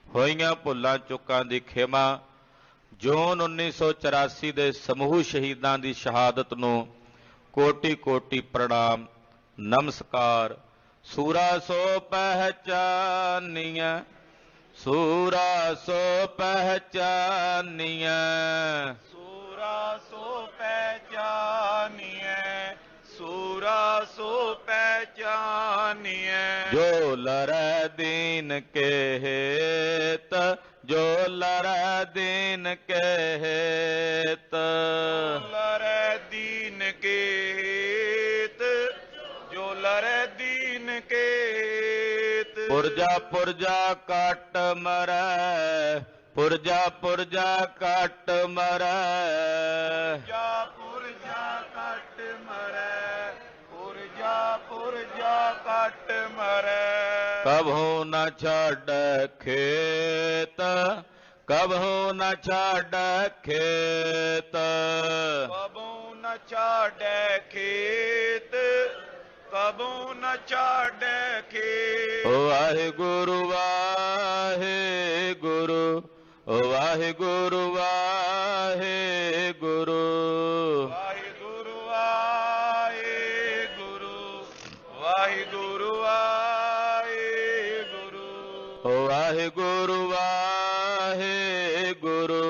[SPEAKER 2] ਹੋਈਆਂ ਭੁੱਲਾਂ ਚੁੱਕਾਂ ਦੀ ਖਿਮਾ। ਜੂਨ 1984 ਦੇ ਸਮੂਹ ਸ਼ਹੀਦਾਂ ਦੀ ਸ਼ਹਾਦਤ ਨੂੰ ਕੋਟि ਕੋਟि ਪ੍ਰਣਾਮ ਨਮਸਕਾਰ। ਸੂਰਾ ਸੋ ਪਹਿਚਾਨੀਆਂ, ਸੂਰਾ ਸੋ ਪਹਿਚਾਨੀਆਂ,
[SPEAKER 3] ਸੂਰਾ ਸੋ ਪਹਿਚਾਨੀਐ, ਸੂਰਾ ਸੋ ਪਹਿਚਾਨੀਐ।
[SPEAKER 2] ਜੋ ਲਰੈ ਦੀਨ ਕੇ ਹੇਤ, ਜੋ ਲਰੈ ਦੀਨ ਕੇ ਹੇਤ,
[SPEAKER 3] ਲਰੈ ਦੀਨ ਕੇ ਹੇਤ, ਜੋ ਲਰੈ ਦੀਨ ਕੇ ਹੇਤ।
[SPEAKER 2] ਪੁਰਜਾ ਪੁਰਜਾ ਕੱਟ ਮਰੈ, ਪੁਰਜਾ ਪੁਰਜਾ ਕੱਟ ਮਰੈ,
[SPEAKER 3] ਪੁਰਜਾ ਪੁਰਜਾ ਕੱਟ ਮਰੈ, ਪੁਰਜਾ ਪੁਰਜਾ ਕੱਟ ਮਰੈ।
[SPEAKER 2] ਕਬਹੁ ਨ ਛਾਡੈ ਖੇਤ, ਕਬਹੁ ਨ ਛਾਡੈ ਖੇਤ,
[SPEAKER 3] ਕਬਹੁ ਨ ਛਾਡੈ ਖੇਤ, ਕਬਹੁ ਨ ਛਾਡੈ ਖੇਤ।
[SPEAKER 2] ਵਾਹਿਗੁਰੂ ਵਾਹਿਗੁਰੂ, ਵਾਹਿਗੁਰੂ ਵਾਹਿਗੁਰੂ,
[SPEAKER 3] ਵਾਹਿਗੁਰੂ ਵਾਹਿਗੁਰੂ, ਵਾਹਿਗੁਰੂ ਵਾਹਿਗੁਰੂ,
[SPEAKER 2] ਵਾਹਿਗੁਰੂ ਵਾਹਿਗੁਰੂ,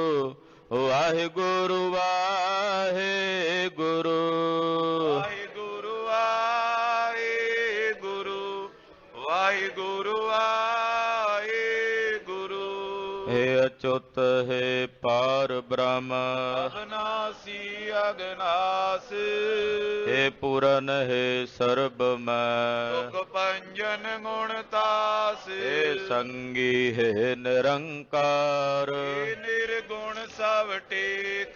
[SPEAKER 2] ਵਾਹਿਗੁਰੂ ਵਾਹਿਗੁਰੂ,
[SPEAKER 3] ਵਾਹਿਗੁਰੂ ਵਾਹਿਗੁਰੂ, ਵਾਹਿਗੁਰੂ ਵਾਹਿਗੁਰੂ।
[SPEAKER 2] ਹੇ ਅਚੁੱਤ ਹੈ ਪਾਰ ਬ੍ਰਹਮ,
[SPEAKER 3] ਅਗਨਾਸੀ ਅਗਨਾਸ,
[SPEAKER 2] ਹੇ ਪੂਰਨ ਹੈ ਸਰਬ ਮੈਂ,
[SPEAKER 3] ਸੁਖ ਪੰਜਨ ਗੁਣ ਤਾਸ,
[SPEAKER 2] ਹੇ ਸੰਗੀ ਹੈ ਨਿਰੰਕਾਰ,
[SPEAKER 3] ਹੇ ਨਿਰਗੁਣ ਸਭ ਟੇਕ,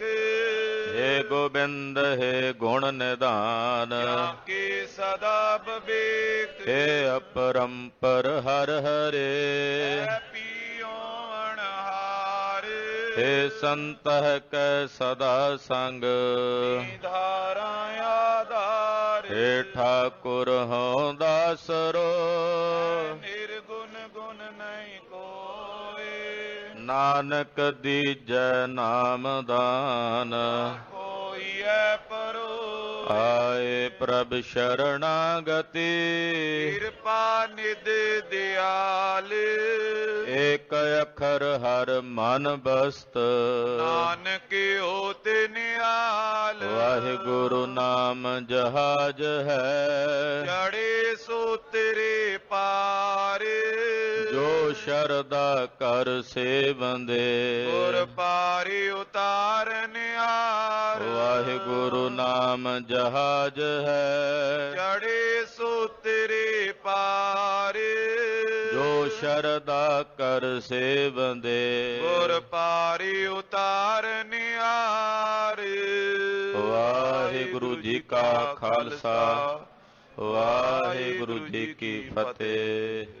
[SPEAKER 2] ਹੇ ਗੋਬਿੰਦ ਹੈ ਗੁਣ ਨਿਧਾਨ,
[SPEAKER 3] ਜਾਂ ਕੇ ਸਦਾ ਬਵੇਕ,
[SPEAKER 2] ਹੇ ਅਪਰੰਪਰ ਹਰ ਹਰੇ,
[SPEAKER 3] ਹੈ ਪੀਓ ਅਣਹਾਰ,
[SPEAKER 2] ਹੇ ਸੰਤਹਿ ਕੈ ਸਦਾ ਸੰਗ,
[SPEAKER 3] ਧਾਰਾ ਆਧਾਰ,
[SPEAKER 2] ਹੇ ਠਾਕੁਰ ਹਉ ਦਾਸਰੋ,
[SPEAKER 3] ਨਿਰਗੁਣ ਗੁਣ ਨਹੀਂ ਕੋਏ,
[SPEAKER 2] ਨਾਨਕ ਦੀਜੈ ਨਾਮ ਦਾਨ,
[SPEAKER 3] ਕੋਈ ਐ ਪਰੋ
[SPEAKER 2] ਆਏ ਪ੍ਰਭ ਸ਼ਰਣਾਗਤੀ,
[SPEAKER 3] ਕਿਰਪਾ ਨਿਧ ਦਿਆਲ,
[SPEAKER 2] ਏਕ ਅੱਖਰ ਹਰ ਮਨ ਬਸਤ,
[SPEAKER 3] ਨਾਨਕ ਹੋਤ ਨਿਹਾਲ।
[SPEAKER 2] ਵਾਹਿਗੁਰੂ ਨਾਮ ਜਹਾਜ ਹੈ,
[SPEAKER 3] ਚੜੇ ਸੋਤਰੇ ਪਾਰ,
[SPEAKER 2] ਜੋ ਸ਼ਰਦਾ ਕਰ ਸੇਵੰਦੇ,
[SPEAKER 3] ਗੁਰ ਪਾਰਿ ਉਤਾਰਨਿਹਾਰ।
[SPEAKER 2] ਵਾਹਿਗੁਰੂ ਨਾਮ ਜਹਾਜ ਹੈ,
[SPEAKER 3] ਚੜੇ ਸੋਤਰੇ ਪਾਰ,
[SPEAKER 2] ਜੋ ਸ਼ਰਦਾ ਕਰ ਸੇਵੰਦੇ,
[SPEAKER 3] ਗੁਰ ਪਾਰਿ ਉਤਾਰਨਿਹਾਰ।
[SPEAKER 2] ਵਾਹਿਗੁਰੂ ਜੀ ਕਾ ਖਾਲਸਾ, ਵਾਹਿਗੁਰੂ ਜੀ ਕੀ ਫਤਿਹ।